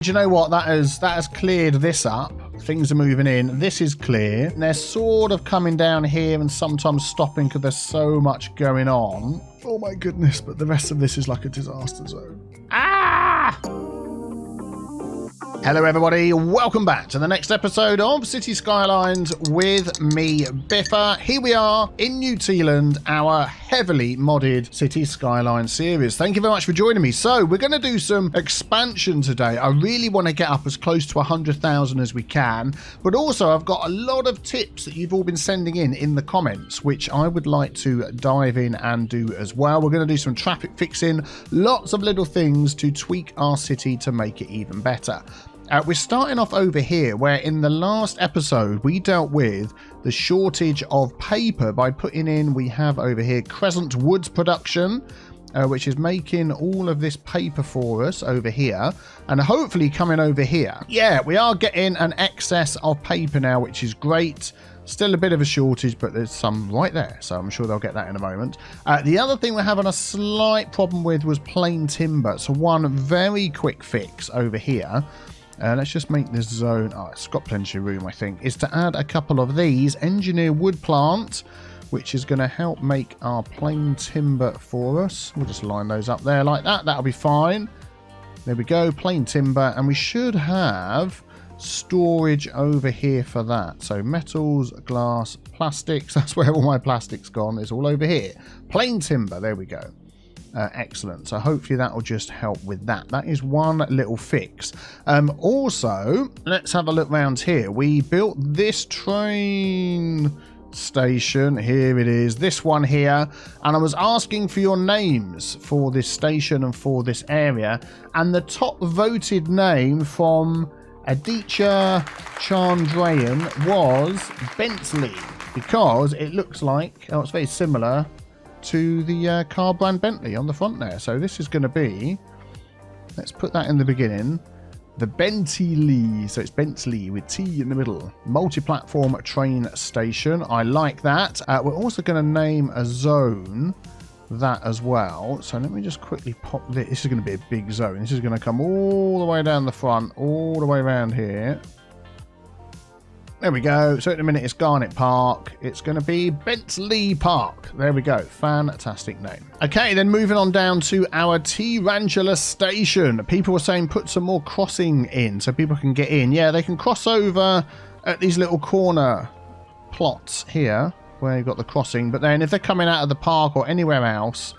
Do you know what? That has cleared this up. Things are moving in. This is clear. And they're sort of coming down here and sometimes stopping because there's so much going on. Oh my goodness, but the rest of this is like a disaster zone. Ah! Hello everybody, welcome back to the next episode of Cities Skylines with me, Biffa. Here we are in New Tealand, our heavily modded Cities Skylines series. Thank you very much for joining me. So we're going to do some expansion today. I really want to get up as close to 100,000 as we can, but also I've got a lot of tips that you've all been sending in the comments, which I would like to dive in and do as well. We're going to do some traffic fixing, lots of little things to tweak our city to make it even better. We're starting off over here where in the last episode we dealt with the shortage of paper by putting in, we have over here Crescent Woods production, which is making all of this paper for us over here and hopefully coming over here. Yeah, we are getting an excess of paper now, which is great. Still a bit of a shortage, but there's some right there, so I'm sure they'll get that in a moment. The other thing we're having a slight problem with was plain timber. So one very quick fix over here. Let's just make this zone, it's got plenty of room I think, is to add a couple of these engineer wood plant, which is going to help make our plain timber for us. We'll just line those up there like that, that'll be fine. There we go, plain timber, and we should have storage over here for that. So metals, glass, plastics, that's where all my plastic's gone, it's all over here. Plain timber, there we go. Excellent. So hopefully that will just help with that. That is one little fix. Also, let's have a look around here. We built this train station. Here it is. This one here. And I was asking for your names for this station and for this area. And the top voted name from Aditya Chandrayan was Bentley. Because it looks like, it's very similar to the car brand Bentley on the front there. So this is going to be, let's put that in the beginning, the Bentley. So it's Bentley with T in the middle. Multi-platform train station. I like that. We're also going to name a zone that as well. So let me just quickly pop this. This is going to be a big zone. This is going to come all the way down the front, all the way around here. There we go. So in a minute it's Garnet Park. It's going to be Bentley Park. There we go. Fantastic name. Okay, then moving on down to our Tarantula station. People were saying put some more crossing in so people can get in. Yeah, they can cross over at these little corner plots here where you've got the crossing. But then if they're coming out of the park or anywhere else,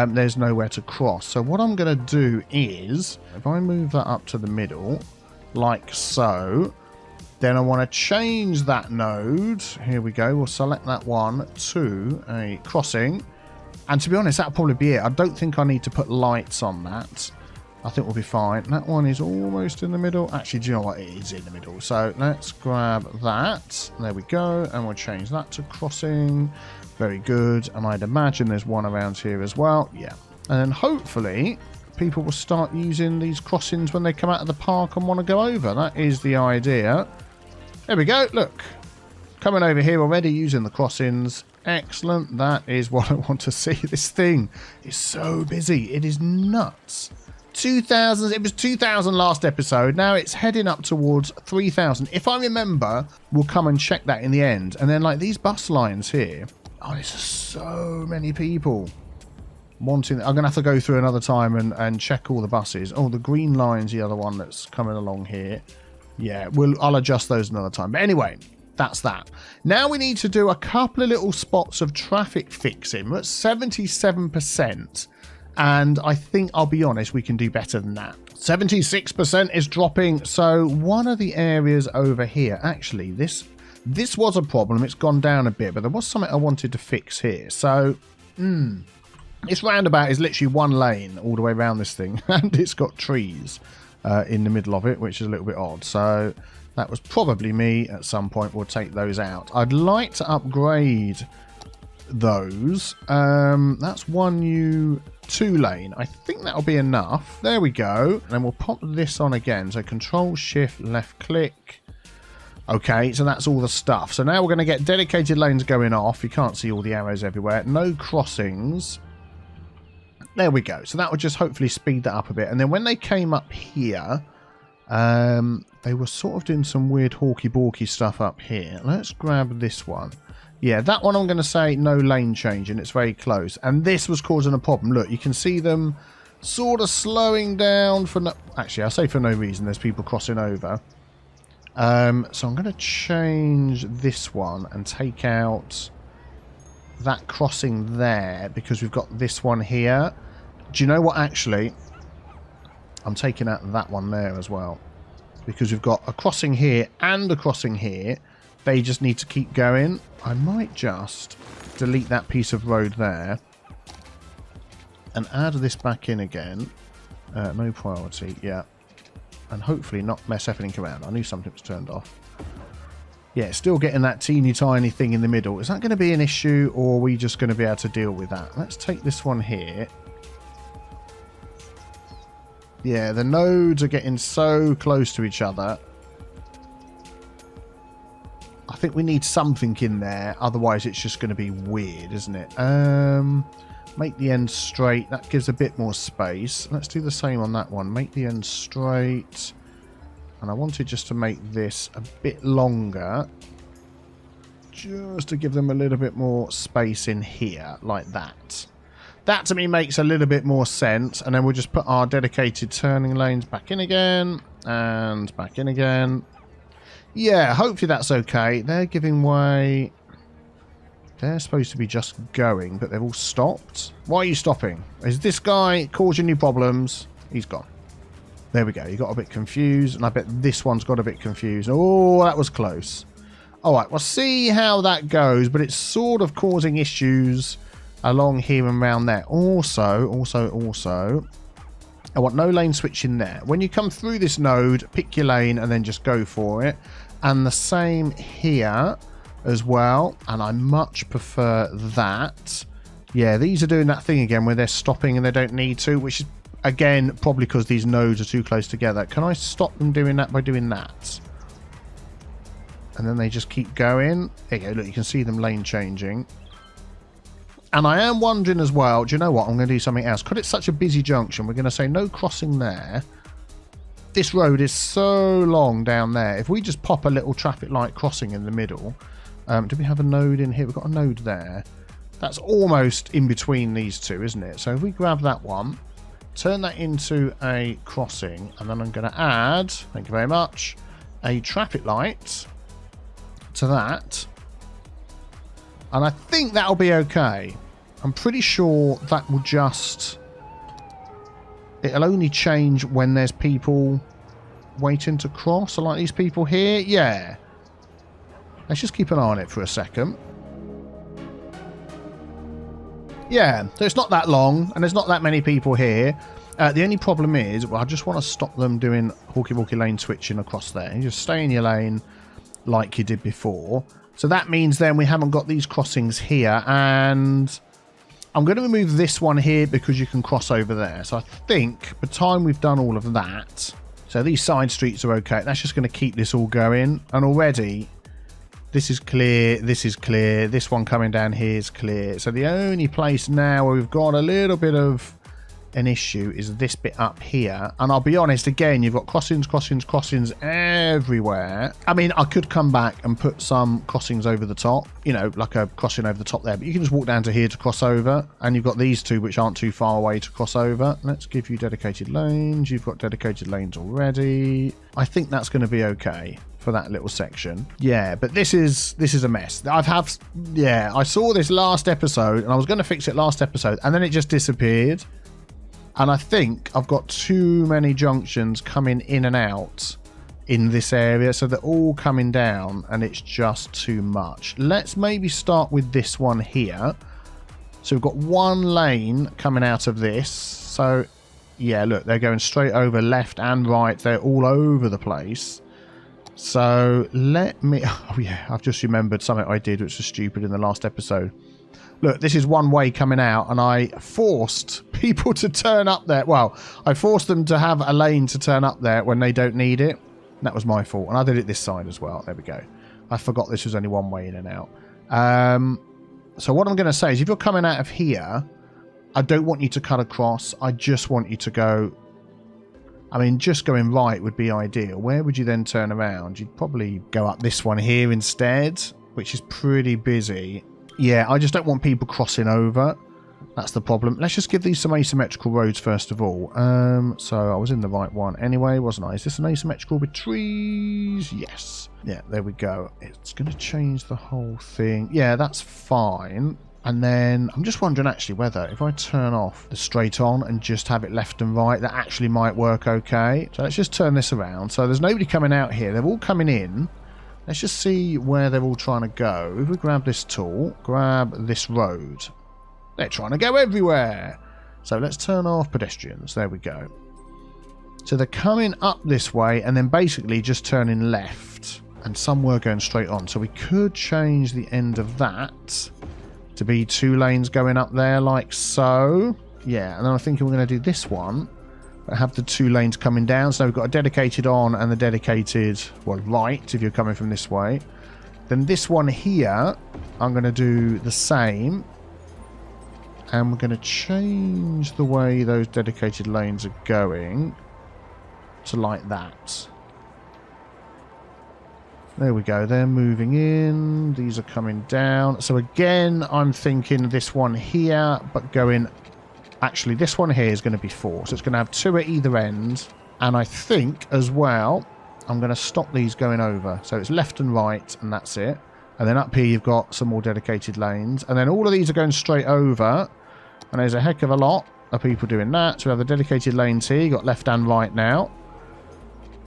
there's nowhere to cross. So what I'm going to do is, if I move that up to the middle, like so, then I want to change that node. Here we go. We'll select that one to a crossing. And to be honest, that'll probably be it. I don't think I need to put lights on that. I think we'll be fine. That one is almost in the middle. Actually, do you know what? It is in the middle. So let's grab that. There we go. And we'll change that to crossing. Very good. And I'd imagine there's one around here as well. Yeah. And then hopefully people will start using these crossings when they come out of the park and want to go over. That is the idea. There we go. Look, coming over here already using the crossings. Excellent. That is what I want to see. This thing is so busy. It is nuts. 2,000. It was 2,000 last episode. Now it's heading up towards 3,000. If I remember, we'll come and check that in the end. And then like these bus lines here. Oh, there's so many people wanting. I'm going to have to go through another time and check all the buses. Oh, the green line's the other one that's coming along here. Yeah, I'll adjust those another time. But anyway, that's that. Now we need to do a couple of little spots of traffic fixing. We're at 77%. And I think, I'll be honest, we can do better than that. 76% is dropping. So one of the areas over here, actually, this was a problem. It's gone down a bit, but there was something I wanted to fix here. So, this roundabout is literally one lane all the way around this thing. And it's got trees in the middle of it, which is a little bit odd. So that was probably me at some point. We'll take those out. I'd like to upgrade those. That's one new 2-lane. I think that'll be enough. There we go. And then we'll pop this on again. So Control Shift left click. Okay, so that's all the stuff. So now we're going to get dedicated lanes going off. You can't see all the arrows everywhere. No crossings. There we go. So that would just hopefully speed that up a bit. And then when they came up here, They were sort of doing some weird hawky-balky stuff up here. Let's grab this one. Yeah, that one I'm going to say no lane changing. It's very close. And this was causing a problem. Look, you can see them sort of slowing down for no... Actually, I'll say for no reason. There's people crossing over. So I'm going to change this one and take out that crossing there because we've got this one here. Do you know what, actually? I'm taking out that one there as well because we've got a crossing here and a crossing here. They just need to keep going. I might just delete that piece of road there and add this back in again. No priority, yeah. And hopefully not mess everything around. I knew something was turned off. Yeah, still getting that teeny tiny thing in the middle. Is that going to be an issue or are we just going to be able to deal with that? Let's take this one here. Yeah, the nodes are getting so close to each other. I think we need something in there. Otherwise, it's just going to be weird, isn't it? Make the end straight. That gives a bit more space. Let's do the same on that one. Make the end straight. And I wanted just to make this a bit longer. Just to give them a little bit more space in here, like that. That to me makes a little bit more sense. And then we'll just put our dedicated turning lanes back in again. And back in again. Yeah, hopefully that's okay. They're giving way. They're supposed to be just going, but they've all stopped. Why are you stopping? Is this guy causing you problems? He's gone. There we go. You got a bit confused, and I bet this one's got a bit confused. Oh, that was close. All right, we'll see how that goes, but it's sort of causing issues along here and around there. Also, I want no lane switching there. When you come through this node, pick your lane and then just go for it. And the same here as well. And I much prefer that. Yeah, these are doing that thing again where they're stopping and they don't need to, which is, again, probably because these nodes are too close together. Can I stop them doing that by doing that? And then they just keep going. There you go. Look, you can see them lane changing. And I am wondering as well, do you know what? I'm going to do something else. Because it's such a busy junction, we're going to say no crossing there. This road is so long down there. If we just pop a little traffic light crossing in the middle. Do we have a node in here? We've got a node there. That's almost in between these two, isn't it? So if we grab that one, turn that into a crossing. And then I'm going to add, thank you very much, a traffic light to that. And I think that'll be okay. I'm pretty sure that will just... It'll only change when there's people waiting to cross. So like these people here. Yeah. Let's just keep an eye on it for a second. Yeah. So it's not that long. And there's not that many people here. The only problem is, well, I just want to stop them doing hawky-walky lane switching across there. You just stay in your lane like you did before. So that means then we haven't got these crossings here. And I'm going to remove this one here because you can cross over there. So I think by the time we've done all of that, so these side streets are okay. That's just going to keep this all going. And already, this is clear. This is clear. This one coming down here is clear. So the only place now where we've got a little bit of an issue is this bit up here. And I'll be honest, again, you've got crossings everywhere. I mean, I could come back and put some crossings over the top, you know, like a crossing over the top there, but you can just walk down to here to cross over. And you've got these two which aren't too far away to cross over. Let's give you dedicated lanes. You've got dedicated lanes already. I think that's going to be okay for that little section. Yeah, but this is a mess. I saw this last episode and I was going to fix it last episode and then it just disappeared. And I think I've got too many junctions coming in and out in this area. So they're all coming down and it's just too much. Let's maybe start with this one here. So we've got one lane coming out of this. So, yeah, look, they're going straight over left and right. They're all over the place. So let me... Oh, yeah, I've just remembered something I did which was stupid in the last episode. Look, this is one way coming out, and I forced people to turn up there. Well, I forced them to have a lane to turn up there when they don't need it. That was my fault. And I did it this side as well. There we go. I forgot this was only one way in and out. So what I'm going to say is if you're coming out of here, I don't want you to cut across. I just want you to go I mean, just going right would be ideal. Where would you then turn around? You'd probably go up this one here instead, which is pretty busy. Yeah, I just don't want people crossing over. That's the problem. Let's just give these some asymmetrical roads first of all. So I was in the right one anyway, wasn't I? Is this an asymmetrical with trees? Yes. Yeah, there we go. It's going to change the whole thing. Yeah, that's fine. And then I'm just wondering actually whether if I turn off the straight on and just have it left and right, that actually might work okay. So let's just turn this around. So there's nobody coming out here. They're all coming in. Let's just see where they're all trying to go. If we grab this tool, grab this road. They're trying to go everywhere. So let's turn off pedestrians. There we go. So they're coming up this way and then basically just turning left. And some were going straight on. So we could change the end of that to be 2 lanes going up there like so. Yeah, and then I'm thinking we're going to do this one, but have the 2 lanes coming down. So we've got a dedicated on and the dedicated, well, right, if you're coming from this way. Then this one here, I'm going to do the same. And we're going to change the way those dedicated lanes are going to like that. There we go. They're moving in. These are coming down. So again, I'm thinking this one here, but going... Actually, this one here is going to be 4. So it's going to have 2 at either end. And I think, as well, I'm going to stop these going over. So it's left and right, and that's it. And then up here, you've got some more dedicated lanes. And then all of these are going straight over. And there's a heck of a lot of people doing that. So we have the dedicated lanes here. You've got left and right now,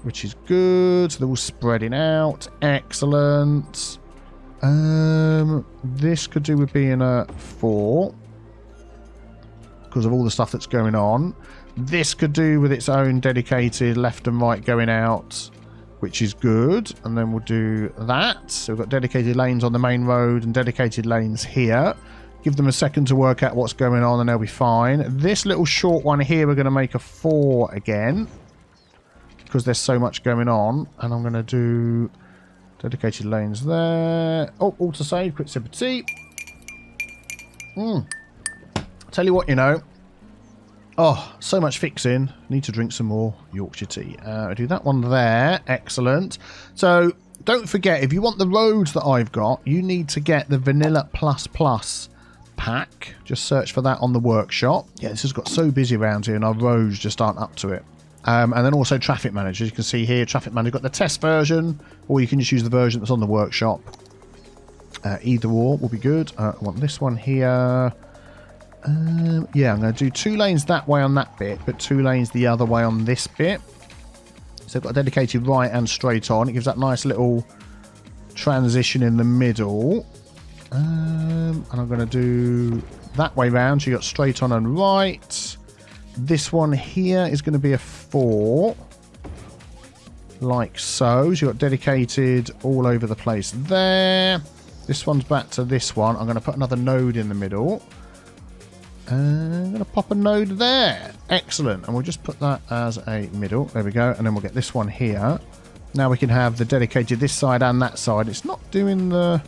which is good. So they're all spreading out. Excellent. This could do with being a 4 because of all the stuff that's going on. This could do with its own dedicated left and right going out, which is good. And then we'll do that. So we've got dedicated lanes on the main road and dedicated lanes here. Give them a second to work out what's going on and they'll be fine. This little short one here, we're going to make a 4 again because there's so much going on. And I'm going to do dedicated lanes there. Oh, autosave, quick sip of tea. Tell you what, you know. Oh, so much fixing. Need to drink some more Yorkshire tea. I do that one there. Excellent. So don't forget, if you want the roads that I've got, you need to get the Vanilla Plus Plus pack. Just search for that on the workshop. Yeah, this has got so busy around here and our roads just aren't up to it. And then also Traffic Manager. As you can see here, Traffic Manager got the test version, or you can just use the version that's on the workshop. Either or will be good. I want this one here. Yeah, I'm going to do 2 lanes that way on that bit, but 2 lanes the other way on this bit. So I've got a dedicated right and straight on. It gives that nice little transition in the middle. And I'm going to do that way round. So you got straight on and right. This one here is going to be a 4. Like so. So you've got dedicated all over the place there. This one's back to this one. I'm going to put another node in the middle. I'm going to pop a node there. Excellent. And we'll just put that as a middle. There we go. And then we'll get this one here. Now we can have the dedicated this side and that side. It's not doing the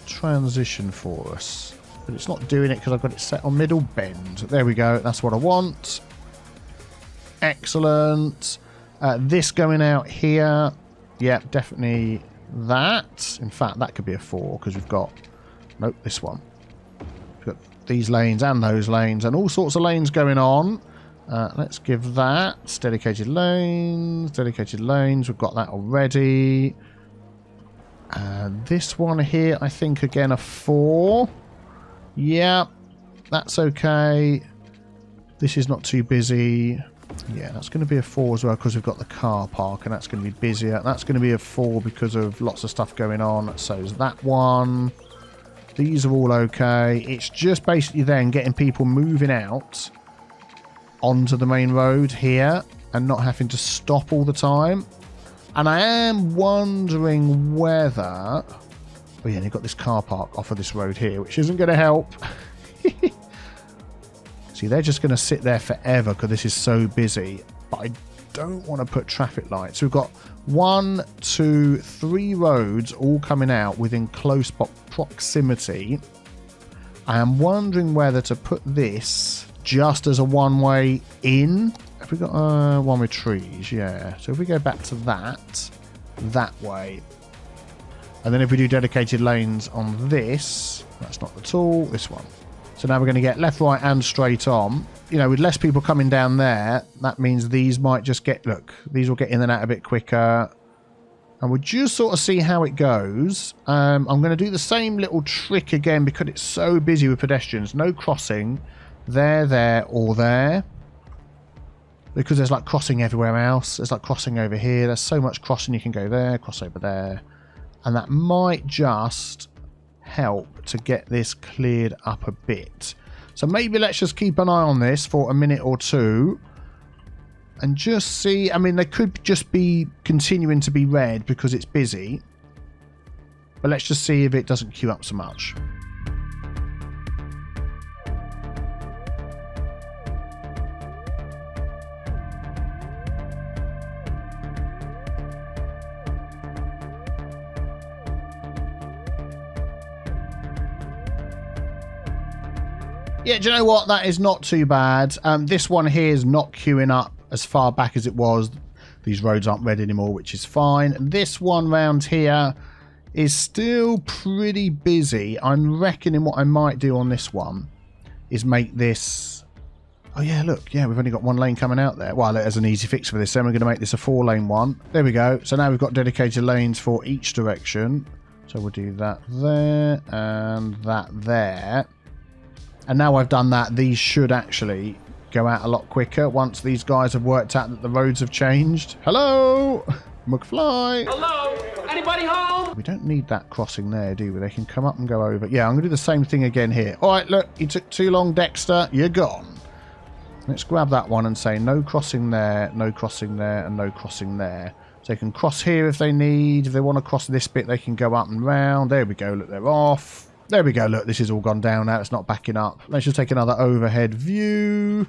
transition for us, but it's not doing it because I've got it set on middle bend. There we go. That's what I want. Excellent. This going out here. Yep, definitely that. In fact, that could be a 4 because we've got... Nope, this one. We've got these lanes and those lanes and all sorts of lanes going on. Let's give that. It's dedicated lanes. Dedicated lanes. We've got that already. This one here, I think, again, a 4. Yeah, that's okay. This is not too busy. Yeah, that's going to be a 4 as well because we've got the car park and that's going to be busier. That's going to be a 4 because of lots of stuff going on. So is that one. These are all okay. It's just basically then getting people moving out onto the main road here and not having to stop all the time. And I am wondering whether... Oh yeah, you've got this car park off of this road here, which isn't going to help. See, they're just going to sit there forever because this is so busy. But I don't want to put traffic lights. So we've got 1, 2, 3 roads all coming out within close proximity. I am wondering whether to put this just as a one-way in Have we got one with trees? Yeah. So if we go back to that way. And then if we do dedicated lanes on this, that's not at all, this one. So now we're going to get left, right and straight on. You know, with less people coming down there, that means these might just get, look, these will get in and out a bit quicker. And we'll just sort of see how it goes. I'm going to do the same little trick again because it's so busy with pedestrians. No crossing there, or there. Because there's like crossing everywhere else. There's like crossing over here. There's so much crossing. You can go there, cross over there. And that might just help to get this cleared up a bit. So maybe let's just keep an eye on this for a minute or two. And just see, I mean, they could just be continuing to be red because it's busy. But let's just see if it doesn't queue up so much. Yeah, do you know what? That is not too bad. This one here is not queuing up as far back as it was. These roads aren't red anymore, which is fine. This one round here is still pretty busy. I'm reckoning what I might do on this one is make this... Oh yeah, look, yeah, we've only got one lane coming out there. Well, there's an easy fix for this. Then we're going to make this a 4-lane one. There we go. So now we've got dedicated lanes for each direction. So we'll do that there and that there. And now I've done that, these should actually go out a lot quicker once these guys have worked out that the roads have changed. Hello, McFly. Hello, anybody home? We don't need that crossing there, do we? They can come up and go over. Yeah, I'm going to do the same thing again here. All right, look, you took too long, Dexter. You're gone. Let's grab that one and say no crossing there, no crossing there, and no crossing there. So they can cross here if they need. If they want to cross this bit, they can go up and round. There we go. Look, they're off. There we go. Look, this has all gone down now. It's not backing up. Let's just take another overhead view.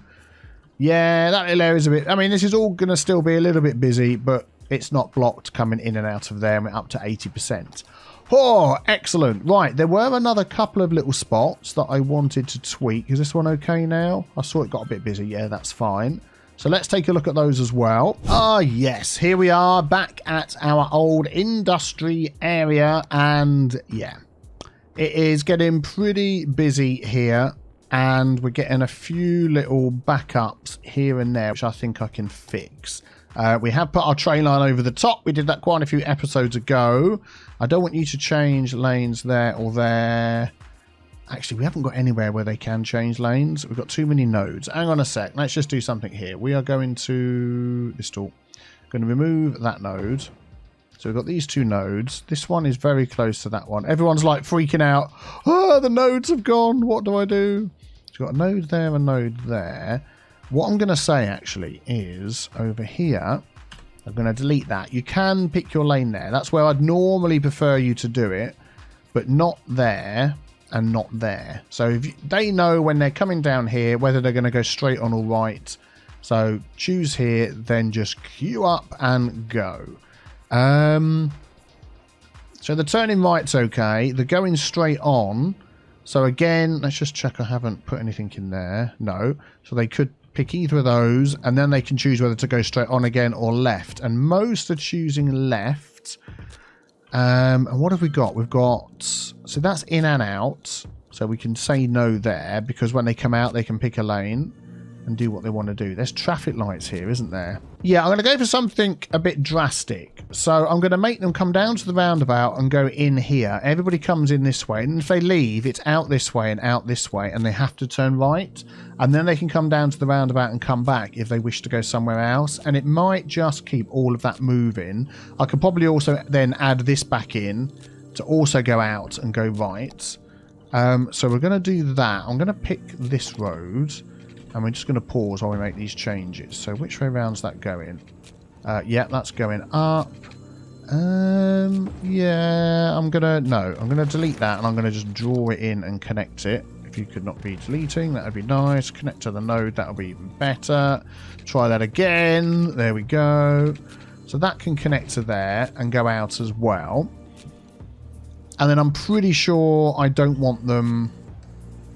Yeah, that little area's a bit... I mean, this is all going to still be a little bit busy, but it's not blocked coming in and out of there. And we're up to 80%. Oh, excellent. Right, there were another couple of little spots that I wanted to tweak. Is this one okay now? I saw it got a bit busy. Yeah, that's fine. So let's take a look at those as well. Ah, yes. Here we are back at our old industry area. And, yeah. It is getting pretty busy here, and we're getting a few little backups here and there, which I think I can fix. We have put our train line over the top. We did that quite a few episodes ago. I don't want you to change lanes there or there. Actually, we haven't got anywhere where they can change lanes. We've got too many nodes. Hang on a sec. Let's just do something here. We are going to install. Going to remove that node. So we've got these two nodes. This one is very close to that one. Everyone's like freaking out. Oh, the nodes have gone. What do I do? So we've got a node there, a node there. What I'm going to say actually is over here, I'm going to delete that. You can pick your lane there. That's where I'd normally prefer you to do it, but not there and not there. So if they know when they're coming down here, whether they're going to go straight on or right. So choose here, then just queue up and go. So the turning right's okay. The going straight on. So again, let's just check I haven't put anything in there. No. So they could pick either of those, and then they can choose whether to go straight on again or left. And most are choosing left. And what have we got? We've got... So that's in and out. So we can say no there, because when they come out, they can pick a lane and do what they want to do. There's traffic lights here, isn't there? Yeah, I'm going to go for something a bit drastic. So I'm going to make them come down to the roundabout and go in here. Everybody comes in this way. And if they leave, it's out this way and out this way. And they have to turn right. And then they can come down to the roundabout and come back if they wish to go somewhere else. And it might just keep all of that moving. I could probably also then add this back in to also go out and go right. So we're going to do that. I'm going to pick this road. And we're just going to pause while we make these changes. So which way round's that going? Yeah, that's going up. Yeah, I'm going to delete that and I'm going to just draw it in and connect it. If you could not be deleting, that would be nice. Connect to the node, that would be even better. Try that again. There we go. So that can connect to there and go out as well. And then I'm pretty sure I don't want them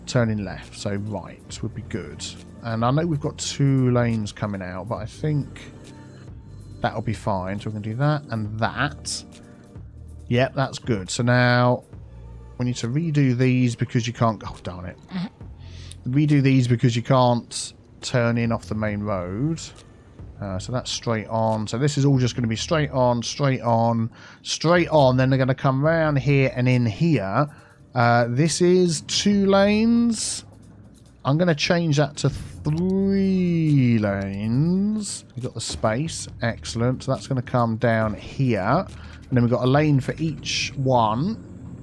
turning left, so right would be good. And I know we've got 2 lanes coming out, but I think that'll be fine. So we're going to do that and that. Yep, that's good. So now we need to redo these because you can't... Oh, darn it. Redo these because you can't turn in off the main road. So that's straight on. So this is all just going to be straight on, straight on, straight on. Then they're going to come round here and in here. This is 2 lanes. I'm going to change that to 3 lanes. We've got the space. Excellent. So that's going to come down here. And then we've got a lane for each one,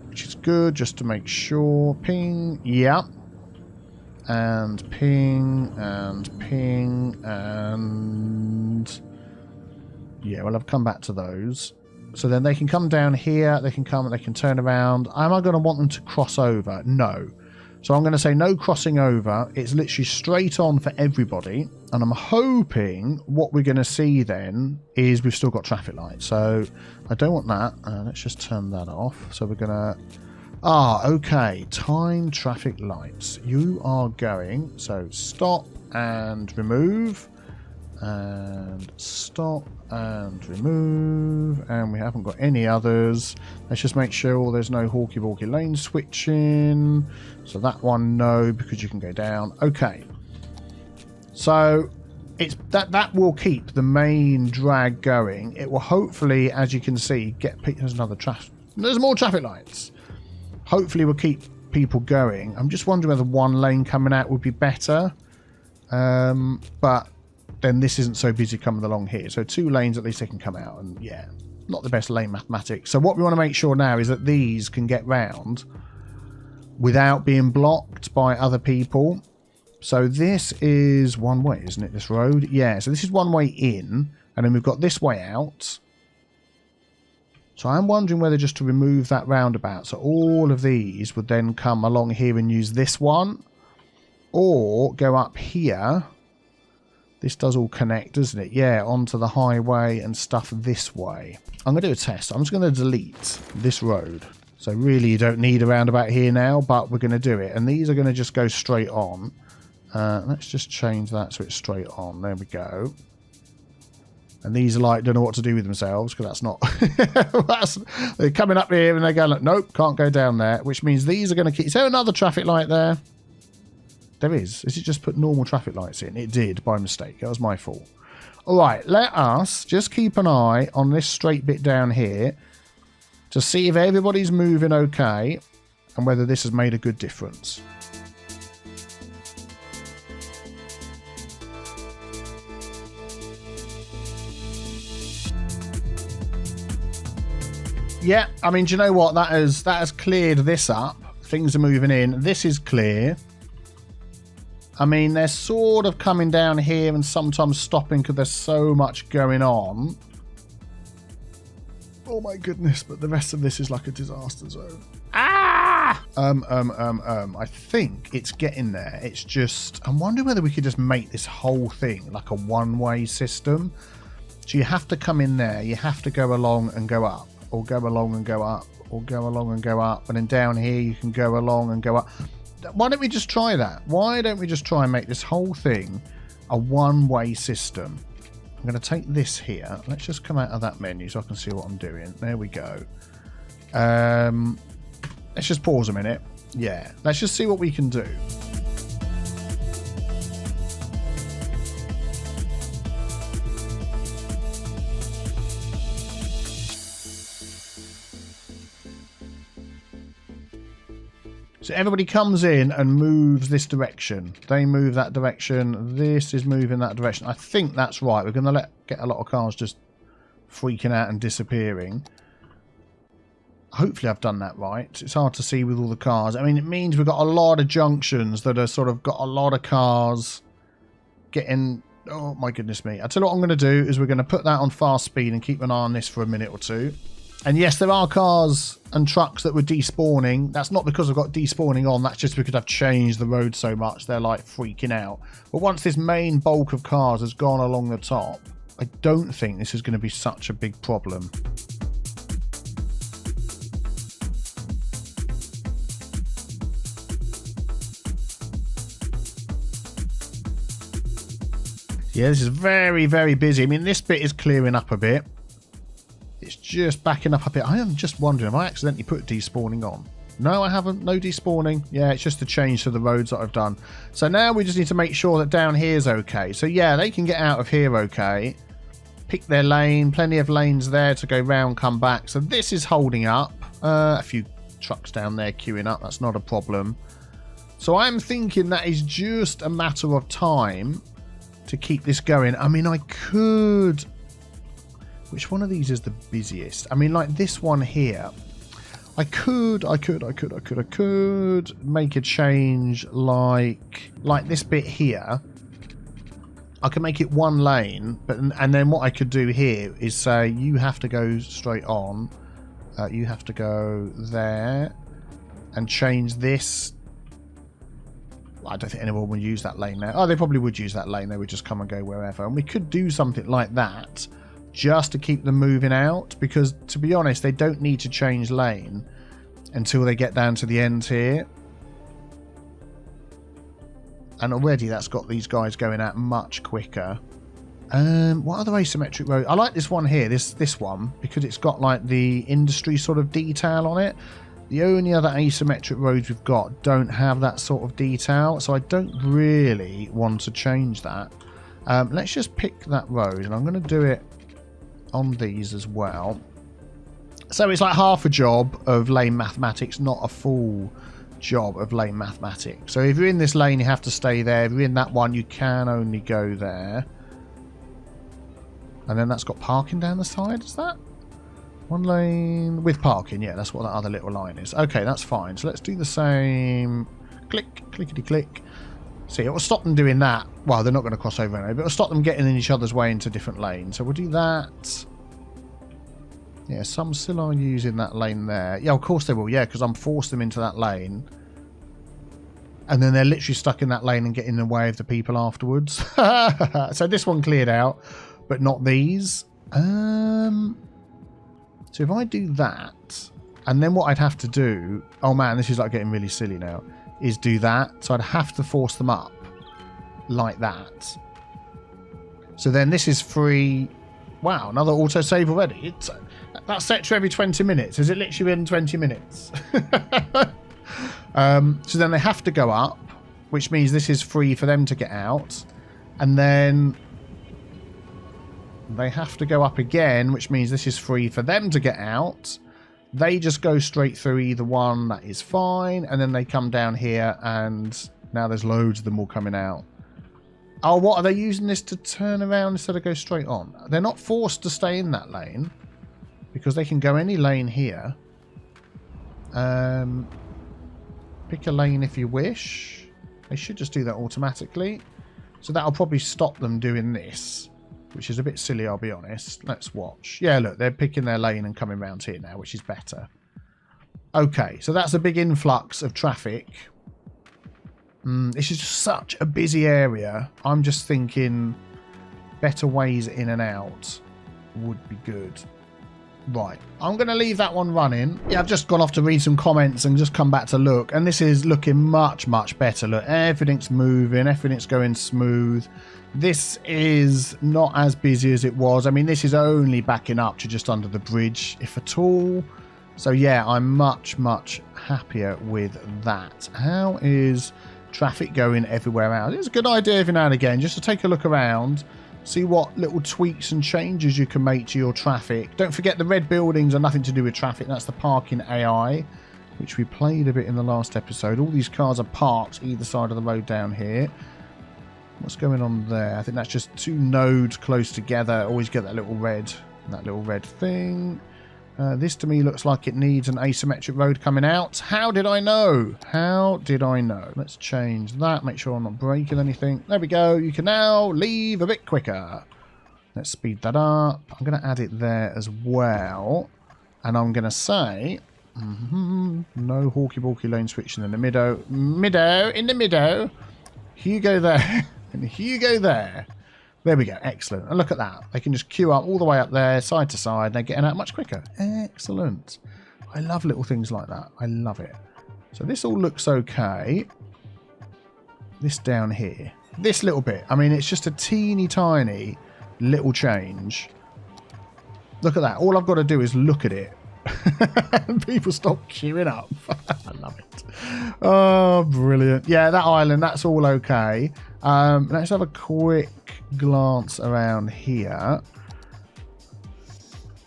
which is good just to make sure. Ping. Yep. And ping, and ping, and... Yeah, well, I've come back to those. So then they can come down here, they can turn around. Am I going to want them to cross over? No. So I'm going to say no crossing over. It's literally straight on for everybody. And I'm hoping what we're going to see then is we've still got traffic lights. So I don't want that. Let's just turn that off. So we're going to... okay. Time traffic lights. You are going. So stop and remove. And stop and remove. And we haven't got any others. Let's just make sure there's no hawky-walky lane switching. So that one, no, because you can go down. Okay. So it's that will keep the main drag going. It will hopefully, as you can see, there's another traffic. There's more traffic lights. Hopefully we'll keep people going. I'm just wondering whether 1 lane coming out would be better. But then this isn't so busy coming along here. So 2 lanes, at least they can come out. And yeah, not the best lane mathematics. So what we want to make sure now is that these can get round without being blocked by other people. So this is 1 way, isn't it? This road? Yeah, so this is 1 way in. And then we've got this way out. So I'm wondering whether just to remove that roundabout. So all of these would then come along here and use this one. Or go up here. This does all connect, doesn't it? Yeah, onto the highway and stuff this way. I'm going to do a test. I'm just going to delete this road. So really you don't need a roundabout here now, but we're going to do it. And these are going to just go straight on. Let's just change that so it's straight on. There we go. And these are like, don't know what to do with themselves, because that's not... they're coming up here and they're going, like, nope, can't go down there, which means these are going to keep... Is there another traffic light there? There is. Is it just put normal traffic lights in? It did, by mistake. That was my fault. All right, let us just keep an eye on this straight bit down here to see if everybody's moving okay and whether this has made a good difference. Yeah, I mean, do you know what? That has cleared this up. Things are moving in. This is clear. I mean, they're sort of coming down here and sometimes stopping because there's so much going on. Oh my goodness, but the rest of this is like a disaster zone. Ah! I think it's getting there. It's just, I'm wondering whether we could just make this whole thing like a one-way system. So you have to come in there, you have to go along and go up, or go along and go up, or go along and go up, and then down here you can go along and go up. Why don't we just try that? Why don't we just try and make this whole thing a one-way system? I'm going to take this here. Let's just come out of that menu so I can see what I'm doing. There we go. Let's just pause a minute. Yeah, let's just see what we can do. So everybody comes in and moves this direction. They move that direction. This is moving that direction. I think that's right. We're going to get a lot of cars just freaking out and disappearing. Hopefully I've done that right. It's hard to see with all the cars. I mean, it means we've got a lot of junctions that are sort of got a lot of cars getting... Oh, my goodness me. I'll tell you what I'm going to do is we're going to put that on fast speed and keep an eye on this for a minute or two. And yes, there are cars and trucks that were despawning. That's not because I've got despawning on. That's just because I've changed the road so much. They're like freaking out. But once this main bulk of cars has gone along the top, I don't think this is going to be such a big problem. Yeah, this is very, very busy. I mean, this bit is clearing up a bit. It's just backing up a bit. I am just wondering, have I accidentally put despawning on? No, I haven't. No despawning. Yeah, it's just a change to the roads that I've done. So now we just need to make sure that down here is okay. So yeah, they can get out of here okay. Pick their lane. Plenty of lanes there to go round, come back. So this is holding up. A few trucks down there queuing up. That's not a problem. So I'm thinking that is just a matter of time to keep this going. I mean, I could... Which one of these is the busiest? I mean, like this one here. I could make a change like this bit here. I can make it one lane, and then what I could do here is say you have to go straight on. You have to go there and change this. I don't think anyone would use that lane now. Oh, they probably would use that lane. They would just come and go wherever. And we could do something like that just to keep them moving out. Because, to be honest, they don't need to change lane until they get down to the end here. And already that's got these guys going out much quicker. What other asymmetric road? I like this one here, this one, because it's got like the industry sort of detail on it. The only other asymmetric roads we've got don't have that sort of detail, so I don't really want to change that. Let's just pick that road, and I'm going to do it on these as well. So it's like half a job of lane mathematics, not a full job of lane mathematics. So if you're in this lane, you have to stay there. If you're in that one, you can only go there. And then that's got parking down the side, is that? One lane with parking, yeah, that's what that other little line is. Okay, that's fine. So let's do the same. Click, clickety click. See, it will stop them doing that. Well, they're not going to cross over anyway, but it'll stop them getting in each other's way into different lanes. So we'll do that. Yeah, some still are using that lane there. Yeah, of course they will, yeah, because I'm forcing them into that lane. And then they're literally stuck in that lane and getting in the way of the people afterwards. So this one cleared out, but not these. So if I do that, and then what I'd have to do... Oh man, this is like getting really silly now. Is do that. So I'd have to force them up like that. So then this is free. Wow, another autosave already. That's set to every 20 minutes. Is it literally in 20 minutes? So then they have to go up, which means this is free for them to get out. And then they have to go up again, which means this is free for them to get out. They just go straight through either one. That is fine. And then they come down here, and now there's loads of them all coming out. Oh, what? Are they using this to turn around instead of go straight on? They're not forced to stay in that lane because they can go any lane here. Pick a lane if you wish. They should just do that automatically. So that'll probably stop them doing this, which is a bit silly, I'll be honest. Let's watch. Yeah, look, they're picking their lane and coming round here now, which is better. Okay, so that's a big influx of traffic. This is just such a busy area. I'm just thinking better ways in and out would be good. Right, I'm going to leave that one running. Yeah, I've just gone off to read some comments and just come back to look. And this is looking much, much better. Look, everything's moving. Everything's going smooth. This is not as busy as it was. I mean, this is only backing up to just under the bridge, if at all. So, yeah, I'm much, much happier with that. How is traffic going everywhere else? It's a good idea every now and again just to take a look around. See what little tweaks and changes you can make to your traffic. Don't forget the red buildings are nothing to do with traffic. That's the parking AI, which we played a bit in the last episode. All these cars are parked either side of the road down here. What's going on there? I think that's just two nodes close together. Always get that little red thing. This to me looks like it needs an asymmetric road coming out. How did I know? How did I know? Let's change that. Make sure I'm not breaking anything. There we go. You can now leave a bit quicker. Let's speed that up. I'm going to add it there as well. And I'm going to say, no hawky-balky lane switching in the middle. In the middle. Hugo there. And Hugo there. There we go. Excellent. And look at that. They can just queue up all the way up there, side to side. They're getting out much quicker. Excellent. I love little things like that. I love it. So this all looks okay. This down here. This little bit. I mean, it's just a teeny tiny little change. Look at that. All I've got to do is look at it. And people stop queuing up. I love it. Oh, brilliant. Yeah, that island, that's all okay. Let's have a quick glance around here.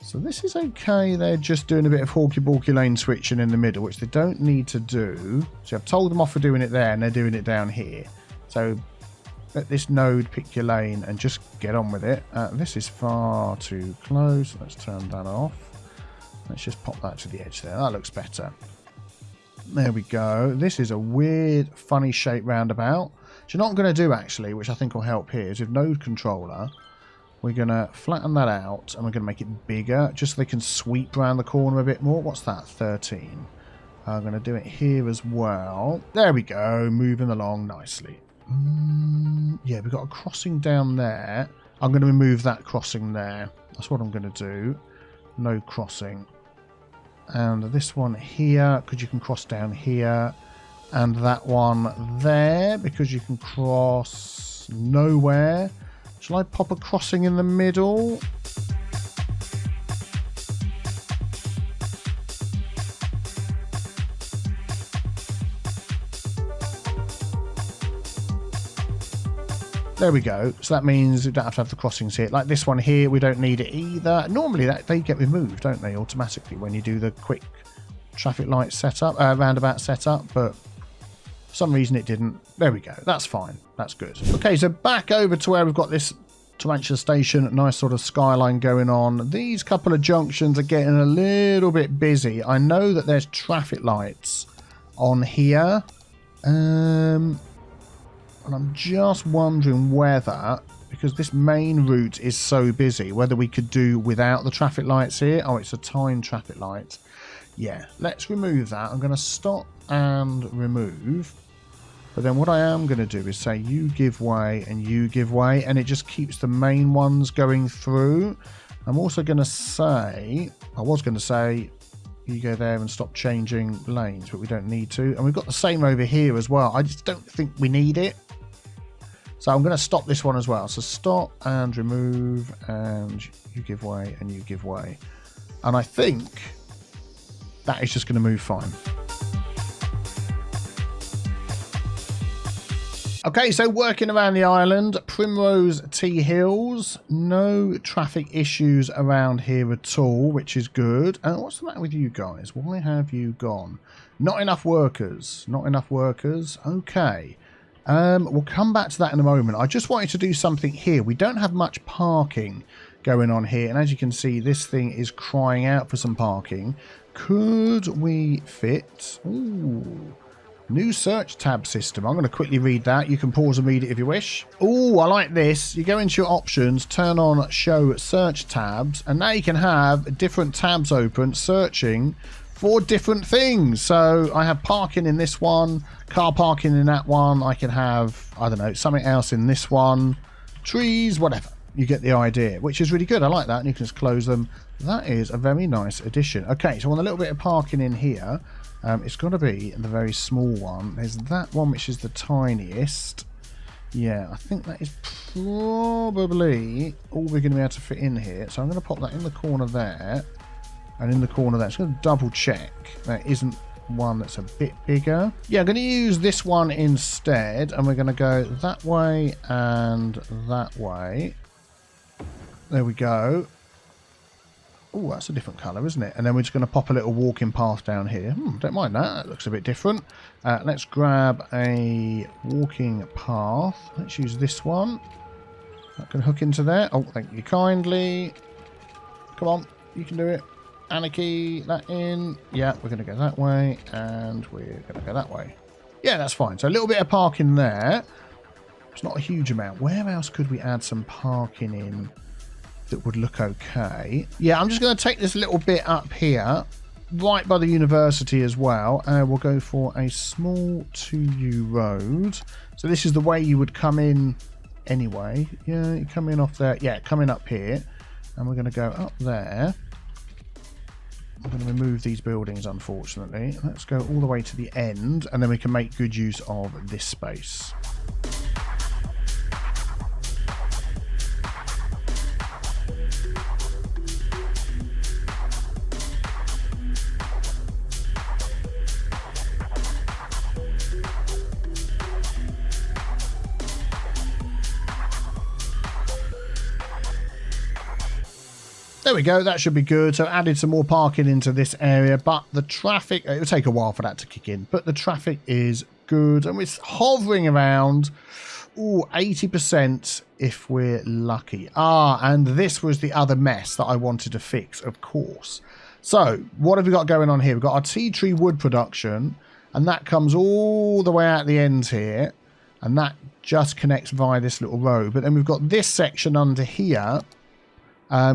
So this is okay. They're just doing a bit of hawky-balky lane switching in the middle, which they don't need to do. So I've told them off for doing it there, and they're doing it down here. So let this node pick your lane and just get on with it. This is far too close. Let's turn that off. Let's just pop that to the edge there. That looks better. There we go. This is a weird, funny shape roundabout. So what I'm going to do, actually, which I think will help here, is with node controller, we're going to flatten that out and we're going to make it bigger, just so they can sweep around the corner a bit more. What's that? 13. I'm going to do it here as well. There we go. Moving along nicely. Yeah, we've got a crossing down there. I'm going to remove that crossing there. That's what I'm going to do. No crossing. And this one here, because you can cross down here. And that one there, because you can cross nowhere. Shall I pop a crossing in the middle? There we go. So that means you don't have to have the crossings here. Like this one here, we don't need it either. Normally they get removed, don't they, automatically when you do the quick traffic light setup, roundabout setup, but for some reason it didn't. There we go. That's fine. That's good. Okay, so back over to where we've got this Tarantula station, nice sort of skyline going on. These couple of junctions are getting a little bit busy. I know that there's traffic lights on here. And I'm just wondering whether, because this main route is so busy, whether we could do without the traffic lights here. Oh, it's a timed traffic light. Yeah, let's remove that. I'm going to stop and remove. But then what I am going to do is say you give way and you give way, and it just keeps the main ones going through. I'm also going to say, you go there and stop changing lanes, but we don't need to. And we've got the same over here as well. I just don't think we need it. So I'm going to stop this one as well. So stop and remove, and you give way and you give way. And I think that is just going to move fine. Okay, so working around the island, Primrose Tea Hills, no traffic issues around here at all, which is good. What's the matter with you guys? Why have you gone? Not enough workers. Not enough workers. Okay. We'll come back to that in a moment. I just wanted to do something here. We don't have much parking going on here, and as you can see, this thing is crying out for some parking. Could we fit... Ooh... New search tab system. I'm going to quickly read that. You can pause and read it if you wish. Oh, I like this. You go into your options, turn on show search tabs, and now you can have different tabs open searching for different things. So I have parking in this one, car parking in that one. I can have, I don't know, something else in this one, trees, whatever. You get the idea, which is really good. I like that. And you can just close them. That is a very nice addition. Okay, so on a little bit of parking in here, it's got to be the very small one. There's that one, which is the tiniest. Yeah, I think that is probably all we're going to be able to fit in here. So I'm going to pop that in the corner there and in the corner there. Just going to double check there isn't one that's a bit bigger. Yeah, I'm going to use this one instead, and we're going to go that way and that way. There we go. Oh, that's a different colour, isn't it? And then we're just going to pop a little walking path down here. Don't mind that. That looks a bit different. Let's grab a walking path. Let's use this one. That can hook into there. Oh, thank you kindly. Come on. You can do it. Anarchy, that in. Yeah, we're going to go that way. And we're going to go that way. Yeah, that's fine. So a little bit of parking there. It's not a huge amount. Where else could we add some parking in that would look okay? Yeah, I'm just going to take this little bit up here, right by the university as well. We'll go for a small 2U road. So this is the way you would come in anyway. Yeah, you come in off there. Yeah, coming up here. And we're going to go up there. I'm going to remove these buildings, unfortunately. Let's go all the way to the end, and then we can make good use of this space. There we go. That should be good. So added some more parking into this area, but the traffic, it will take a while for that to kick in, but the traffic is good. And it's hovering around 80% if we're lucky. And this was the other mess that I wanted to fix, of course. So what have we got going on here? We've got our tea tree wood production, and that comes all the way out the ends here, and that just connects via this little road. But then we've got this section under here,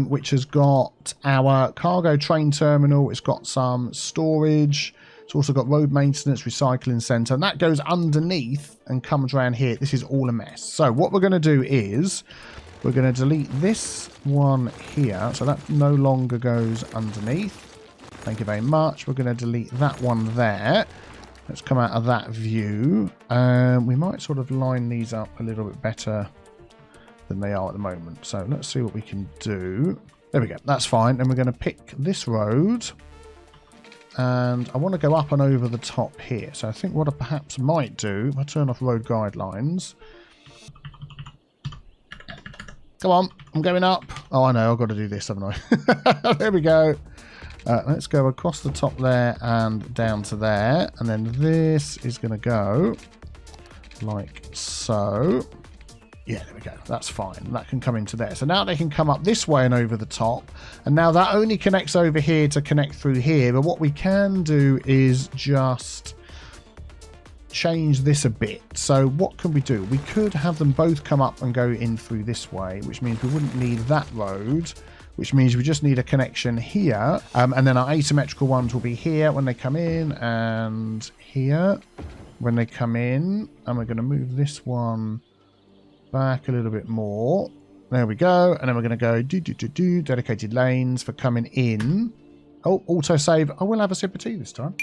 which has got our cargo train terminal. It's got some storage. It's also got road maintenance, recycling centre. And that goes underneath and comes around here. This is all a mess. So what we're going to do is we're going to delete this one here. So that no longer goes underneath. Thank you very much. We're going to delete that one there. Let's come out of that view. We might sort of line these up a little bit better than they are at the moment. So let's see what we can do. There we go. That's fine. And we're going to pick this road. And I want to go up and over the top here. So I think what I perhaps might do, if I turn off road guidelines. Come on. I'm going up. Oh, I know. I've got to do this, haven't I? There we go. Let's go across the top there and down to there. And then this is going to go like so. Yeah, there we go. That's fine. That can come into there. So now they can come up this way and over the top. And now that only connects over here to connect through here. But what we can do is just change this a bit. So what can we do? We could have them both come up and go in through this way, which means we wouldn't need that road, which means we just need a connection here. And then our asymmetrical ones will be here when they come in and here when they come in. And we're going to move this one back a little bit more. There we go. And then we're going to go dedicated lanes for coming in. Oh, autosave. I will have a sip of tea this time.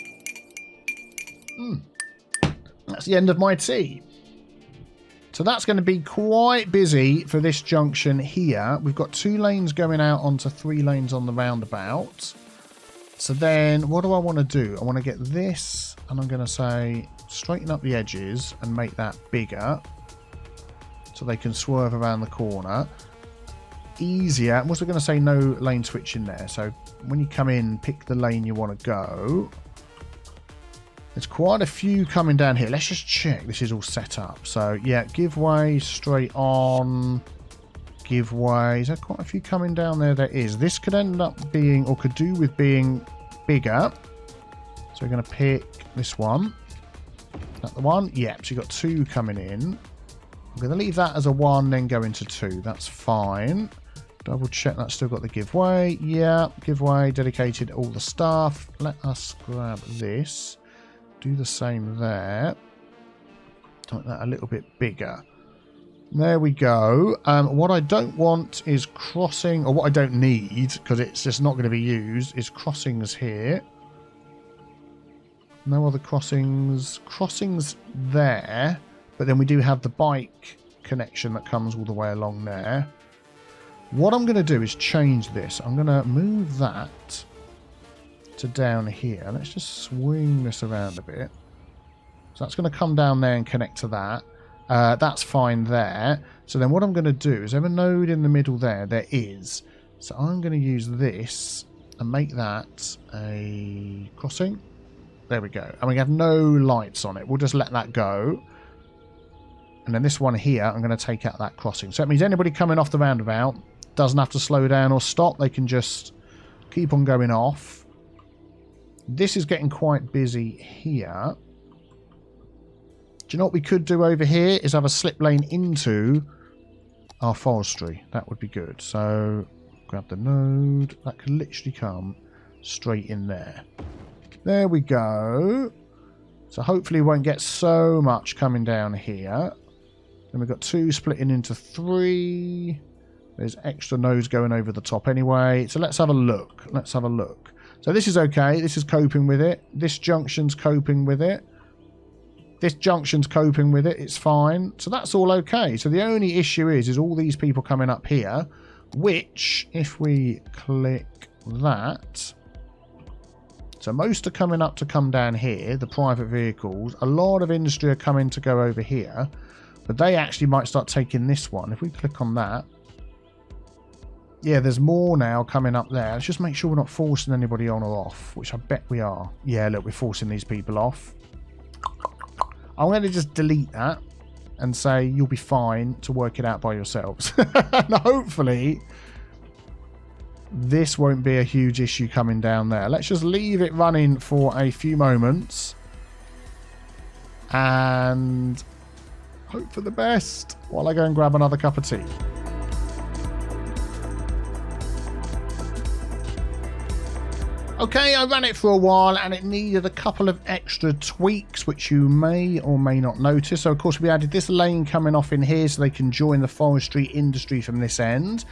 That's the end of my tea. So that's going to be quite busy for this junction here. We've got 2 lanes going out onto 3 lanes on the roundabout. So then what do I want to do? I want to get this, and I'm going to say straighten up the edges and make that bigger, so they can swerve around the corner easier. I'm also going to say no lane switch in there. So when you come in, pick the lane you want to go. There's quite a few coming down here. Let's just check this is all set up. So yeah, give way, straight on, give way. Is there quite a few coming down there? There is. This could end up being, or could do with being bigger. So we're going to pick this one. Is that the one? Yep, so you've got 2 coming in. I'm going to leave that as a 1, then go into 2. That's fine. Double check that's still got the give way. Yeah, give way, dedicated, all the stuff. Let us grab this. Do the same there. Make that a little bit bigger. There we go. What I don't want is crossing, or what I don't need, because it's just not going to be used, is crossings here. No other crossings. Crossings there. But then we do have the bike connection that comes all the way along there. What I'm going to do is change this. I'm going to move that to down here. Let's just swing this around a bit. So that's going to come down there and connect to that. That's fine there. So then what I'm going to do is have a node in the middle there. There is. So I'm going to use this and make that a crossing. There we go. And we have no lights on it. We'll just let that go. And then this one here, I'm going to take out that crossing. So that means anybody coming off the roundabout doesn't have to slow down or stop. They can just keep on going off. This is getting quite busy here. Do you know what we could do over here? Is have a slip lane into our forestry. That would be good. So grab the node. That could literally come straight in there. There we go. So hopefully we won't get so much coming down here. Then we've got 2 splitting into 3. There's extra nodes going over the top anyway. So let's have a look. Let's have a look. So this is okay. This is coping with it. This junction's coping with it. This junction's coping with it. It's fine. So that's all okay. So the only issue is all these people coming up here, which if we click that, so most are coming up to come down here, the private vehicles. A lot of industry are coming to go over here, but they actually might start taking this one. If we click on that, Yeah, there's more now coming up there. Let's just make sure we're not forcing anybody on or off, which I bet we are. Yeah, look, we're forcing these people off. I'm going to just delete that and say you'll be fine to work it out by yourselves. And hopefully this won't be a huge issue coming down there. Let's just leave it running for a few moments and hope for the best while I go and grab another cup of tea. Okay, I ran it for a while and it needed a couple of extra tweaks, which you may or may not notice. So, of course, we added this lane coming off in here so they can join the forestry industry from this end.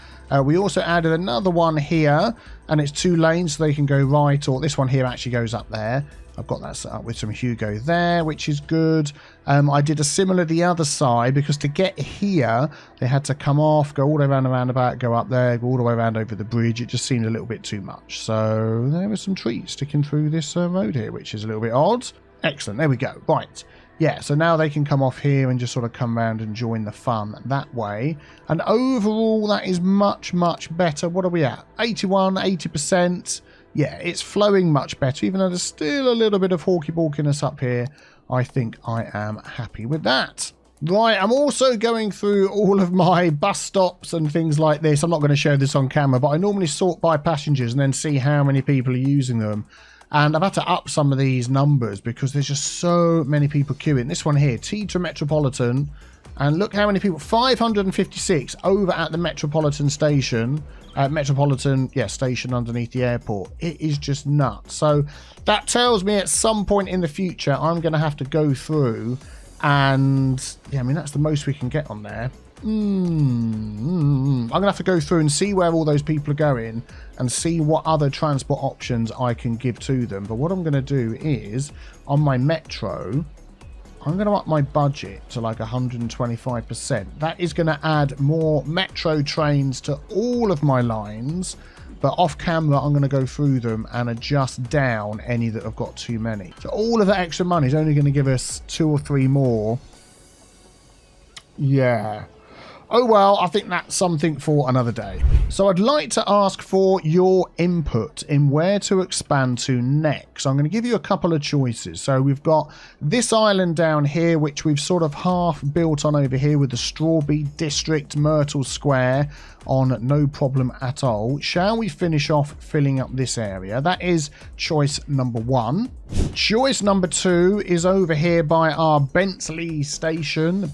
We also added another one here, and it's 2 lanes so they can go right, or this one here actually goes up there. I've got that set up with some Hugo there, which is good. I did a similar the other side because to get here, they had to come off, go all the way around the roundabout, go up there, go all the way around over the bridge. It just seemed a little bit too much. So there were some trees sticking through this road here, which is a little bit odd. Excellent. There we go. Right. Yeah, so now they can come off here and just sort of come around and join the fun that way. And overall, that is much, much better. What are we at? 81, 80%. Yeah, it's flowing much better, even though there's still a little bit of hawky-balkiness up here. I think I am happy with that. Right, I'm also going through all of my bus stops and things like this. I'm not going to show this on camera, but I normally sort by passengers and then see how many people are using them. And I've had to up some of these numbers because there's just so many people queuing. This one here, Tetra Metropolitan. And look how many people, 556 over at the Metropolitan station. Station underneath the airport. It is just nuts. So that tells me at some point in the future, I'm going to have to go through and, yeah, I mean, that's the most we can get on there. I'm going to have to go through and see where all those people are going and see what other transport options I can give to them. But what I'm going to do is, on my metro, I'm going to up my budget to like 125%. That is going to add more metro trains to all of my lines. But off camera, I'm going to go through them and adjust down any that have got too many. So all of that extra money is only going to give us 2 or 3 more. Yeah. Oh well, I think that's something for another day. So I'd like to ask for your input in where to expand to next. I'm going to give you a couple of choices. So we've got this island down here, which we've sort of half built on over here with the Strawberry District, Myrtle Square on no problem at all. Shall we finish off filling up this area? That is choice number 1. Choice number 2 is over here by our Bentley station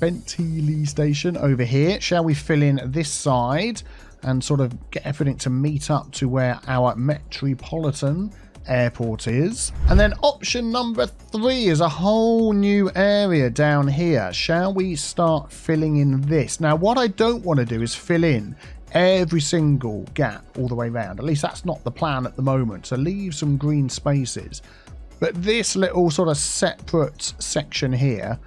over here. Shall we fill in this side and sort of get everything to meet up to where our Metropolitan airport is? And then option number 3 is a whole new area down here. Shall we start filling in this? Now, what I don't want to do is fill in every single gap all the way around. At least that's not the plan at the moment. So leave some green spaces. But this little sort of separate section here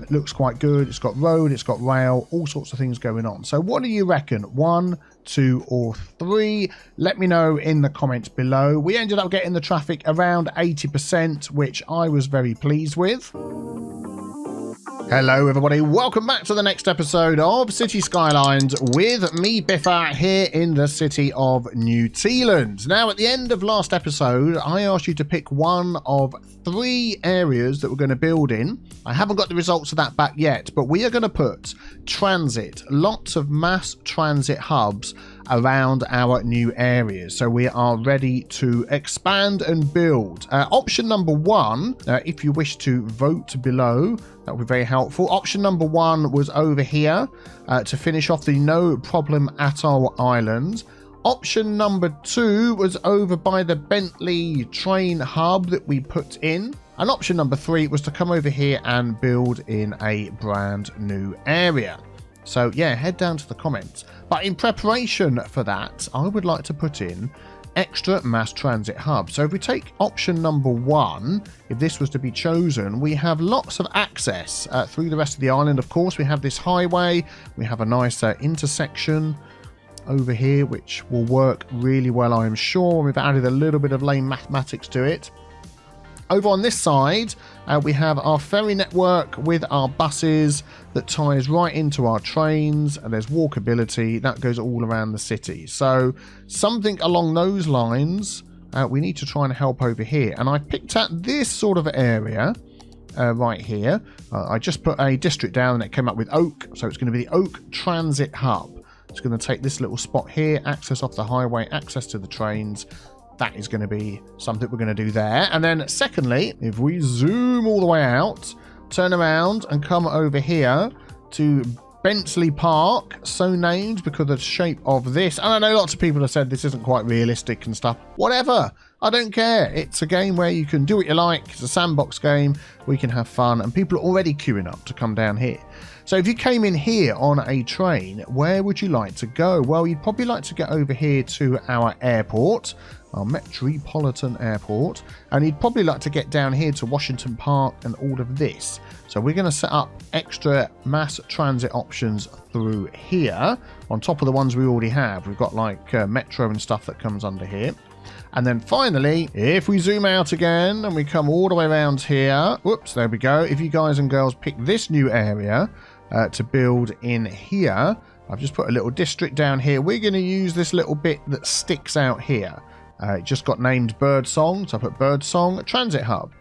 looks quite good. It's got road, it's got rail, all sorts of things going on. So what do you reckon? 1, 2 or 3? Let me know in the comments below. We ended up getting the traffic around 80%, which I was very pleased with. Hello everybody, welcome back to the next episode of Cities Skylines with me, Biffa, here in the city of New Tealand. Now, at the end of last episode, I asked you to pick one of 3 areas that we're going to build in. I haven't got the results of that back yet, but we are going to put transit, lots of mass transit hubs around our new areas. So we are ready to expand and build. Option number 1, if you wish to vote below, that would be very helpful. Option number 1 was over here to finish off the no problem at all island. Option number 2 was over by the Bentley train hub that we put in. And option number 3 was to come over here and build in a brand new area. So yeah, head down to the comments. But in preparation for that, I would like to put in extra mass transit hubs. So if we take option number 1, if this was to be chosen, we have lots of access through the rest of the island. Of course, we have this highway. We have a nice intersection over here, which will work really well, I am sure. We've added a little bit of lane mathematics to it. Over on this side, we have our ferry network with our buses that ties right into our trains, and there's walkability that goes all around the city. So something along those lines we need to try and help over here. And I picked at this sort of area right here. I just put a district down and it came up with Oak, so it's going to be the Oak Transit Hub. It's going to take this little spot here, access off the highway, access to the trains. That is going to be something we're going to do there. And then secondly, if we zoom all the way out, turn around and come over here to Bentley Park, so named because of the shape of this. And I know lots of people have said this isn't quite realistic and stuff. Whatever. I don't care. It's a game where you can do what you like. It's a sandbox game. We can have fun. And people are already queuing up to come down here. So if you came in here on a train, where would you like to go? Well, you'd probably like to get over here to our airport, our Metropolitan Airport, and you'd probably like to get down here to Washington Park and all of this. So we're going to set up extra mass transit options through here on top of the ones we already have. We've got like Metro and stuff that comes under here. And then finally, if we zoom out again and we come all the way around here, whoops, there we go. If you guys and girls pick this new area to build in here, I've just put a little district down here. We're going to use this little bit that sticks out here. It just got named Birdsong, so I put Birdsong Transit Hub.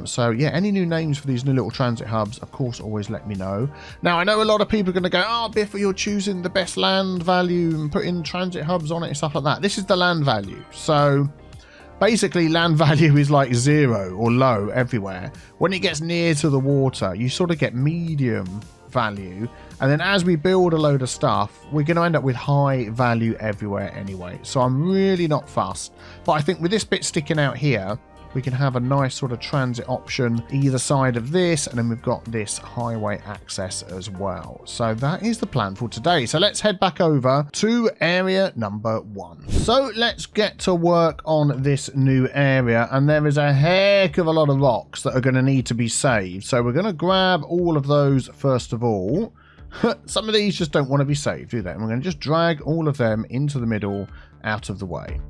So yeah, any new names for these new little transit hubs, of course, always let me know. Now, I know a lot of people are going to go, oh, Biffa, you're choosing the best land value and putting transit hubs on it and stuff like that. This is the land value. So basically, land value is like 0 or low everywhere. When it gets near to the water, you sort of get medium value. And then as we build a load of stuff, we're going to end up with high value everywhere anyway. So I'm really not fussed. But I think with this bit sticking out here, we can have a nice sort of transit option either side of this, and then we've got this highway access as well. So that is the plan for today. So let's head back over to area number 1. So let's get to work on this new area, and there is a heck of a lot of rocks that are going to need to be saved. So we're going to grab all of those first of all. Some of these just don't want to be saved, do they? And we're going to just drag all of them into the middle, out of the way.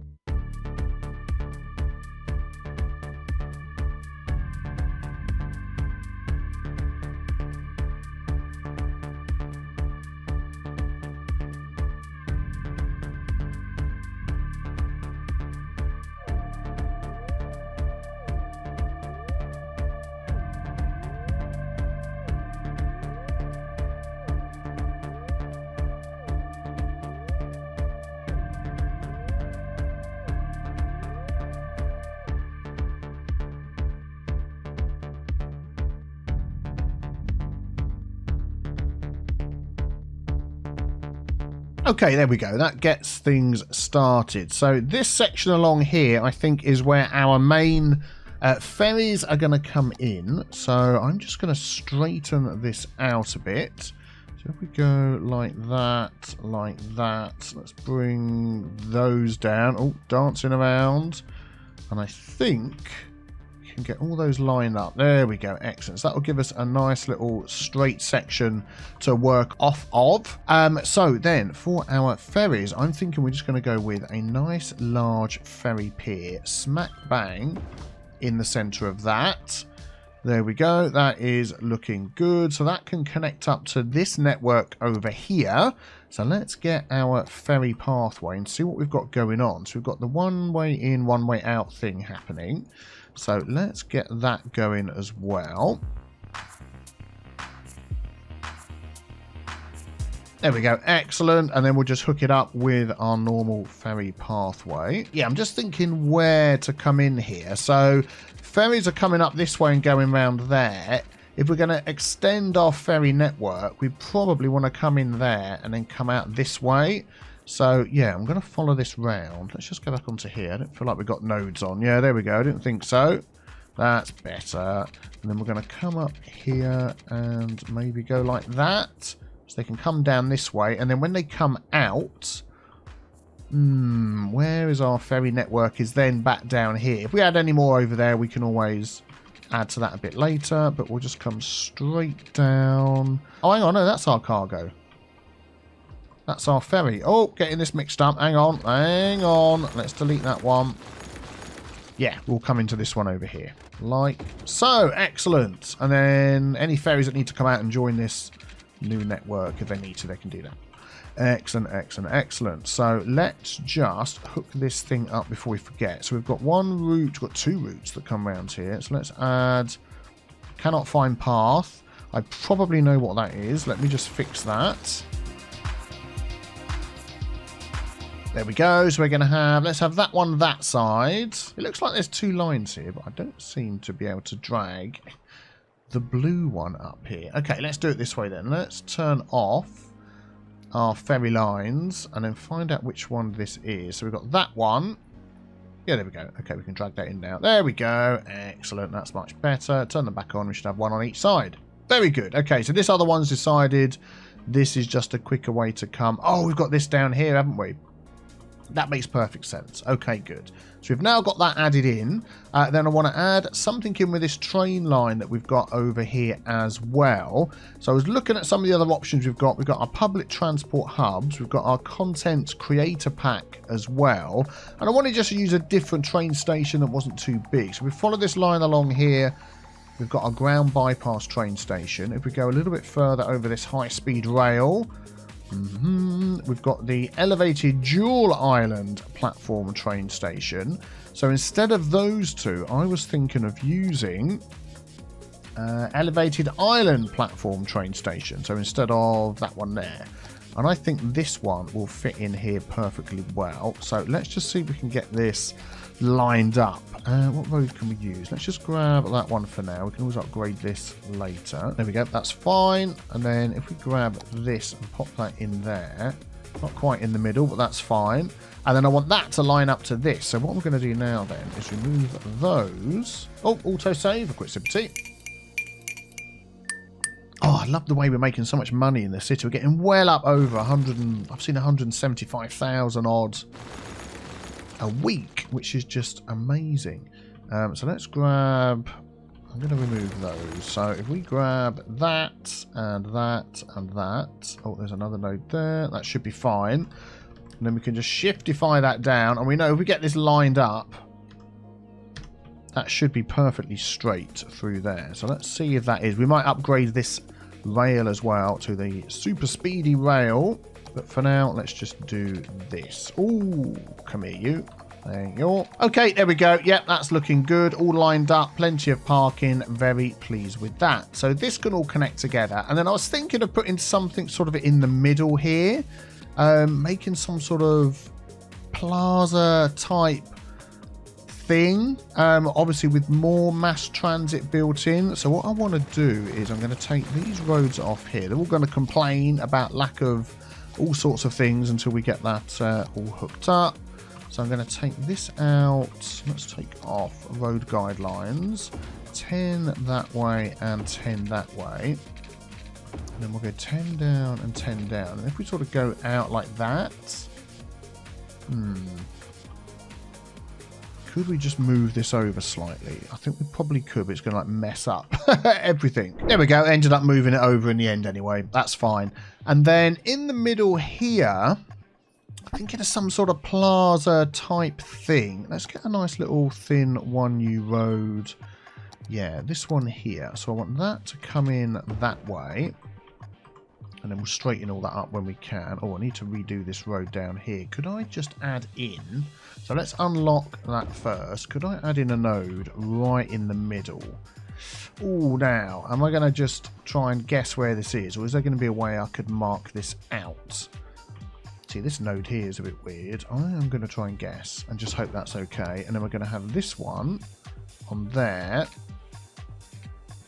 Okay, there we go. That gets things started. So this section along here, I think, is where our main ferries are going to come in. So I'm just going to straighten this out a bit. So if we go like that, let's bring those down. Oh, dancing around. And I think we can get all those lined up. There we go. Excellent. So that will give us a nice little straight section to work off of. So then for our ferries, I'm thinking we're just going to go with a nice large ferry pier smack bang in the center of that. There we go. That is looking good. So that can connect up to this network over here. So let's get our ferry pathway and see what we've got going on. So we've got the one way in, one way out thing happening. So let's get that going as well. There we go. Excellent. And then we'll just hook it up with our normal ferry pathway. Yeah, I'm just thinking where to come in here. So ferries are coming up this way and going round there. If we're going to extend our ferry network, we probably want to come in there and then come out this way. So, yeah, I'm going to follow this round. Let's just go back onto here. I don't feel like we've got nodes on. Yeah, there we go. I didn't think so. That's better. And then we're going to come up here and maybe go like that. So they can come down this way. And then when they come out... where is our ferry network? Is then back down here. If we add any more over there, we can always add to that a bit later. But we'll just come straight down. Oh, hang on. No, that's our cargo. That's our ferry. Oh, getting this mixed up. Hang on. Hang on. Let's delete that one. Yeah, we'll come into this one over here. Like so. Excellent. And then any ferries that need to come out and join this new network, if they need to, they can do that. Excellent, excellent, excellent. So let's just hook this thing up before we forget. So we've got one route, we've got two routes that come around here. So let's add cannot find path. I probably know what that is. Let me just fix that. There we go. So we're going to have, let's have that one that side. It looks like there's two lines here, but I don't seem to be able to drag the blue one up here. Okay, let's do it this way then. Let's turn off our ferry lines and then find out which one this is. So we've got that one. Yeah, there we go. Okay, we can drag that in now. There we go. Excellent. That's much better. Turn them back on. We should have one on each side. Very good. Okay, so this other one's decided this is just a quicker way to come. Oh, we've got this down here, haven't we? That makes perfect sense. Okay, good. So we've now got that added in. Then I want to add something in with this train line that we've got over here as well. So I was looking at some of the other options we've got. We've got our public transport hubs. We've got our content creator pack as well. And I wanted just to use a different train station that wasn't too big. So we follow this line along here. We've got our ground bypass train station. If we go a little bit further over this high-speed rail... We've got the elevated dual island platform train station. So instead of those two, I was thinking of using elevated island platform train station. So instead of that one there. And I think this one will fit in here perfectly well. So let's just see if we can get this lined up. What road can we use? Let's just grab that one for now. We can always upgrade this later. There we go. That's fine. And then if we grab this and pop that in there, not quite in the middle, but that's fine. And then I want that to line up to this. So what we're going to do now then is remove those. Oh, autosave. A quick sip of tea. Oh, I love the way we're making so much money in the city. We're getting well up over 100 and I've seen 175,000 odd a week, which is just amazing. So let's grab, I'm going to remove those. So if we grab that and that and that. Oh, there's another node there. That should be fine. And then we can just shiftify that down. And we know if we get this lined up, that should be perfectly straight through there. So let's see if that is. We might upgrade this rail as well to the super speedy rail. But for now, let's just do this. Ooh, come here, you. There you go. Okay, there we go. Yep, that's looking good. All lined up. Plenty of parking. Very pleased with that. So this can all connect together. And then I was thinking of putting something sort of in the middle here. Making some sort of plaza type thing. Obviously with more mass transit built in. So what I want to do is I'm going to take these roads off here. They're all going to complain about lack of all sorts of things until we get that all hooked up. So I'm going to take this out. Let's take off road guidelines. 10 that way and 10 that way. And then we'll go 10 down and 10 down. And if we sort of go out like that. Could we just move this over slightly? I think we probably could, but it's going to like mess up everything. There we go. Ended up moving it over in the end anyway. That's fine. And then in the middle here, I'm thinking of some sort of plaza type thing. Let's get a nice little thin 1U road. Yeah, this one here. So I want that to come in that way. And then we'll straighten all that up when we can. Oh, I need to redo this road down here. Could I just add in? So let's unlock that first. Could I add in a node right in the middle? Oh, now, am I going to just try and guess where this is? Or is there going to be a way I could mark this out? See, this node here is a bit weird. I am going to try and guess and just hope that's okay. And then we're going to have this one on there.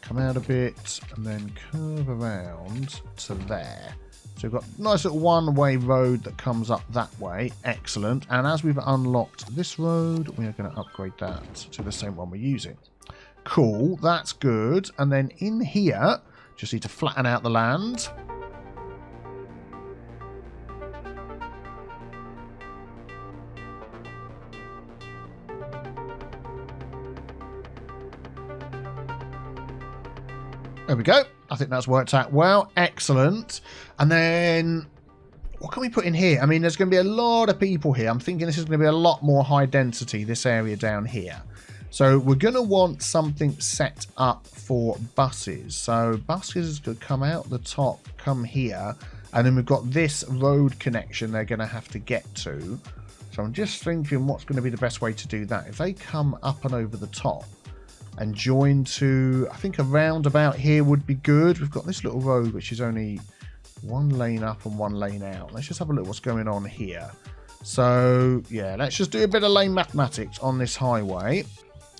Come out a bit and then curve around to there. So we've got a nice little one-way road that comes up that way. Excellent. And as we've unlocked this road, we are going to upgrade that to the same one we're using. Cool. That's good. And then in here, just need to flatten out the land. There we go. I think that's worked out well. Excellent. And then What can we put in here? I mean, there's going to be a lot of people here. I'm thinking this is going to be a lot more high density, this area down here. So we're going to want something set up for buses. So buses could come out the top, come here, and then we've got this road connection they're going to have to get to. So I'm just thinking what's going to be the best way to do that. If they come up and over the top and join to, I think a roundabout here would be good. We've got this little road which is only one lane up and one lane out. Let's just have a look what's going on here. So yeah, let's just do a bit of lane mathematics on this highway.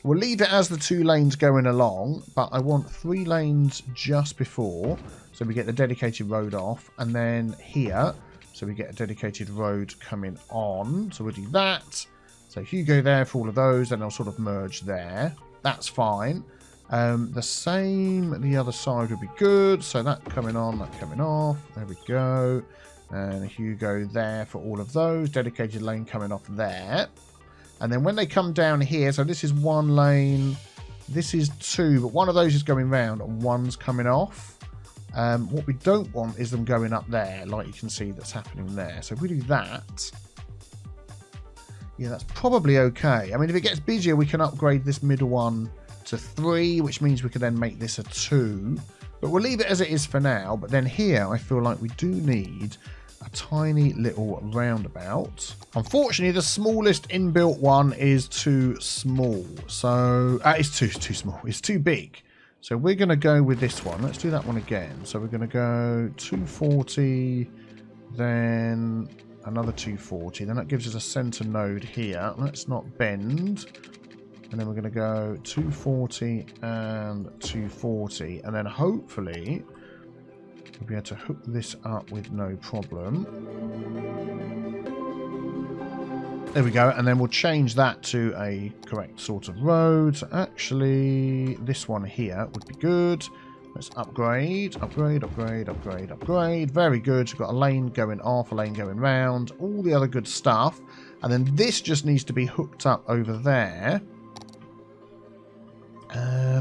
We'll leave it as the 2 lanes going along, but I want 3 lanes just before, so we get the dedicated road off, and then here, so we get a dedicated road coming on. So we'll do that. So Hugo there for all of those, and they'll sort of merge there. That's fine. The same, the other side would be good. So that coming on, that coming off. There we go. And Hugo there for all of those. Dedicated lane coming off there. And then when they come down here, so this is 1 lane, this is 2, but one of those is going round and one's coming off. What we don't want is them going up there, like you can see that's happening there. So if we do that, yeah, that's probably okay. I mean, if it gets busier, we can upgrade this middle one to 3, which means we can then make this a 2. But we'll leave it as it is for now. But then here, I feel like we do need a tiny little roundabout. Unfortunately, the smallest inbuilt one is too small. So it's too small. It's too big. So we're going to go with this one. Let's do that one again. So we're going to go 240, then another 240. Then that gives us a center node here. Let's not bend. And then we're going to go 240 and 240. And then hopefully we'll be able to hook this up with no problem. There we go. And then we'll change that to a correct sort of road. So actually, this one here would be good. Let's upgrade, upgrade, upgrade, upgrade, upgrade. Very good. We've got a lane going off, a lane going round, all the other good stuff. And then this just needs to be hooked up over there.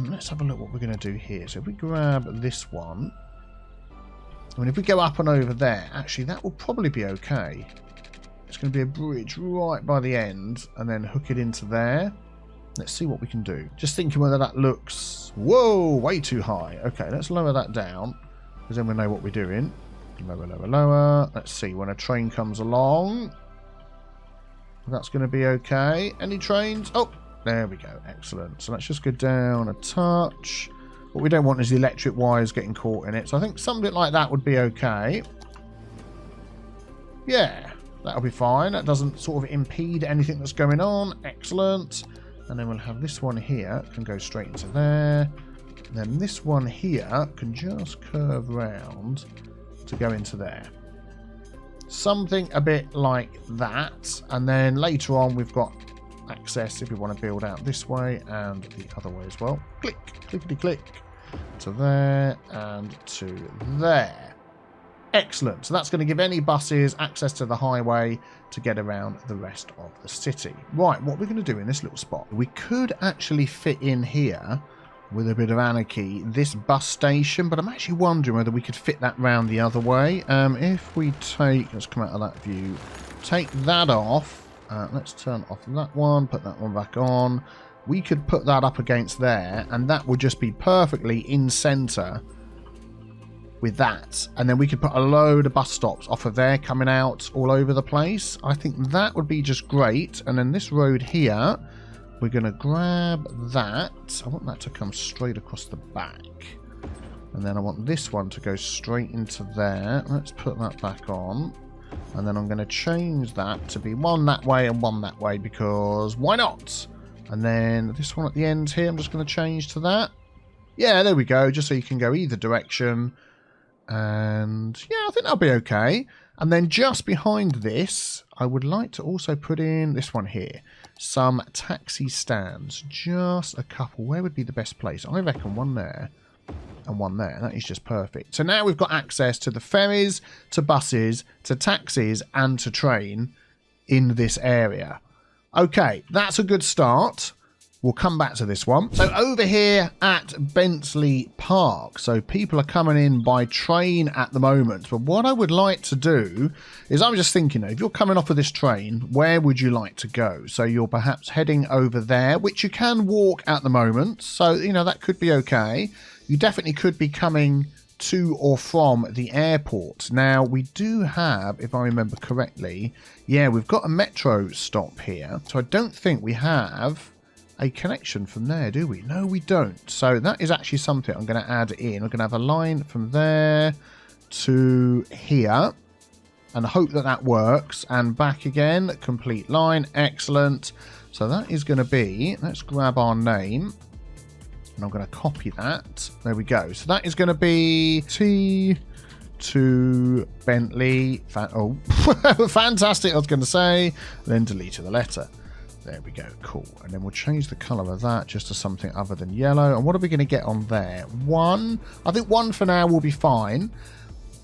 Let's have a look what we're going to do here. So if we grab this one, I mean, if we go up and over there, actually, that will probably be okay. It's going to be a bridge right by the end and then hook it into there. Let's see what we can do. Just thinking whether that looks... Whoa, way too high. Okay, let's lower that down because then we know what we're doing. Lower, lower, lower. Let's see when a train comes along. That's going to be okay. Any trains? Oh, there we go. Excellent. So let's just go down a touch. What we don't want is the electric wires getting caught in it. So I think something like that would be okay. Yeah, that'll be fine. That doesn't sort of impede anything that's going on. Excellent. And then we'll have this one here. Can go straight into there. And then this one here can just curve round to go into there. Something a bit like that. And then later on we've got access if we want to build out this way and the other way as well. Click, clickety click. To there and to there. Excellent. So that's going to give any buses access to the highway to get around the rest of the city. Right, what we're going to do in this little spot, we could actually fit in here with a bit of anarchy this bus station, but I'm actually wondering whether we could fit that round the other way. If we take, let's come out of that view, take that off. Let's turn off that one, put that one back on. We could put that up against there, and that would just be perfectly in center with that. And then we could put a load of bus stops off of there coming out all over the place. I think that would be just great. And then this road here, we're going to grab that. I want that to come straight across the back. And then I want this one to go straight into there. Let's put that back on. And then I'm going to change that to be one that way and one that way, because why not? And then this one at the end here, I'm just going to change to that. Yeah, there we go. Just so you can go either direction. And yeah, I think that'll be okay. And then just behind this, I would like to also put in this one here. Some taxi stands. Just a couple. Where would be the best place? I reckon one there and one there. That is just perfect. So now we've got access to the ferries, to buses, to taxis, and to train in this area. Okay, that's a good start. we'll come back to this one. So over here at Bentley Park, so people are coming in by train at the moment. But what I would like to do is, I was just thinking, if you're coming off of this train, where would you like to go? So you're perhaps heading over there, which you can walk at the moment. So, you know, that could be okay. You definitely could be coming to or from the airport. Now, we do have, if I remember correctly, yeah, we've got a metro stop here. So I don't think we have a connection from there, do we? No, we don't. So that is actually something I'm going to add in. We're going to have a line from there to here and hope that that works. And back again, complete line. Excellent. So that is going to be, let's grab our name. And I'm going to copy that. There we go. So that is going to be T to Bentley. Oh, fantastic. I was going to say. Then delete the letter. There we go. Cool. And then we'll change the colour of that just to something other than yellow. And what are we going to get on there? 1. I think 1 for now will be fine.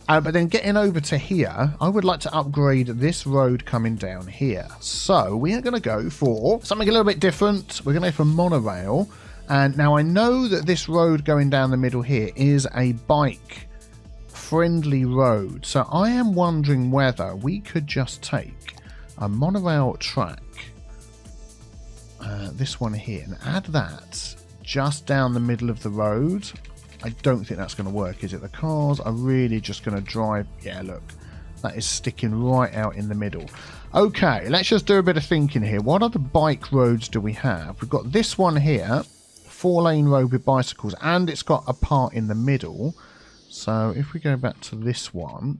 But then getting over to here, I would like to upgrade this road coming down here. So we are going to go for something a little bit different. We're going to go for monorail. And now I know that this road going down the middle here is a bike-friendly road. So I am wondering whether we could just take a monorail track, this one here, and add that just down the middle of the road. I don't think that's going to work, is it? The cars are really just going to drive. Yeah, look, that is sticking right out in the middle. Okay, let's just do a bit of thinking here. What other bike roads do we have? We've got this one here. 4-lane road with bicycles, and it's got a part in the middle. So if we go back to this one,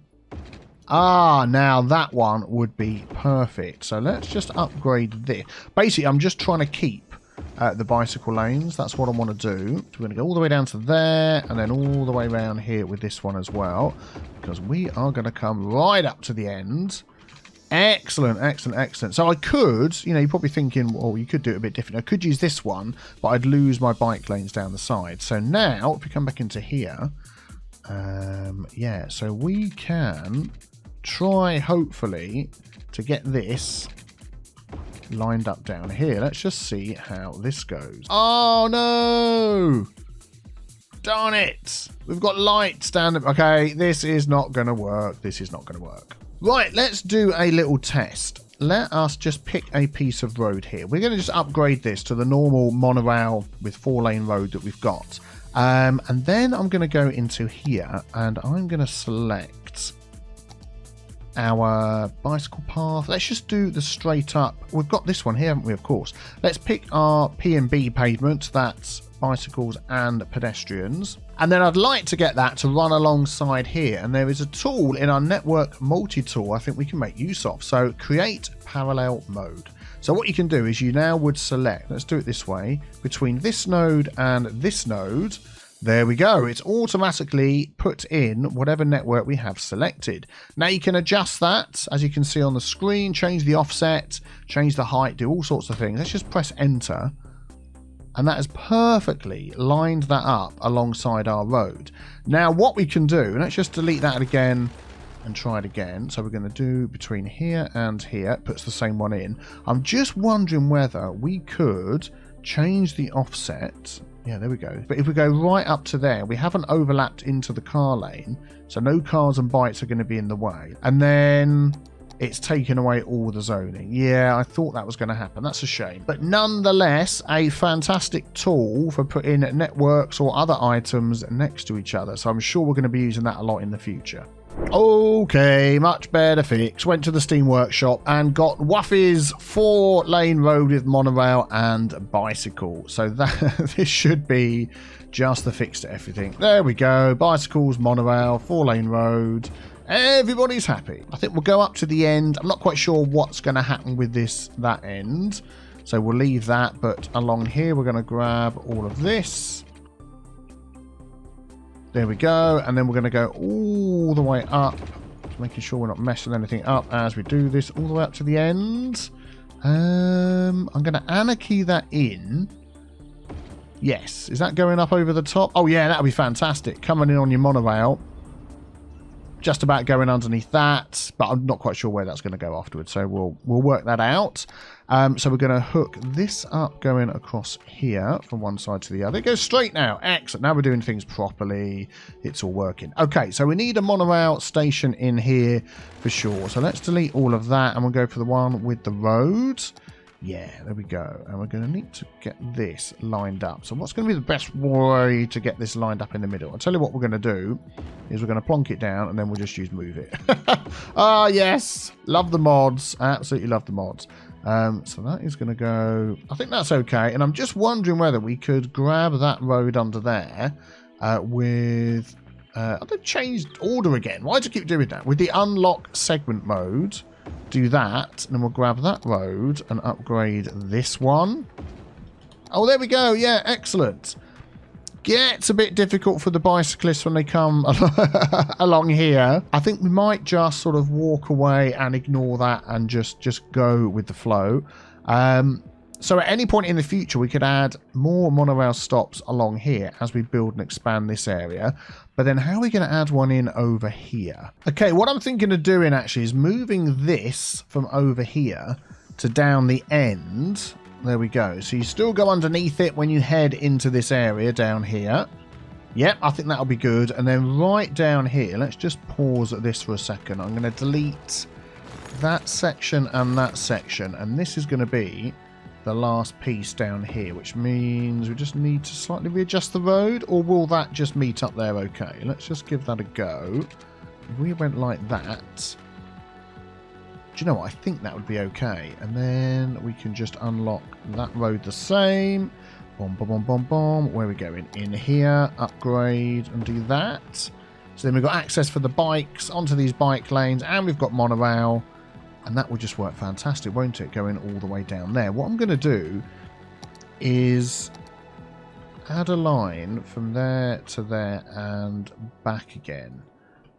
now that one would be perfect. So let's just upgrade this. Basically, I'm just trying to keep the bicycle lanes. That's what I want to do. So we're going to go all the way down to there, and then all the way around here with this one as well, because we are going to come right up to the end. Excellent, excellent, excellent. So I could, you know, you're probably thinking, well, you could do it a bit different. I could use this one, but I'd lose my bike lanes down the side. So now, if we come back into here, yeah, so we can try, hopefully, to get this lined up down here. Let's just see how this goes. Oh, no! Darn it! We've got lights down the... Okay, this is not going to work. This is not going to work. Right, let's do a little test. Let us just pick a piece of road here. We're going to just upgrade this to the normal monorail with 4-lane road that we've got. And then I'm going to go into here and I'm going to select our bicycle path. Let's just do the straight up. We've got this one here, haven't we? Of course. Let's pick our P&B pavement. That's bicycles and pedestrians. And then I'd like to get that to run alongside here. And there is a tool in our network multi-tool I think we can make use of. So create parallel mode. So what you can do is you now would select, let's do it this way, between this node and this node. There we go. It's automatically put in whatever network we have selected. Now you can adjust that, as you can see on the screen, change the offset, change the height, do all sorts of things. Let's just press enter. And that has perfectly lined that up alongside our road. Now what we can do, let's just delete that again and try it again. So we're going to do between here and here. It puts the same one in. I'm just wondering whether we could change the offset. Yeah, there we go. But if we go right up to there, we haven't overlapped into the car lane. So no cars and bikes are going to be in the way. And then it's taken away all the zoning. Yeah, I thought that was going to happen. That's a shame. But nonetheless, a fantastic tool for putting networks or other items next to each other. So I'm sure we're going to be using that a lot in the future. Okay, much better fix. Went to the Steam Workshop and got Wuffy's 4-lane road with monorail and bicycle. So that this should be just the fix to everything. There we go. Bicycles, monorail, 4-lane road. Everybody's happy. I think we'll go up to the end. I'm not quite sure what's going to happen with that end. So we'll leave that. But along here, we're going to grab all of this. There we go. And then we're going to go all the way up. Making sure we're not messing anything up as we do this all the way up to the end. I'm going to anarchy that in. Yes. Is that going up over the top? Oh, yeah, that'll be fantastic. Coming in on your monorail. just about going underneath that, but I'm not quite sure where that's going to go afterwards, so we'll work that out. So we're going to hook this up going across here from one side to the other. It goes straight now. Excellent. Now we're doing things properly. It's all working. Okay, so we need a monorail station in here for sure. So let's delete all of that, and we'll go for the one with the road. Yeah, there we go. And we're going to need to get this lined up. So what's going to be the best way to get this lined up in the middle? I'll tell you what we're going to do is we're going to plonk it down, and then we'll just use move it. Ah, yes. Love the mods. Absolutely love the mods. So that is going to go... I think that's okay. And I'm just wondering whether we could grab that road under there with... I've changed order again. Why do I keep doing that? With the unlock segment mode... Do that, and then we'll grab that road and upgrade this one. Oh, there we go. Yeah, excellent. Gets a bit difficult for the bicyclists when they come along here. I think we might just sort of walk away and ignore that and just go with the flow. So at any point in the future, we could add more monorail stops along here as we build and expand this area. But then how are we going to add one in over here? Okay, what I'm thinking of doing actually is moving this from over here to down the end. There we go. So you still go underneath it when you head into this area down here. Yep, I think that'll be good. And then right down here, let's just pause at this for a second. I'm going to delete that section and that section. And this is going to be... the last piece down here, which means we just need to slightly readjust the road, or will that just meet up there okay? Let's just give that a go. If we went like that, do you know what? I think that would be okay. And then we can just unlock that road the same. Boom, boom, boom, boom, boom. Where are we going? In here, upgrade and do that. So then we've got access for the bikes onto these bike lanes, and we've got monorail. And that will just work fantastic, won't it? Going all the way down there. What I'm going to do is add a line from there to there and back again.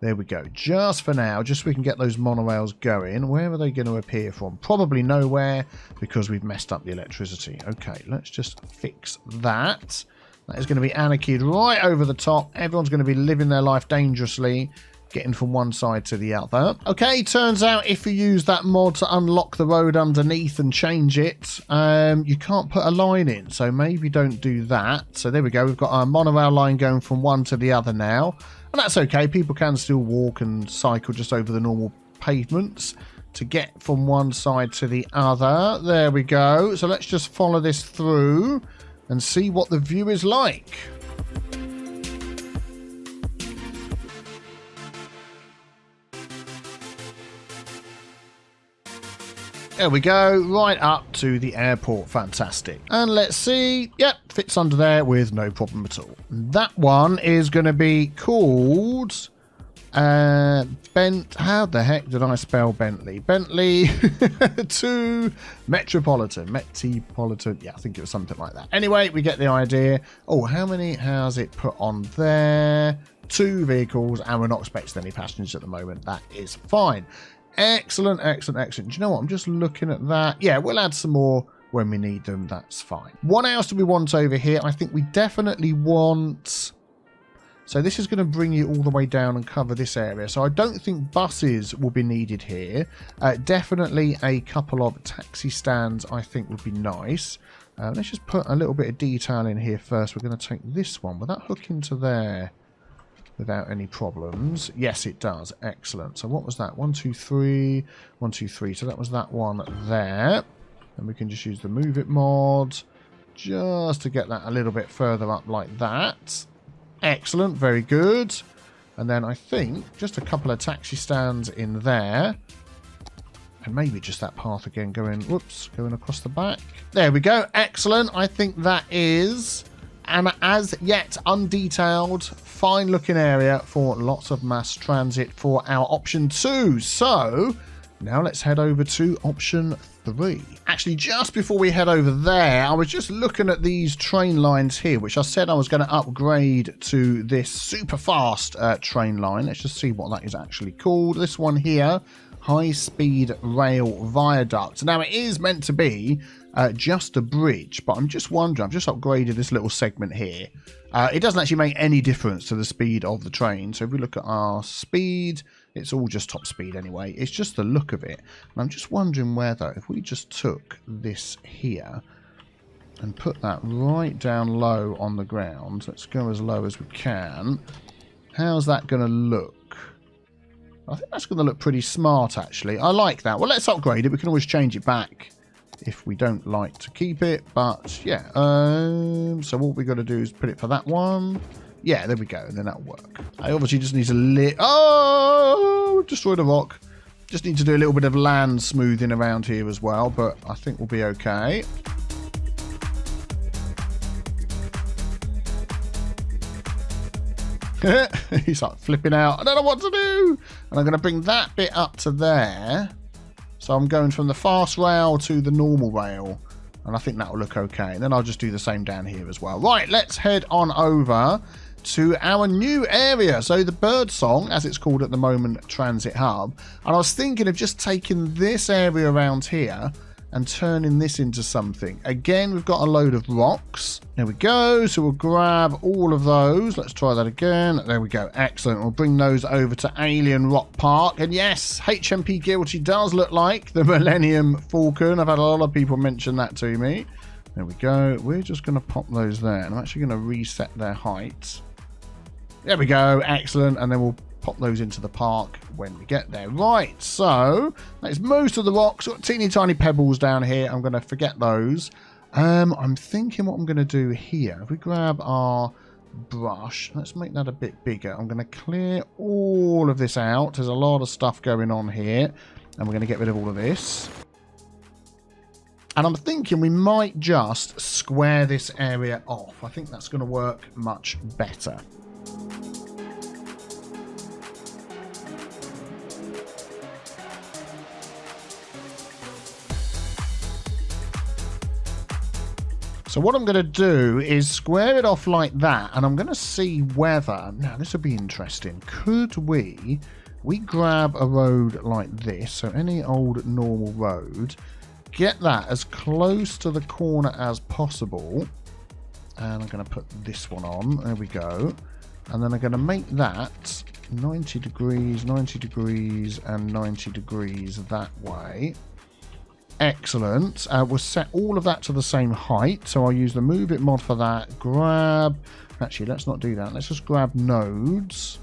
There we go. Just for now, just so we can get those monorails going. Where are they going to appear from? Probably nowhere, because we've messed up the electricity. Okay, let's just fix that. That is going to be anarchied right over the top. Everyone's going to be living their life dangerously, getting from one side to the other. Okay, turns out if you use that mod to unlock the road underneath and change it, you can't put a line in, so maybe don't do that. So there we go, we've got our monorail line going from one to the other now, and that's okay. People can still walk and cycle just over the normal pavements to get from one side to the other. There we go. So let's just follow this through and see what the view is like. There we go, right up to the airport. Fantastic. And let's see. Yep, fits under there with no problem at all. That one is going to be called how the heck did I spell Bentley? Bentley to Metropolitan. Yeah, I think it was something like that. Anyway, we get the idea. Oh, how many has it put on there? 2 vehicles, and we're not expecting any passengers at the moment. That is fine. Excellent, excellent, excellent. Do you know what? I'm just looking at that. Yeah, we'll add some more when we need them. That's fine. What else do we want over here? I think we definitely want... So this is going to bring you all the way down and cover this area. So I don't think buses will be needed here. Definitely a couple of taxi stands I think would be nice. Let's just put a little bit of detail in here first. We're going to take this one. Will that hook into there without any problems? Yes, it does. Excellent. So what was that? 1, 2, 3. 1, 2, 3. So that was that one there. And we can just use the move it mod just to get that a little bit further up like that. Excellent. Very good. And then I think just a couple of taxi stands in there. And maybe just that path again going, whoops, going across the back. There we go. Excellent. I think that is an as yet undetailed, fine looking area for lots of mass transit for our option 2. So now let's head over to option 3. Actually, just before we head over there, I was just looking at these train lines here, which I said I was going to upgrade to this super fast train line. Let's just see what that is actually called. This one here, high speed rail viaduct. Now it is meant to be just a bridge, but I'm just wondering, I've just upgraded this little segment here. It doesn't actually make any difference to the speed of the train. So if we look at our speed, It's all just top speed anyway. It's just the look of it. And I'm just wondering whether if we just took this here and put that right down low on the ground. Let's go as low as we can. How's that going to look? I think that's going to look pretty smart, actually. I like that. Well, let's upgrade it. We can always change it back if we don't like to keep it. But, yeah. So what we got to do is put it for that one. Yeah, there we go. And then that'll work. I obviously just need to Oh! Destroyed a rock. Just need to do a little bit of land smoothing around here as well. But I think we'll be okay. He's like flipping out. I don't know what to do. And I'm going to bring that bit up to there. So I'm going from the fast rail to the normal rail. And I think that will look okay. And then I'll just do the same down here as well. Right, let's head on over to our new area. So the Birdsong, as it's called at the moment, Transit Hub. And I was thinking of just taking this area around here and turning this into something. Again, we've got a load of rocks. There we go. So we'll grab all of those. Let's try that again. There we go. Excellent. We'll bring those over to Alien Rock Park. And yes, HMP Guilty does look like the Millennium Falcon. I've had a lot of people mention that to me. There we go. We're just going to pop those there. And I'm actually going to reset their height. There we go. Excellent. And then we'll pop those into the park when we get there. Right, so that's most of the rocks. Got teeny tiny pebbles down here. I'm going to forget those. I'm thinking what I'm going to do here. If we grab our brush, let's make that a bit bigger. I'm going to clear all of this out. There's a lot of stuff going on here. And we're going to get rid of all of this. And I'm thinking we might just square this area off. I think that's going to work much better. So what I'm going to do is square it off like that, and I'm going to see whether... Now, this will be interesting. Could we grab a road like this, so any old normal road, get that as close to the corner as possible, and I'm going to put this one on. There we go. And then I'm going to make that 90 degrees, 90 degrees, and 90 degrees that way. Excellent. We'll set all of that to the same height. So I'll use the Move It mod for that. Grab... Actually, let's not do that. Let's just grab nodes.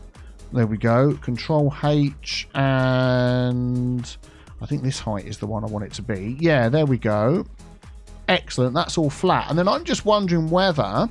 There we go. Control H. And I think this height is the one I want it to be. Yeah, there we go. Excellent. That's all flat. And then I'm just wondering whether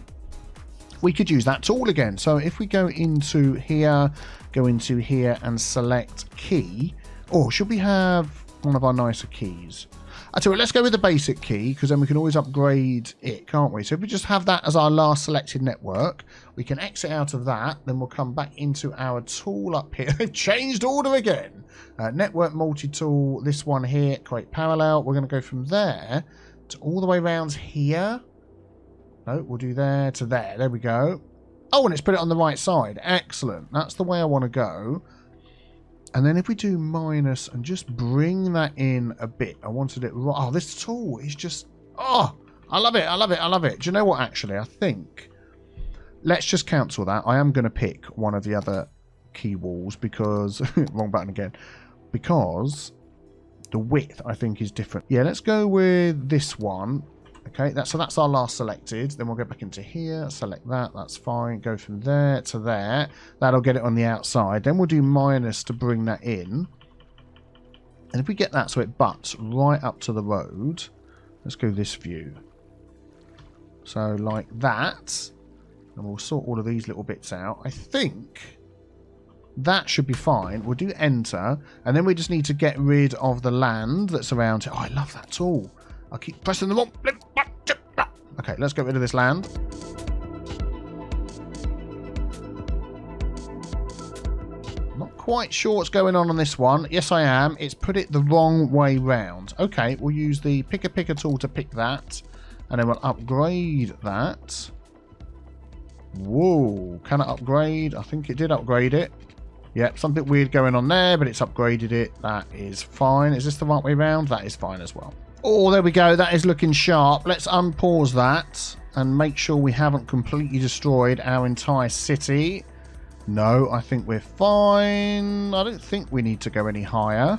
we could use that tool again. So if we go into here and select key. Or should we have one of our nicer keys? I tell you what, let's go with the basic key, because then we can always upgrade it, can't we? So if we just have that as our last selected network, we can exit out of that. Then we'll come back into our tool up here. Changed order again. Network multi-tool, this one here, create parallel. We're going to go from there to all the way around here. No, we'll do there to there. There we go. Oh, and it's put it on the right side. Excellent. That's the way I want to go. And then if we do minus and just bring that in a bit. I wanted it right. Oh, this tool is just... Oh, I love it. I love it. I love it. Do you know what, actually? I think... Let's just cancel that. I am going to pick one of the other key walls because... Wrong button again. Because the width, I think, is different. Yeah, let's go with this one. Okay, so that's our last selected. Then we'll go back into here, select that, that's fine. Go from there to there. That'll get it on the outside. Then we'll do minus to bring that in. And if we get that so it butts right up to the road, let's go this view. So like that. And we'll sort all of these little bits out. I think that should be fine. We'll do enter. And then we just need to get rid of the land that's around it. Oh, I love that tool. I'll keep pressing them on. Okay, let's get rid of this land. Not quite sure what's going on this one. Yes, I am. It's put it the wrong way round. Okay, we'll use the picker tool to pick that. And then we'll upgrade that. Whoa, can it upgrade? I think it did upgrade it. Yep, something weird going on there, but it's upgraded it. That is fine. Is this the right way round? That is fine as well. Oh, there we go. That is looking sharp. Let's unpause that and make sure we haven't completely destroyed our entire city. No, I think we're fine. I don't think we need to go any higher.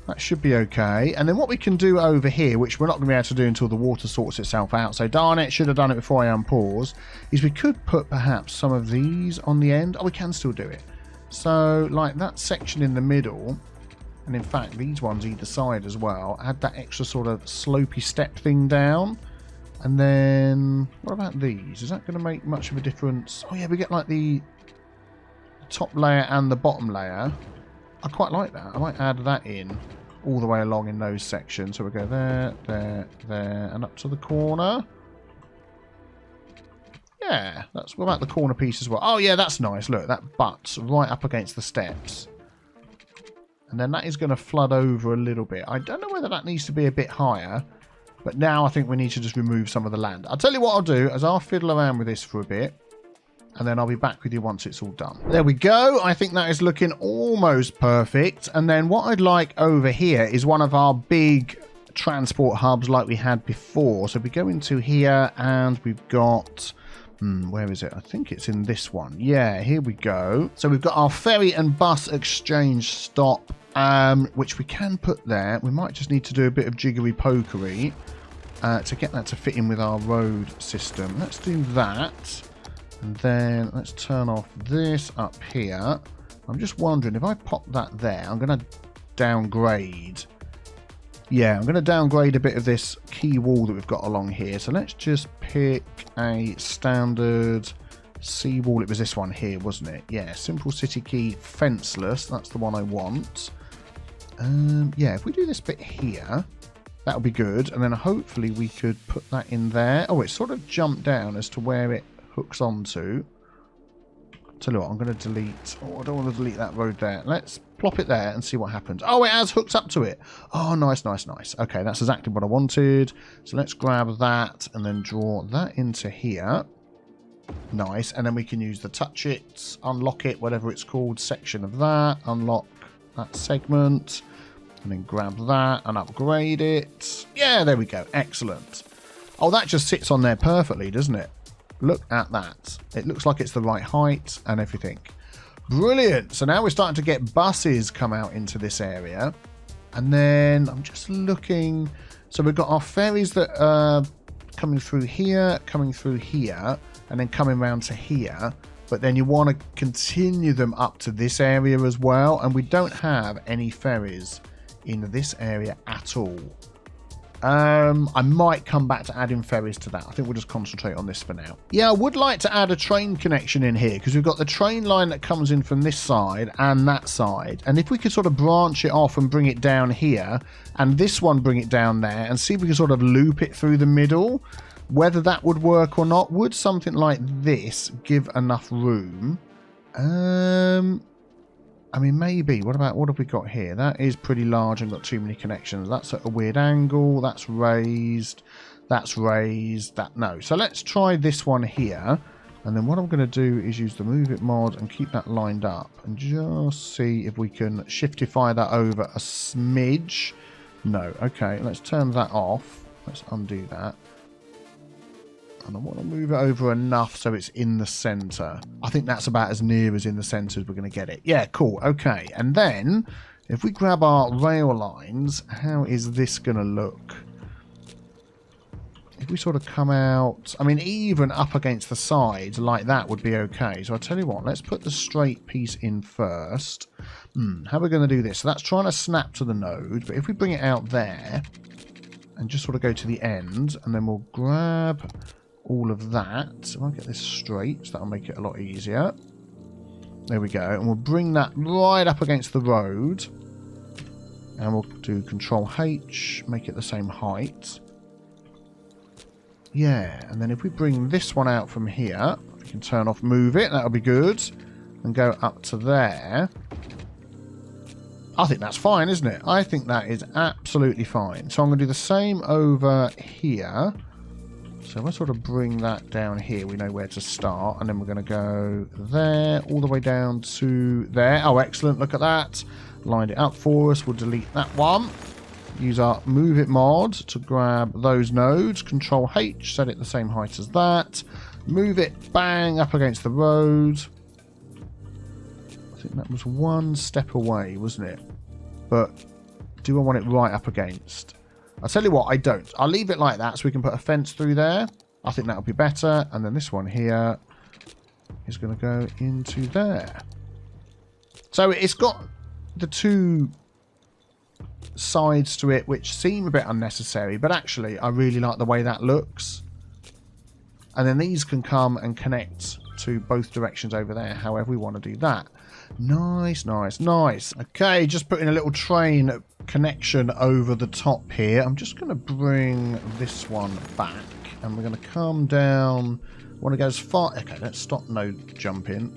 That should be okay. And then what we can do over here, which we're not going to be able to do until the water sorts itself out, so darn it, should have done it before I unpause, is we could put perhaps some of these on the end. Oh, we can still do it. So, like that section in the middle, and in fact, these ones either side as well, add that extra sort of slopey step thing down. And then, what about these? Is that going to make much of a difference? Oh yeah, we get like the top layer and the bottom layer. I quite like that. I might add that in all the way along in those sections. So we go there, there, there, and up to the corner. Yeah, that's what about the corner piece as well. Oh yeah, that's nice. Look, that butts right up against the steps. And then that is going to flood over a little bit. I don't know whether that needs to be a bit higher. But now I think we need to just remove some of the land. I'll tell you what I'll do is I'll fiddle around with this for a bit. And then I'll be back with you once it's all done. There we go. I think that is looking almost perfect. And then what I'd like over here is one of our big transport hubs like we had before. So we go into here and we've got... where is it? I think it's in this one. Yeah, here we go. So we've got our ferry and bus exchange stop, which we can put there. We might just need to do a bit of jiggery-pokery to get that to fit in with our road system. Let's do that. And then let's turn off this up here. I'm just wondering, if I pop that there, I'm going to downgrade. Yeah, I'm going to downgrade a bit of this key wall that we've got along here. So let's just pick a standard sea wall. It was this one here, wasn't it? Yeah, simple city key, fenceless. That's the one I want. Yeah, if we do this bit here, that'll be good. And then hopefully we could put that in there. Oh, it sort of jumped down as to where it hooks onto. Tell you what, I'm going to delete... Oh, I don't want to delete that road there. Let's plop it there and see what happens. Oh, it has hooked up to it. Oh, nice, nice, nice. Okay, that's exactly what I wanted. So let's grab that and then draw that into here. Nice. And then we can use the touch it, unlock it, whatever it's called, section of that. Unlock that segment. And then grab that and upgrade it. Yeah, there we go. Excellent. Oh, that just sits on there perfectly, doesn't it? Look at that. It looks like it's the right height and everything. Brilliant. So now we're starting to get buses come out into this area. And then I'm just looking. So we've got our ferries that are coming through here, and then coming round to here. But then you want to continue them up to this area as well. And we don't have any ferries in this area at all. I might come back to adding ferries to that. I think we'll just concentrate on this for now. Yeah, I would like to add a train connection in here because we've got the train line that comes in from this side and that side. And if we could sort of branch it off and bring it down here and this one bring it down there and see if we can sort of loop it through the middle, whether that would work or not. Would something like this give enough room? I mean, maybe. What have we got here? That is pretty large and got too many connections. That's at a weird angle. That's raised. That's raised. That, no. So let's try this one here. And then what I'm going to do is use the move it mod and keep that lined up. And just see if we can shiftify that over a smidge. No. Okay, let's turn that off. Let's undo that. And I want to move it over enough so it's in the center. I think that's about as near as in the center as we're going to get it. Yeah, cool. Okay. And then if we grab our rail lines, how is this going to look? If we sort of come out, I mean, even up against the sides like that would be okay. So I'll tell you what, let's put the straight piece in first. How are we going to do this? So that's trying to snap to the node. But if we bring it out there and just sort of go to the end, and then we'll grab all of that. So I'll get this straight, so that'll make it a lot easier. There we go. And we'll bring that right up against the road. And we'll do Control H, make it the same height. Yeah, and then if we bring this one out from here, we can turn off, move it, that'll be good. And go up to there. I think that's fine, isn't it? I think that is absolutely fine. So I'm going to do the same over here. So we'll sort of bring that down here. We know where to start. And then we're going to go there, all the way down to there. Oh, excellent. Look at that. Lined it up for us. We'll delete that one. Use our move it mod to grab those nodes. Control H, set it the same height as that. Move it, bang, up against the road. I think that was one step away, wasn't it? But do I want it right up against? I'll tell you what, I don't. I'll leave it like that so we can put a fence through there. I think that'll be better. And then this one here is going to go into there. So it's got the two sides to it which seem a bit unnecessary, but actually I really like the way that looks. And then these can come and connect to both directions over there, however we want to do that. Nice, nice, nice. Okay, just putting a little train connection over the top here. I'm just going to bring this one back, and we're going to come down. I want to go as far... Okay, let's stop no jumping.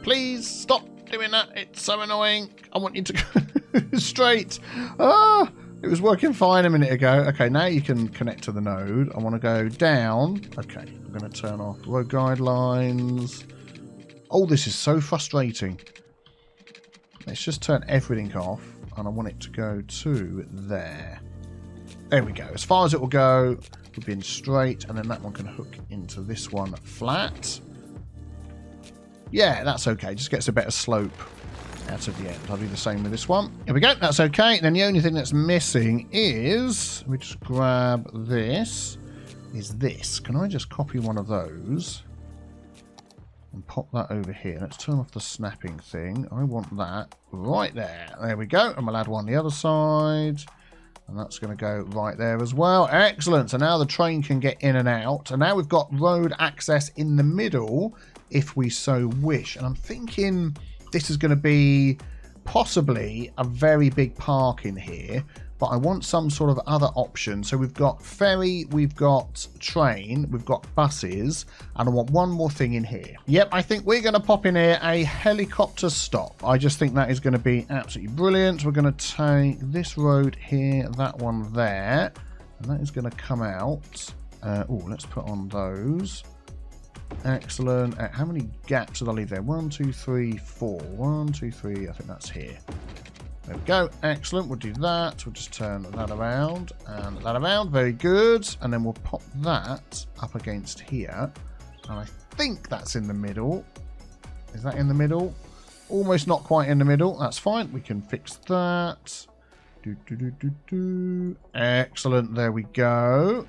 Please stop doing that. It's so annoying. I want you to go straight. Ah, it was working fine a minute ago. Okay, now you can connect to the node. I want to go down. Okay, I'm going to turn off road guidelines. Oh, this is so frustrating. Let's just turn everything off, and I want it to go to there. There we go. As far as it will go, we've been straight, and then that one can hook into this one flat. Yeah, that's okay. Just gets a better slope out of the end. I'll do the same with this one. Here we go. That's okay. Then the only thing that's missing is, we just grab this, is this. Can I just copy one of those and pop that over here? Let's turn off the snapping thing. I want that right there. There we go. And we'll add one on the other side. And that's going to go right there as well. Excellent. So now the train can get in and out. And now we've got road access in the middle, if we so wish. And I'm thinking this is going to be possibly a very big park in here. But I want some sort of other option. So we've got ferry, we've got train, we've got buses, and I want one more thing in here. Yep, I think we're going to pop in here a helicopter stop. I just think that is going to be absolutely brilliant. We're going to take this road here, that one there, and that is going to come out. Oh, let's put on those. Excellent. How many gaps did I leave there? 1, 2, 3, 4. 1, 2, 3. I think that's here. There we go. Excellent. We'll do that. We'll just turn that around and that around. Very good. And then we'll pop that up against here. And I think that's in the middle. Is that in the middle? Almost not quite in the middle. That's fine. We can fix that. Excellent. There we go.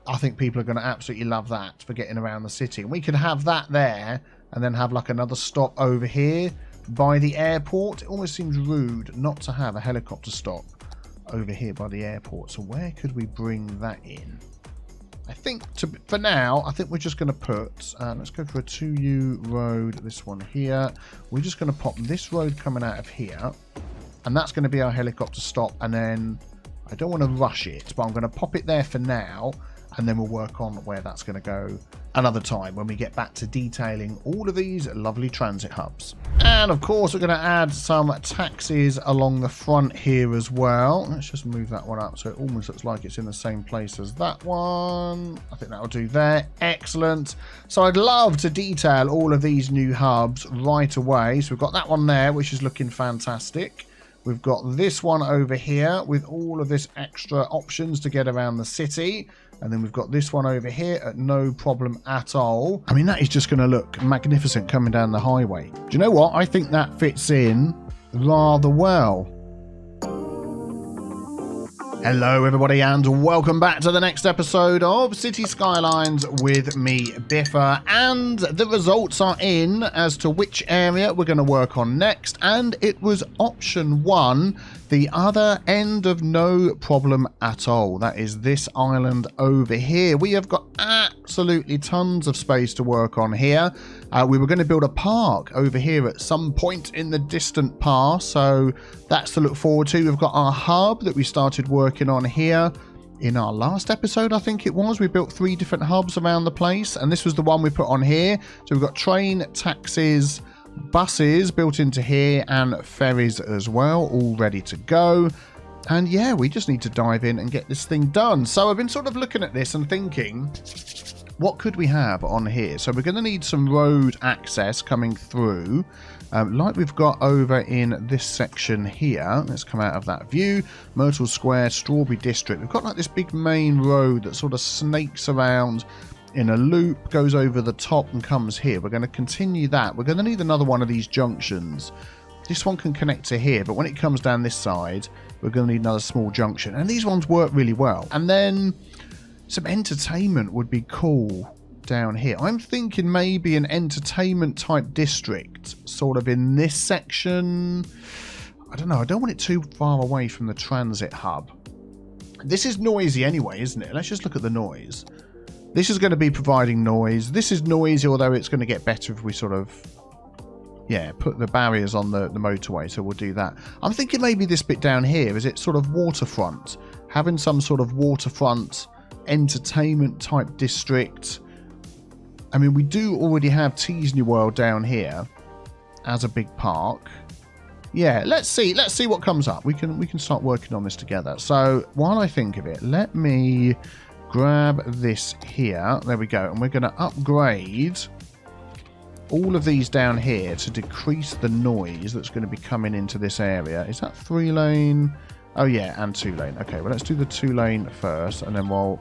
I think people are going to absolutely love that for getting around the city. And we could have that there and then have like another stop over here by the airport. It almost seems rude not to have a helicopter stop over here by the airport. So where could we bring that in? I think for now, I think we're just going to put, let's go for a 2U road, this one here. We're just going to pop this road coming out of here. And that's going to be our helicopter stop. And then I don't want to rush it, but I'm going to pop it there for now. And then we'll work on where that's going to go another time when we get back to detailing all of these lovely transit hubs. And of course, we're going to add some taxis along the front here as well. Let's just move that one up so it almost looks like it's in the same place as that one. I think that'll do there. Excellent. So I'd love to detail all of these new hubs right away. So we've got that one there, which is looking fantastic. We've got this one over here with all of this extra options to get around the city. And then we've got this one over here at no problem at all. I mean, that is just going to look magnificent coming down the highway. Do you know what? I think that fits in rather well. Hello everybody and welcome back to the next episode of Cities Skylines with me, Biffa, and the results are in as to which area we're going to work on next, and it was option 1, the other end of no problem at all. That is this island over here. We have got absolutely tons of space to work on here. We were going to build a park over here at some point in the distant past, so that's to look forward to. We've got our hub that we started working on here in our last episode, I think it was. We built 3 different hubs around the place, and this was the one we put on here. So we've got train, taxis, buses built into here, and ferries as well, all ready to go. And yeah, we just need to dive in and get this thing done. So I've been sort of looking at this and thinking, what could we have on here? So we're going to need some road access coming through, like we've got over in this section here. Let's come out of that view. Myrtle Square, Strawberry District. We've got like this big main road that sort of snakes around in a loop, goes over the top and comes here. We're going to continue that. We're going to need another one of these junctions. This one can connect to here, but when it comes down this side, we're going to need another small junction. And these ones work really well. And then some entertainment would be cool down here. I'm thinking maybe an entertainment type district sort of in this section. I don't know. I don't want it too far away from the transit hub. This is noisy anyway, isn't it? Let's just look at the noise. This is going to be providing noise. This is noisy, although it's going to get better if we sort of, yeah, put the barriers on the motorway. So we'll do that. I'm thinking maybe this bit down here, is it sort of waterfront? Having some sort of waterfront entertainment type district. I mean, we do already have Cities New World down here as a big park. Yeah, let's see what comes up. We can start working on this together. So while I think of it, let me grab this here. There we go. And we're going to upgrade all of these down here to decrease the noise that's going to be coming into this area. Is that 3-lane? Oh yeah, and 2-lane. Okay, well let's do the 2-lane first, and then we'll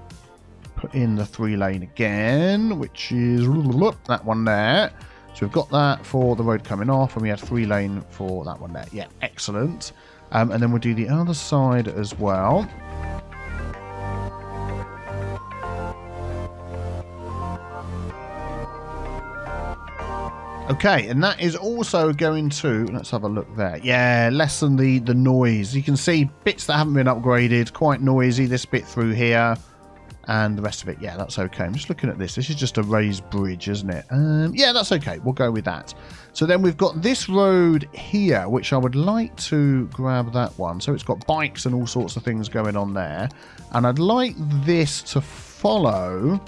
put in the 3-lane again, which is that one there. So we've got that for the road coming off, and we had 3-lane for that one there. Yeah, excellent. And then we'll do the other side as well. Okay, and that is also going to, let's have a look there. Yeah, lessen the noise. You can see bits that haven't been upgraded, quite noisy. This bit through here. And the rest of it, yeah, that's okay. I'm just looking at this. This is just a raised bridge, isn't it? Yeah, that's okay. We'll go with that. So then we've got this road here, which I would like to grab that one. So it's got bikes and all sorts of things going on there. And I'd like this to follow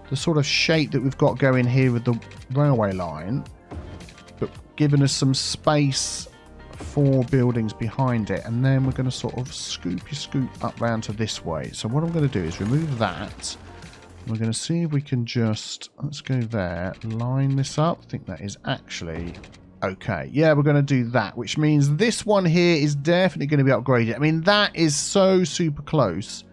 the sort of shape that we've got going here with the railway line, but giving us some space for buildings behind it. And then we're going to sort of scoop up round to this way. So what I'm going to do is remove that. We're going to see if we can just, let's go there, line this up. I think that is actually okay. Yeah, we're going to do that, which means this one here is definitely going to be upgraded. I mean, that is so super close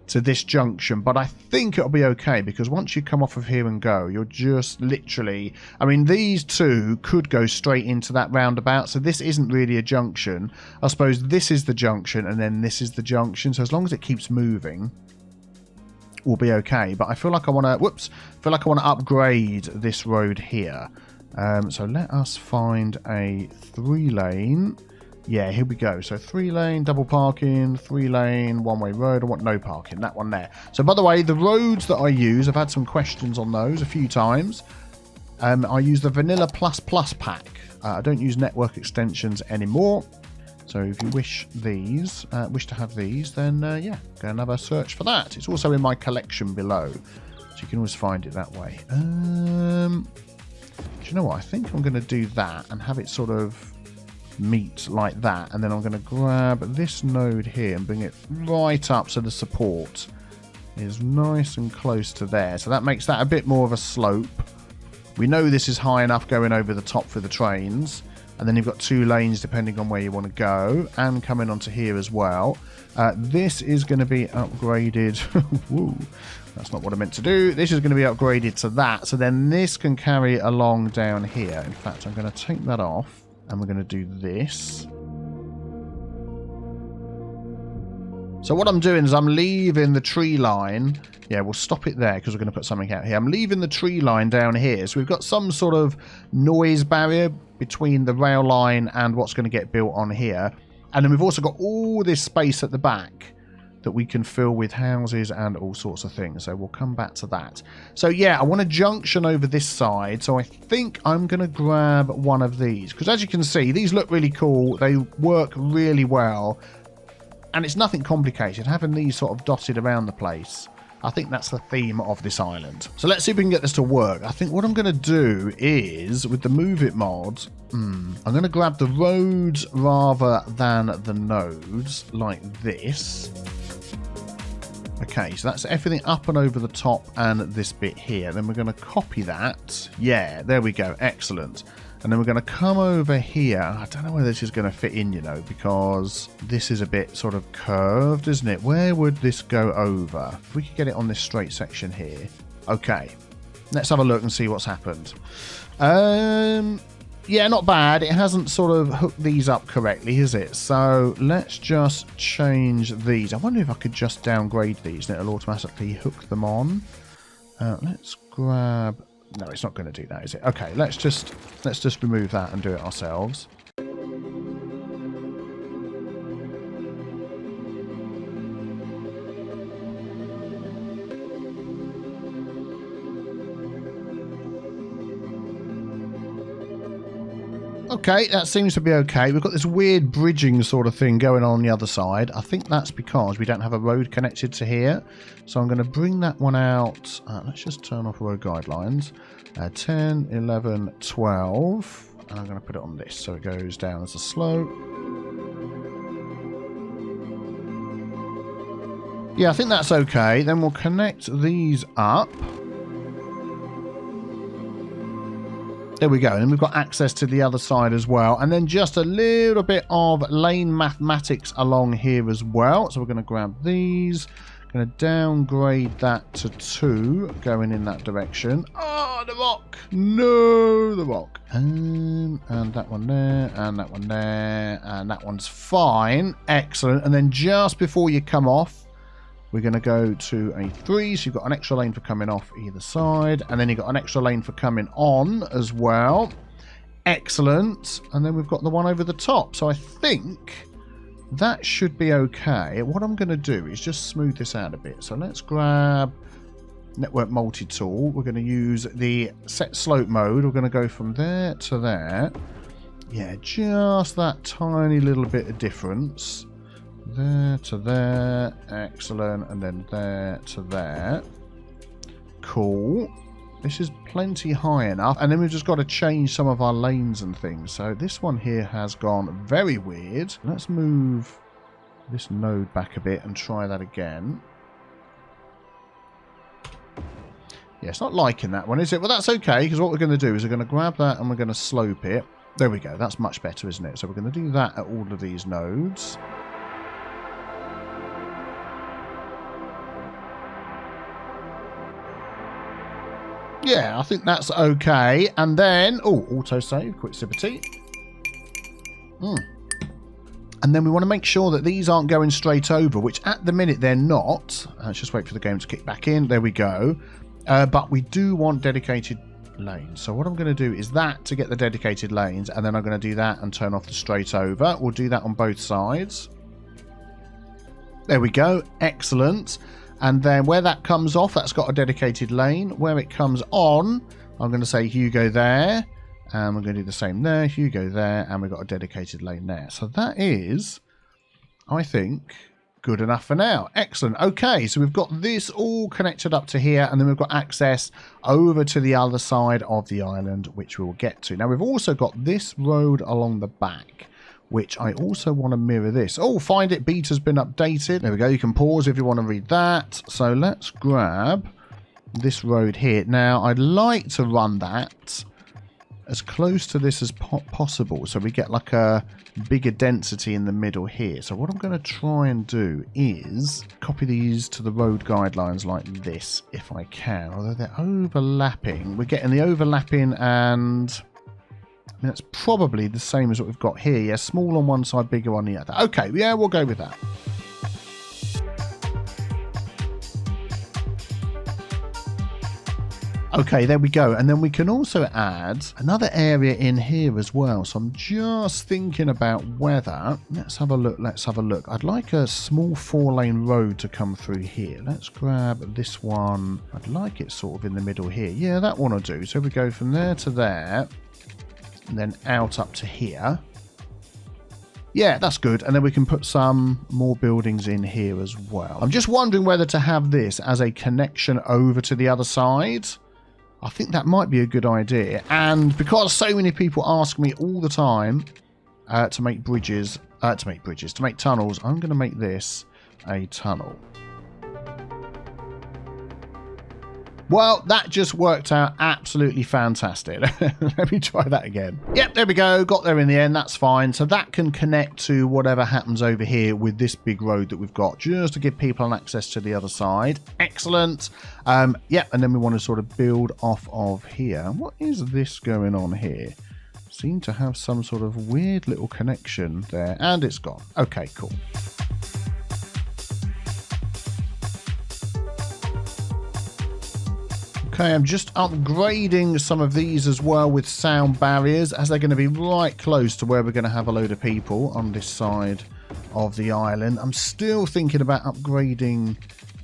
to this junction, but I think it'll be okay, because once you come off of here and go, you're just literally, I mean, these two could go straight into that roundabout, so this isn't really a junction. I suppose this is the junction, and then this is the junction, so as long as it keeps moving, we'll be okay. But I feel like I want to upgrade this road here. So let us find a 3-lane. Yeah, here we go. So 3-lane, double parking, 3-lane, one-way road. I want no parking, that one there. So by the way, the roads that I use, I've had some questions on those a few times. I use the Vanilla Plus pack. I don't use network extensions anymore. So if you wish to have these, then yeah, go and have a search for that. It's also in my collection below, so you can always find it that way. Do you know what? I think I'm going to do that and have it sort of meet like that, and then I'm going to grab this node here and bring it right up so the support is nice and close to there. So that makes that a bit more of a slope. We know this is high enough going over the top for the trains, and then you've got 2 lanes depending on where you want to go, and coming onto here as well. This is going to be upgraded. Woo, that's not what I meant to do. This is going to be upgraded to that, so then this can carry along down here. In fact, I'm going to take that off, and we're going to do this. So what I'm doing is I'm leaving the tree line. Yeah, we'll stop it there because we're going to put something out here. I'm leaving the tree line down here. So we've got some sort of noise barrier between the rail line and what's going to get built on here. And then we've also got all this space at the back that we can fill with houses and all sorts of things. So we'll come back to that. So yeah, I want a junction over this side. So I think I'm going to grab one of these, because as you can see, these look really cool. They work really well. And it's nothing complicated. Having these sort of dotted around the place, I think that's the theme of this island. So let's see if we can get this to work. I think what I'm going to do is, with the Move It mod, I'm going to grab the roads rather than the nodes, like this. Okay, so that's everything up and over the top and this bit here. Then we're going to copy that. Yeah, there we go. Excellent. And then we're going to come over here. I don't know where this is going to fit in, you know, because this is a bit sort of curved, isn't it? Where would this go over? If we could get it on this straight section here. Okay. Let's have a look and see what's happened. Yeah, not bad. It hasn't sort of hooked these up correctly, is it? So let's just change these. I wonder if I could just downgrade these and it'll automatically hook them on. Let's grab... No, it's not going to do that, is it? Okay, let's just remove that and do it ourselves. Okay, that seems to be okay. We've got this weird bridging sort of thing going on the other side. I think that's because we don't have a road connected to here. So I'm going to bring that one out. Let's just turn off road guidelines. 10, 11, 12. And I'm going to put it on this so it goes down as a slope. Yeah, I think that's okay. Then we'll connect these up. There we go, and then we've got access to the other side as well. And then just a little bit of lane mathematics along here as well. So we're going to grab these. Going to downgrade that to 2, going in that direction. Oh, the rock! No, the rock. And that one there, and that one there, and that one's fine. Excellent. And then just before you come off, we're going to go to a 3, so you've got an extra lane for coming off either side, and then you've got an extra lane for coming on as well. Excellent. And then we've got the one over the top, so I think that should be okay. What I'm going to do is just smooth this out a bit. So let's grab Network Multi-Tool. We're going to use the set slope mode. We're going to go from there to there. Yeah, just that tiny little bit of difference. There to there, excellent, and then there to there. Cool. This is plenty high enough, and then we've just got to change some of our lanes and things. So this one here has gone very weird. Let's move this node back a bit and try that again. Yeah, it's not liking that one, is it? Well, that's okay, because what we're going to do is we're going to grab that and we're going to slope it. There we go. That's much better, isn't it? So we're going to do that at all of these nodes. Yeah, I think that's okay. And then, oh, autosave, quick sip of tea. And then we want to make sure that these aren't going straight over, which at the minute they're not. Let's just wait for the game to kick back in. There we go. But we do want dedicated lanes. So what I'm going to do is that to get the dedicated lanes, and then I'm going to do that and turn off the straight over. We'll do that on both sides. There we go. Excellent. And then where that comes off, that's got a dedicated lane. Where it comes on, I'm going to say Hugo there. And we're going to do the same there, Hugo there. And we've got a dedicated lane there. So that is, I think, good enough for now. Excellent. Okay, so we've got this all connected up to here. And then we've got access over to the other side of the island, which we'll get to. Now, we've also got this road along the back, which I also want to mirror this. Oh, find it, beta's been updated. There we go. You can pause if you want to read that. So let's grab this road here. Now, I'd like to run that as close to this as possible, so we get like a bigger density in the middle here. So what I'm going to try and do is copy these to the road guidelines like this, if I can. Although they're overlapping. We're getting the overlapping, and I mean, that's probably the same as what we've got here. Yeah, small on one side, bigger on the other. Okay, yeah, we'll go with that. Okay, there we go. And then we can also add another area in here as well. So I'm just thinking about whether... Let's have a look. I'd like a small 4-lane road to come through here. Let's grab this one. I'd like it sort of in the middle here. Yeah, that one will do. So we go from there to there, and then out up to here. Yeah, that's good. And then we can put some more buildings in here as well. I'm just wondering whether to have this as a connection over to the other side. I think that might be a good idea. And because so many people ask me all the time to make tunnels, I'm going to make this a tunnel. Well, that just worked out absolutely fantastic. Let me try that again. Yep, there we go. Got there in the end. That's fine. So that can connect to whatever happens over here with this big road that we've got, just to give people an access to the other side. Excellent. Yep, and then we want to sort of build off of here. What is this going on here? Seem to have some sort of weird little connection there, and it's gone. Okay, cool. Okay, I'm just upgrading some of these as well with sound barriers, as they're going to be right close to where we're going to have a load of people on this side of the island. I'm still thinking about upgrading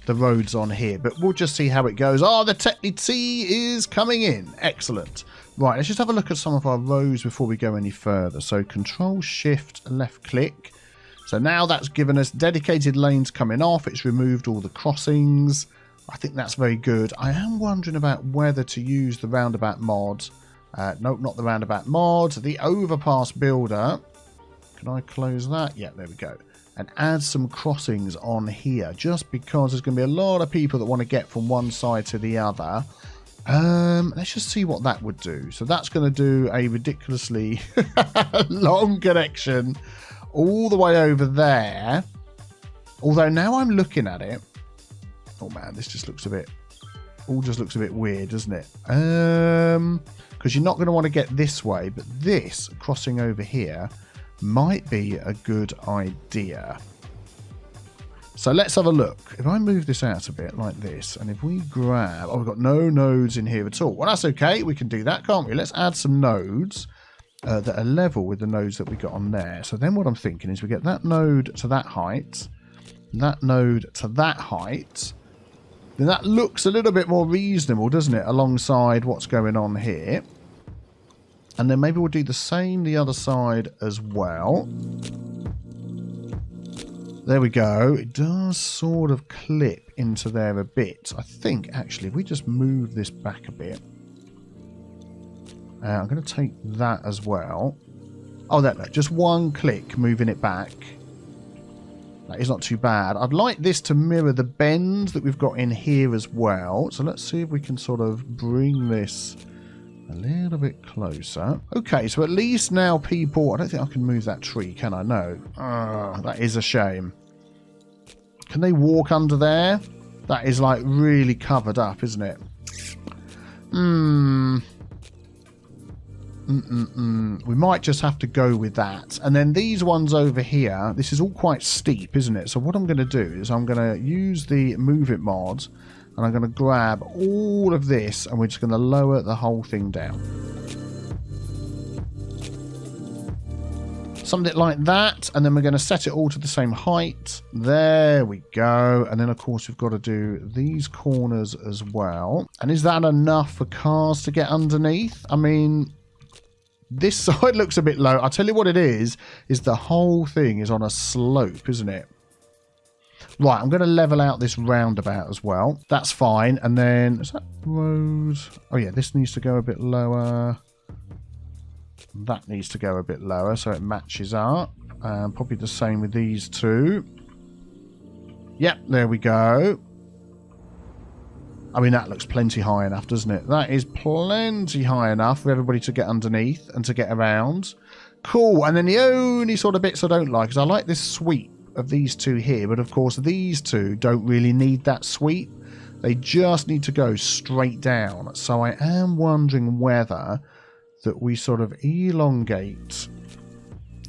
the roads on here, but we'll just see how it goes. Oh, the Techni-T is coming in. Excellent. Right, let's just have a look at some of our roads before we go any further. So Control Shift left click. So now that's given us dedicated lanes coming off. It's removed all the crossings. I think that's very good. I am wondering about whether to use the roundabout mod. Nope, not the roundabout mod. The overpass builder. Can I close that? Yeah, there we go. And add some crossings on here, just because there's going to be a lot of people that want to get from one side to the other. Let's just see what that would do. So that's going to do a ridiculously long connection all the way over there. Although now I'm looking at it, oh man, this just looks a bit, all just looks a bit weird, doesn't it? Because you're not going to want to get this way, but this crossing over here might be a good idea. So let's have a look. If I move this out a bit like this, and if we grab, oh, we've got no nodes in here at all. Well, that's okay. We can do that, can't we? Let's add some nodes that are level with the nodes that we got on there. So then what I'm thinking is we get that node to that height, that node to that height. Then that looks a little bit more reasonable, doesn't it, alongside what's going on here. And then maybe we'll do the same the other side as well. There we go. It does sort of clip into there a bit. I think, actually, if we just move this back a bit. I'm going to take that as well. Oh, there, just one click moving it back. That is not too bad. I'd like this to mirror the bend that we've got in here as well. So let's see if we can sort of bring this a little bit closer. Okay, so at least now people... I don't think I can move that tree, can I? No. That is a shame. Can they walk under there? That is like really covered up, isn't it? We might just have to go with that. And then these ones over here, this is all quite steep, isn't it? So what I'm going to do is I'm going to use the Move It mod, and I'm going to grab all of this, and we're just going to lower the whole thing down. Something like that, and then we're going to set it all to the same height. There we go. And then, of course, we've got to do these corners as well. And is that enough for cars to get underneath? I mean... this side looks a bit low. I'll tell you what it is the whole thing is on a slope, isn't it? Right, I'm going to level out this roundabout as well. That's fine. And then, is that road? Oh yeah, this needs to go a bit lower. That needs to go a bit lower so it matches up. Probably the same with these two. Yep, there we go. I mean, that looks plenty high enough, doesn't it? That is plenty high enough for everybody to get underneath and to get around. Cool. And then the only sort of bits I don't like is I like this sweep of these two here. But, of course, these two don't really need that sweep. They just need to go straight down. So I am wondering whether that we sort of elongate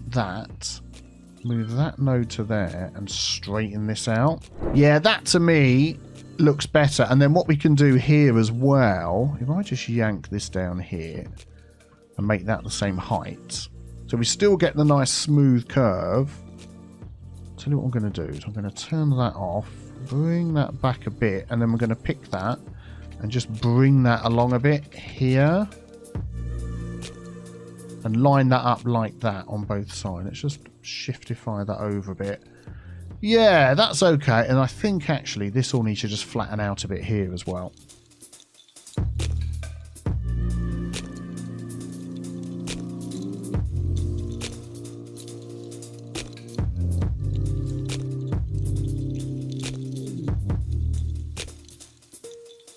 that, move that node to there, and straighten this out. Yeah, that to me... looks better. And then what we can do here as well, if I just yank this down here and make that the same height, so we still get the nice smooth curve. Tell you what I'm going to do is I'm going to turn that off, bring that back a bit, and then we're going to pick that and just bring that along a bit here and line that up like that on both sides. Let's just shiftify that over a bit. Yeah, that's okay. And I think actually this all needs to just flatten out a bit here as well.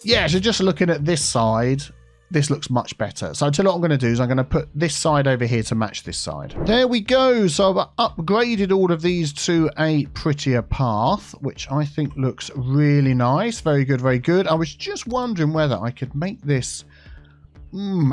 Yeah, so just looking at this side, this looks much better. So I tell you what I'm going to do is I'm going to put this side over here to match this side. There we go. So I've upgraded all of these to a prettier path, which I think looks really nice. Very good, very good. I was just wondering whether I could make this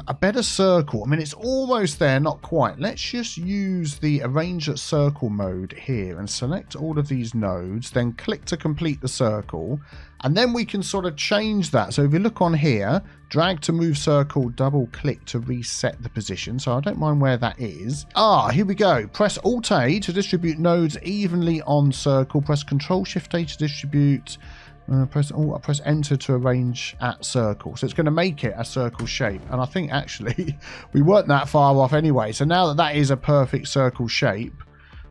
a better circle. I mean, it's almost there, not quite. Let's just use the arrange at circle mode here and select all of these nodes, then click to complete the circle, and then we can sort of change that. So if you look on here, drag to move circle, double click to reset the position. So I don't mind where that is. Here we go. Press Alt A to distribute nodes evenly on circle. Press Control Shift A to distribute. Press enter to arrange at circle. So it's going to make it a circle shape. And I think actually we weren't that far off anyway. So now that that is a perfect circle shape,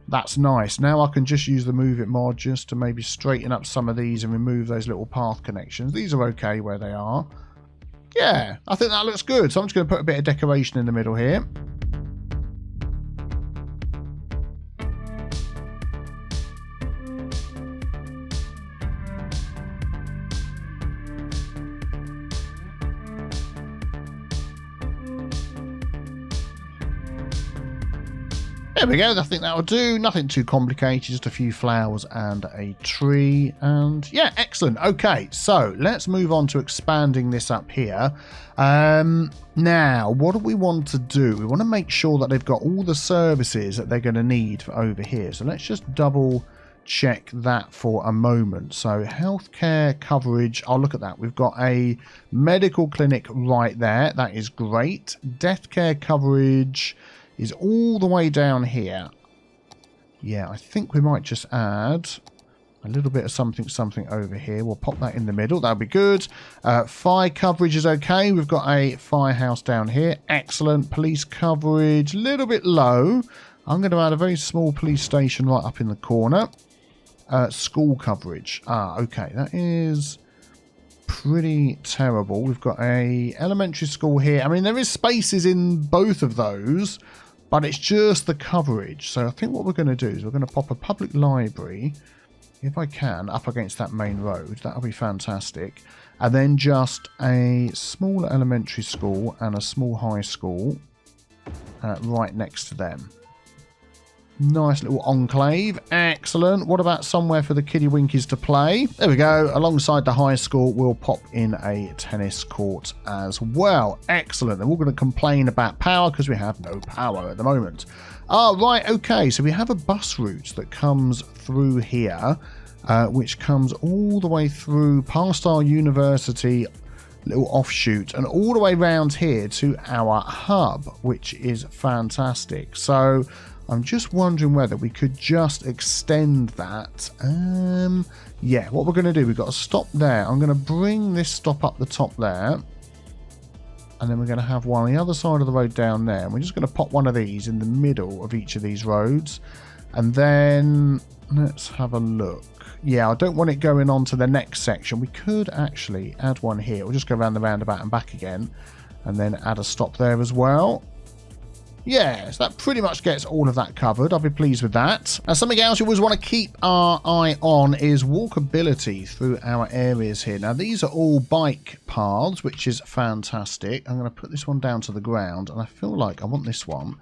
that's nice. Now I can just use the move it mod just to maybe straighten up some of these and remove those little path connections. These are okay where they are. Yeah, I think that looks good. So I'm just going to put a bit of decoration in the middle here. There we go, I think that'll do. Nothing too complicated, just a few flowers and a tree. And yeah, excellent. Okay, so let's move on to expanding this up here. Now, what do we want to do? We want to make sure that they've got all the services that they're going to need for over here. So let's just double check that for a moment. So healthcare coverage, I'll look at that. We've got a medical clinic right there. That is great. Death care coverage is all the way down here. Yeah, I think we might just add a little bit of something over here. We'll pop that in the middle. That'll be good. Fire coverage is okay. We've got a firehouse down here. Excellent. Police coverage, a little bit low. I'm going to add a very small police station right up in the corner. School coverage. Okay. That is pretty terrible. We've got a elementary school here. I mean, there is spaces in both of those, but it's just the coverage. So I think what we're going to do is we're going to pop a public library, if I can, up against that main road. That'll be fantastic. And then just a small elementary school and a small high school right next to them. Nice little enclave. Excellent. What about somewhere for the kiddie winkies to play? There we go. Alongside the high school, we'll pop in a tennis court as well. Excellent. And we're going to complain about power because we have no power at the moment. Right. Okay. So we have a bus route that comes through here, which comes all the way through past our university little offshoot and all the way around here to our hub, which is fantastic. So I'm just wondering whether we could just extend that. Yeah, what we're going to do, we've got a stop there. I'm going to bring this stop up the top there. And then we're going to have one on the other side of the road down there. And we're just going to pop one of these in the middle of each of these roads. And then let's have a look. Yeah, I don't want it going on to the next section. We could actually add one here. We'll just go around the roundabout and back again. And then add a stop there as well. Yes, that pretty much gets all of that covered. I'll be pleased with that. Now, something else we always want to keep our eye on is walkability through our areas here. Now, these are all bike paths, which is fantastic. I'm going to put this one down to the ground, and I feel like I want this one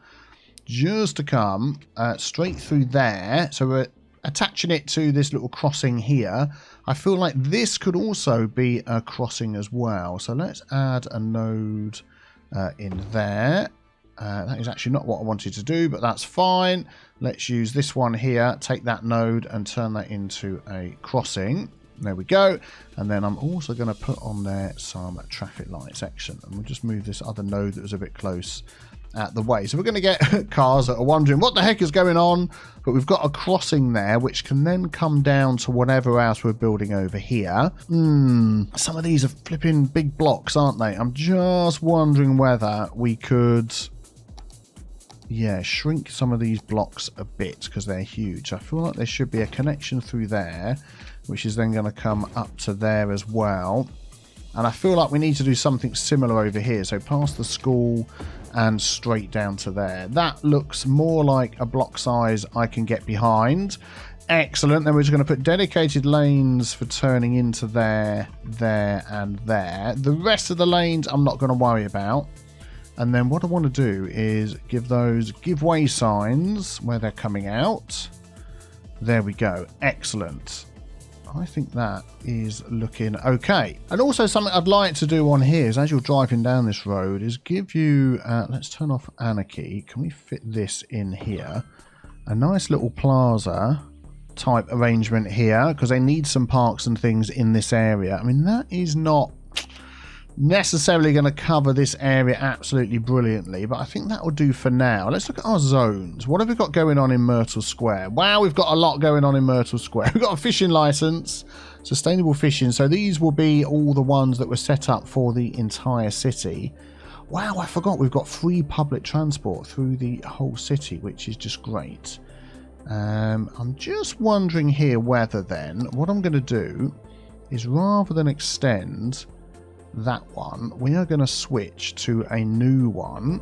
just to come straight through there. So we're attaching it to this little crossing here. I feel like this could also be a crossing as well. So let's add a node in there. That is actually not what I wanted to do, but that's fine. Let's use this one here, take that node and turn that into a crossing. There we go. And then I'm also going to put on there some traffic light section. And we'll just move this other node that was a bit close at the way. So we're going to get cars that are wondering what the heck is going on. But we've got a crossing there, which can then come down to whatever else we're building over here. Some of these are flipping big blocks, aren't they? I'm just wondering whether we could... yeah, shrink some of these blocks a bit because they're huge. I feel like there should be a connection through there, which is then going to come up to there as well. And I feel like we need to do something similar over here. So past the school and straight down to there. That looks more like a block size I can get behind. Excellent. Then we're just going to put dedicated lanes for turning into there, there, and there. The rest of the lanes I'm not going to worry about. And then what I want to do is give those giveaway signs where they're coming out. There we go. Excellent. I think that is looking okay. And also something I'd like to do on here is as you're driving down this road is give you, let's turn off Anarchy. Can we fit this in here? A nice little plaza type arrangement here because they need some parks and things in this area. I mean, that is not necessarily going to cover this area absolutely brilliantly, but I think that will do for now. Let's look at our zones. What have we got going on in Myrtle Square? Wow, we've got a lot going on in Myrtle Square. We've got a fishing license, sustainable fishing, so these will be all the ones that were set up for the entire city. Wow, I forgot we've got free public transport through the whole city, which is just great. I'm just wondering here whether then what I'm going to do is rather than extend that one, we are going to switch to a new one.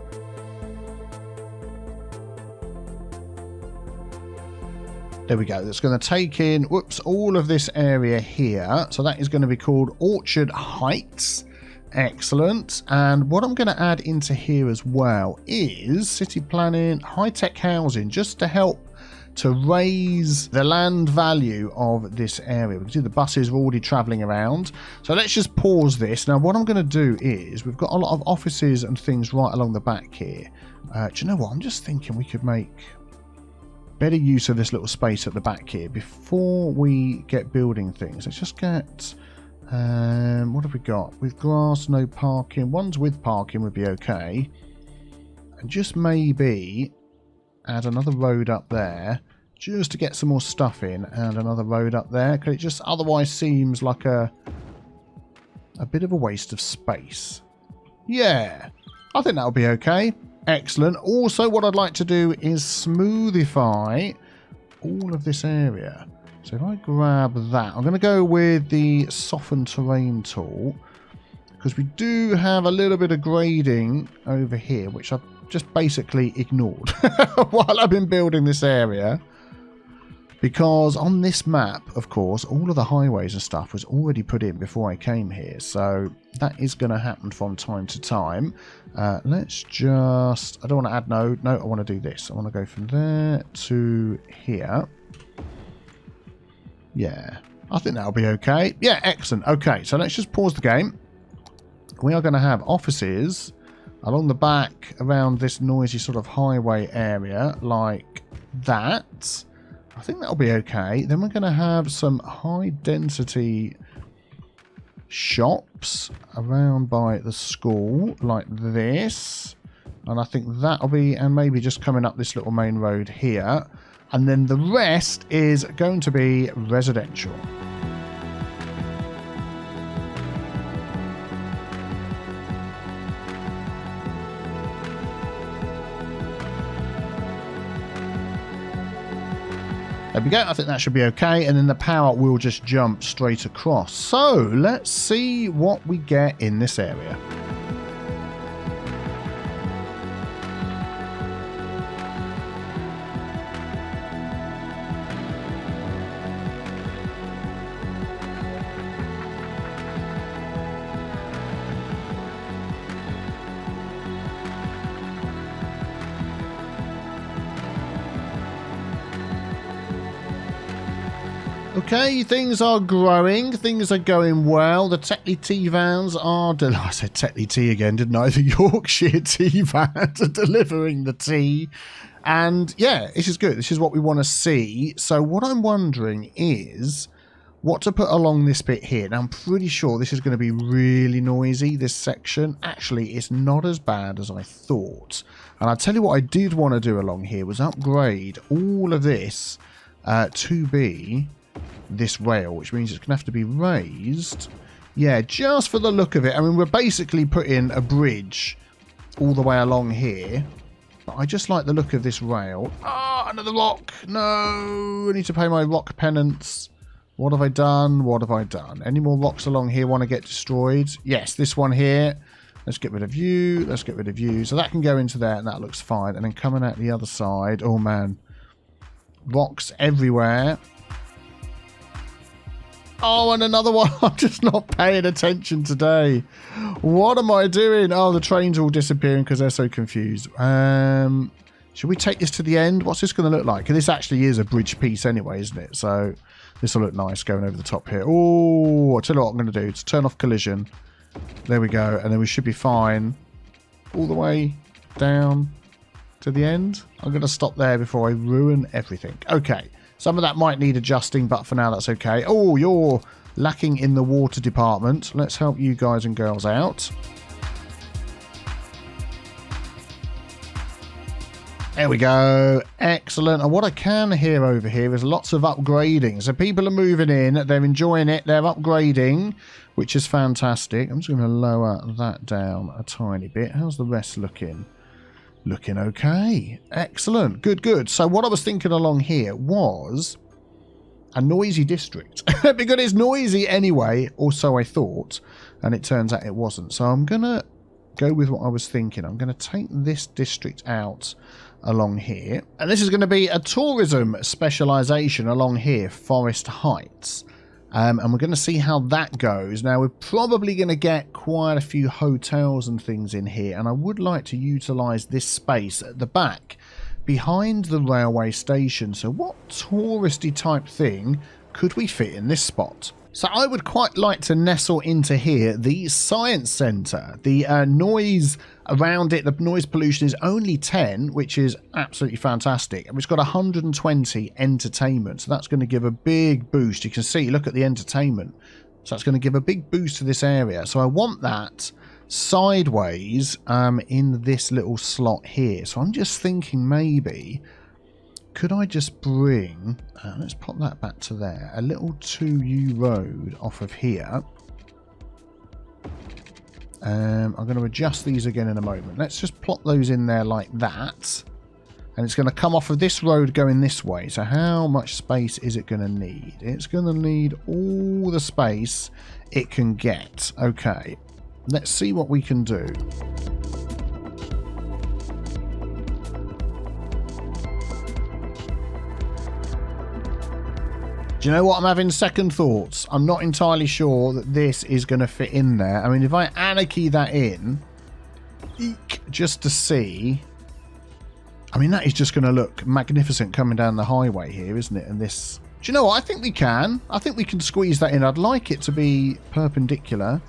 There we go. That's going to take in, whoops, all of this area here. So that is going to be called Orchard Heights. Excellent. And what I'm going to add into here as well is city planning, high-tech housing, just to help to raise the land value of this area. We can see the buses are already travelling around. So let's just pause this. Now what I'm going to do is, we've got a lot of offices and things right along the back here. Do you know what? I'm just thinking we could make better use of this little space at the back here before we get building things. Let's just get, what have we got? With grass, no parking. Ones with parking would be okay. And just maybe add another road up there just to get some more stuff in, and another road up there, because it just otherwise seems like a bit of a waste of space. Yeah, I think that'll be okay. Excellent. Also, what I'd like to do is smoothify all of this area. So if I grab that, I'm going to go with the soften terrain tool, because we do have a little bit of grading over here, which I've just basically ignored while I've been building this area. Because on this map, of course, all of the highways and stuff was already put in before I came here. So that is going to happen from time to time. Let's just, I don't want to add no, I want to do this. I want to go from there to here. Yeah, I think that'll be okay. Yeah, excellent. Okay, so let's just pause the game. We are going to have offices along the back around this noisy sort of highway area like that. I think that'll be okay. Then we're going to have some high density shops around by the school like this. And I think that'll be, and maybe just coming up this little main road here. And then the rest is going to be residential. There we go. I think that should be okay. And then the power will just jump straight across. So let's see what we get in this area. Okay, things are growing, things are going well. The Tetley Tea vans are, I said Tetley Tea again, didn't I? The Yorkshire Tea vans are delivering the tea. And yeah, this is good. This is what we want to see. So what I'm wondering is what to put along this bit here. Now I'm pretty sure this is going to be really noisy, this section. Actually, it's not as bad as I thought. And I'll tell you what I did want to do along here was upgrade all of this to be this rail, which means it's going to have to be raised. Yeah, just for the look of it. I mean, we're basically putting a bridge all the way along here. But I just like the look of this rail. Ah, another rock. No, I need to pay my rock penance. What have I done? What have I done? Any more rocks along here want to get destroyed? Yes, this one here. Let's get rid of you. Let's get rid of you. So that can go into there and that looks fine. And then coming out the other side. Oh, man. Rocks everywhere. Oh, and another one. I'm just not paying attention today. What am I doing? Oh, the train's all disappearing because they're so confused. Should we take this to the end? What's this going to look like? This actually is a bridge piece anyway, isn't it? So this will look nice going over the top here. Oh, I'll tell you what I'm going to do. To turn off collision. There we go. And then we should be fine all the way down to the end. I'm going to stop there before I ruin everything. Okay. Some of that might need adjusting, but for now that's okay. Oh, you're lacking in the water department. Let's help you guys and girls out. There we go. Excellent. And what I can hear over here is lots of upgrading. So people are moving in. They're enjoying it. They're upgrading, which is fantastic. I'm just going to lower that down a tiny bit. How's the rest looking? Looking okay. Excellent. Good, good. So what I was thinking along here was a noisy district. Because it's noisy anyway, or so I thought. And it turns out it wasn't. So I'm going to go with what I was thinking. I'm going to take this district out along here. And this is going to be a tourism specialisation along here, Forest Heights. And we're going to see how that goes. Now, we're probably going to get quite a few hotels and things in here. And I would like to utilise this space at the back behind the railway station. So what touristy type thing could we fit in this spot? So I would quite like to nestle into here the science centre. The noise around it, the noise pollution is only 10, which is absolutely fantastic. And it's got 120 entertainment. So that's going to give a big boost. You can see, look at the entertainment. So that's going to give a big boost to this area. So I want that sideways in this little slot here. So I'm just thinking maybe... could I just bring, let's pop that back to there, a little 2U road off of here. I'm going to adjust these again in a moment. Let's just plop those in there like that. And it's going to come off of this road going this way. So how much space is it going to need? It's going to need all the space it can get. Okay, let's see what we can do. Do you know what? I'm having second thoughts. I'm not entirely sure that this is going to fit in there. I mean, if I anarchy that in, just to see... I mean, that is just going to look magnificent coming down the highway here, isn't it? And this... do you know what? I think we can. I think we can squeeze that in. I'd like it to be perpendicular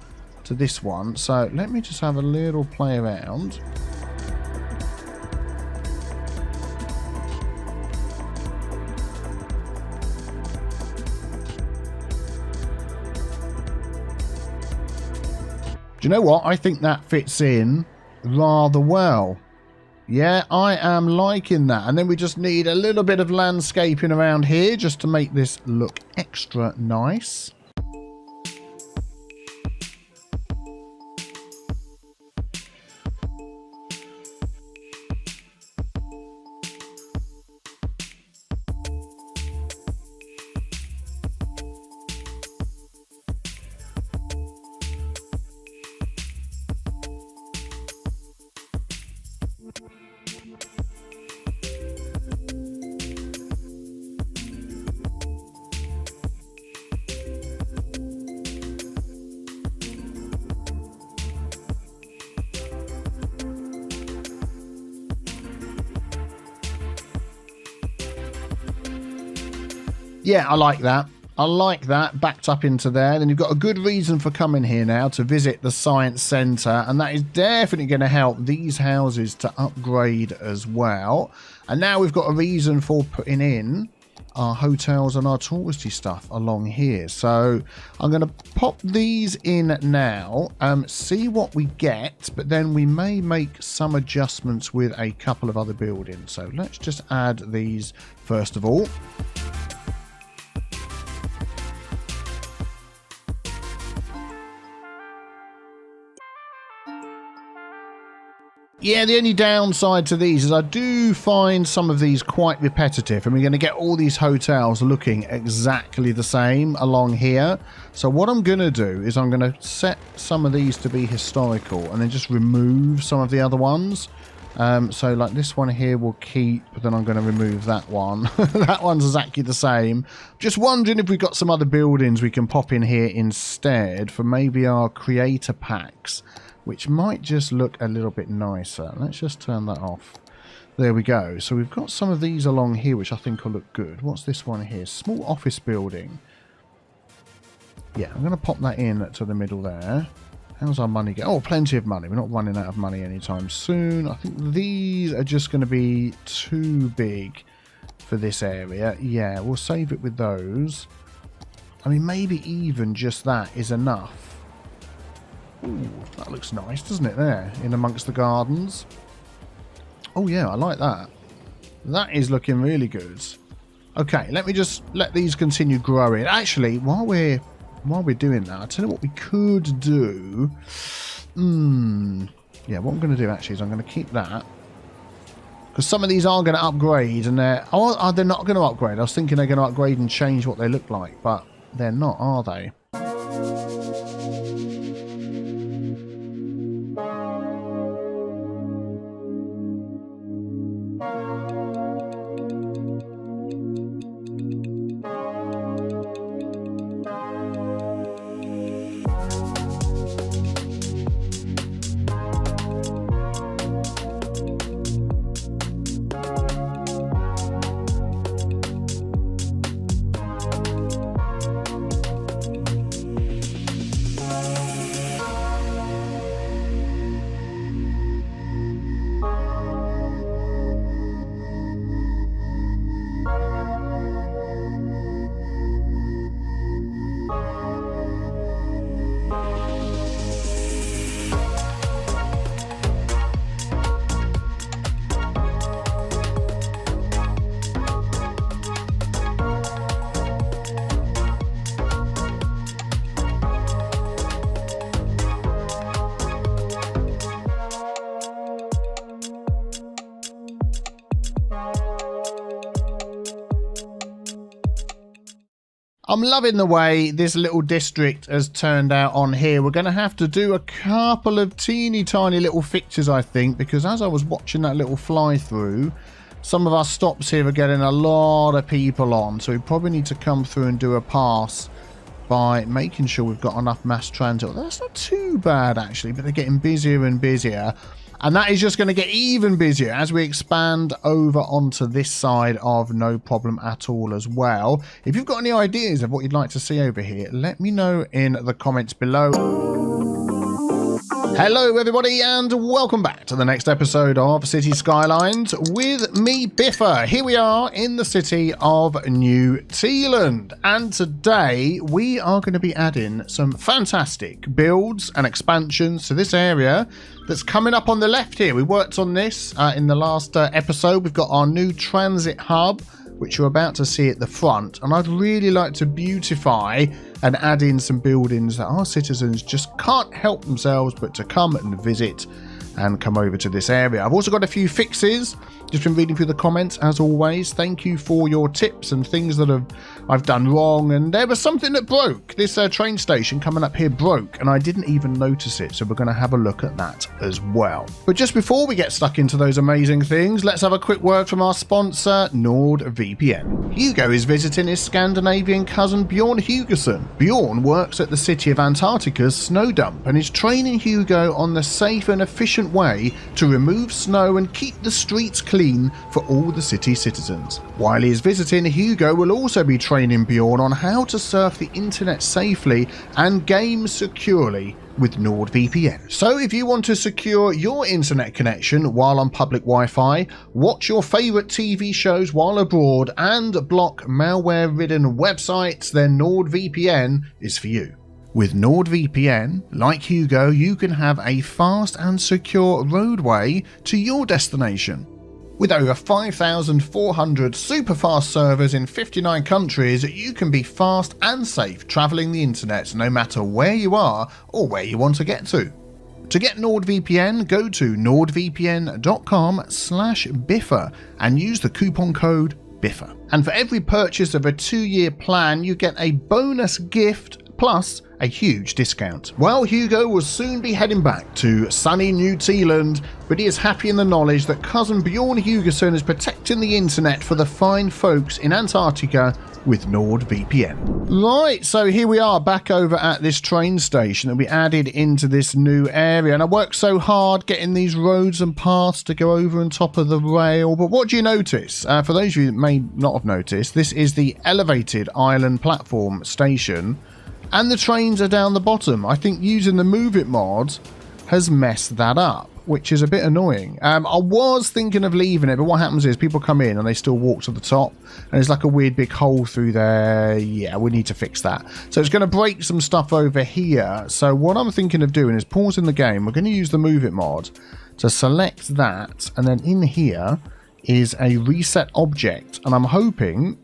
to this one. So let me just have a little play around. Do you know what? I think that fits in rather well. Yeah, I am liking that. And then we just need a little bit of landscaping around here just to make this look extra nice. Yeah, I like that. I like that. Backed up into there. Then you've got a good reason for coming here now to visit the Science Centre. And that is definitely going to help these houses to upgrade as well. And now we've got a reason for putting in our hotels and our touristy stuff along here. So I'm going to pop these in now, see what we get. But then we may make some adjustments with a couple of other buildings. So let's just add these first of all. Yeah, the only downside to these is I do find some of these quite repetitive, and we're going to get all these hotels looking exactly the same along here. So what I'm going to do is I'm going to set some of these to be historical and then just remove some of the other ones. So like this one here will keep, but then I'm going to remove that one. That one's exactly the same. Just wondering if we've got some other buildings we can pop in here instead for maybe our creator packs, which might just look a little bit nicer. Let's just turn that off. There we go. So we've got some of these along here, which I think will look good. What's this one here? Small office building. Yeah, I'm going to pop that in to the middle there. How's our money go? Oh, plenty of money. We're not running out of money anytime soon. I think these are just going to be too big for this area. Yeah, we'll save it with those. I mean, maybe even just that is enough. Ooh, that looks nice, doesn't it, there? In amongst the gardens. Oh, yeah, I like that. That is looking really good. Okay, let me just let these continue growing. Actually, while we're doing that, I'll tell you what we could do. Yeah, what I'm going to do actually is I'm going to keep that. Because some of these are going to upgrade and they're not going to upgrade. I was thinking they're going to upgrade and change what they look like, but they're not, are they? I'm loving the way this little district has turned out on here. We're going to have to do a couple of teeny tiny little fixes, I think, because as I was watching that little fly through, some of our stops here are getting a lot of people on. So we probably need to come through and do a pass by making sure we've got enough mass transit. That's not too bad, actually, but they're getting busier and busier. And that is just going to get even busier as we expand over onto this side of No Problem at all as well. If you've got any ideas of what you'd like to see over here, let me know in the comments below. Hello everybody and welcome back to the next episode of Cities Skylines with me, Biffa. Here we are in the city of New Tealand, and today we are going to be adding some fantastic builds and expansions to this area that's coming up on the left here. We worked on this in the last episode. We've got our new transit hub, which you're about to see at the front, and I'd really like to beautify and add in some buildings that our citizens just can't help themselves but to come and visit and come over to this area. I've also got a few fixes, just been reading through the comments as always. Thank you for your tips and things that I've done wrong, and there was something that broke. This train station coming up here broke and I didn't even notice it, so we're going to have a look at that as well. But just before we get stuck into those amazing things, let's have a quick word from our sponsor, NordVPN. Hugo is visiting his Scandinavian cousin Bjorn Hugerson. Bjorn works at the city of Antarctica's snow dump and is training Hugo on the safe and efficient way to remove snow and keep the streets clean for all the city citizens. While he is visiting, Hugo will also be training Bjorn on how to surf the internet safely and game securely with NordVPN. So if you want to secure your internet connection while on public Wi-Fi, watch your favourite TV shows while abroad, and block malware-ridden websites, then NordVPN is for you. With NordVPN, like Hugo, you can have a fast and secure roadway to your destination. With over 5,400 super fast servers in 59 countries, you can be fast and safe travelling the internet no matter where you are or where you want to get to. To get NordVPN, go to nordvpn.com/Biffa and use the coupon code Biffa. And for every purchase of a 2-year plan, you get a bonus gift plus a huge discount. Well, Hugo will soon be heading back to sunny New Tealand, but he is happy in the knowledge that cousin Bjorn Hugerson is protecting the internet for the fine folks in Antarctica with NordVPN. Right, so here we are back over at this train station that we added into this new area, and I worked so hard getting these roads and paths to go over on top of the rail, but what do you notice? For those of you that may not have noticed, this is the elevated island platform station, and the trains are down the bottom. I think using the Move It mod has messed that up, which is a bit annoying. I was thinking of leaving it, but what happens is people come in and they still walk to the top, and there's like a weird big hole through there. Yeah, we need to fix that. So it's going to break some stuff over here. So what I'm thinking of doing is pausing the game. We're going to use the Move It mod to select that, and then in here is a reset object, and I'm hoping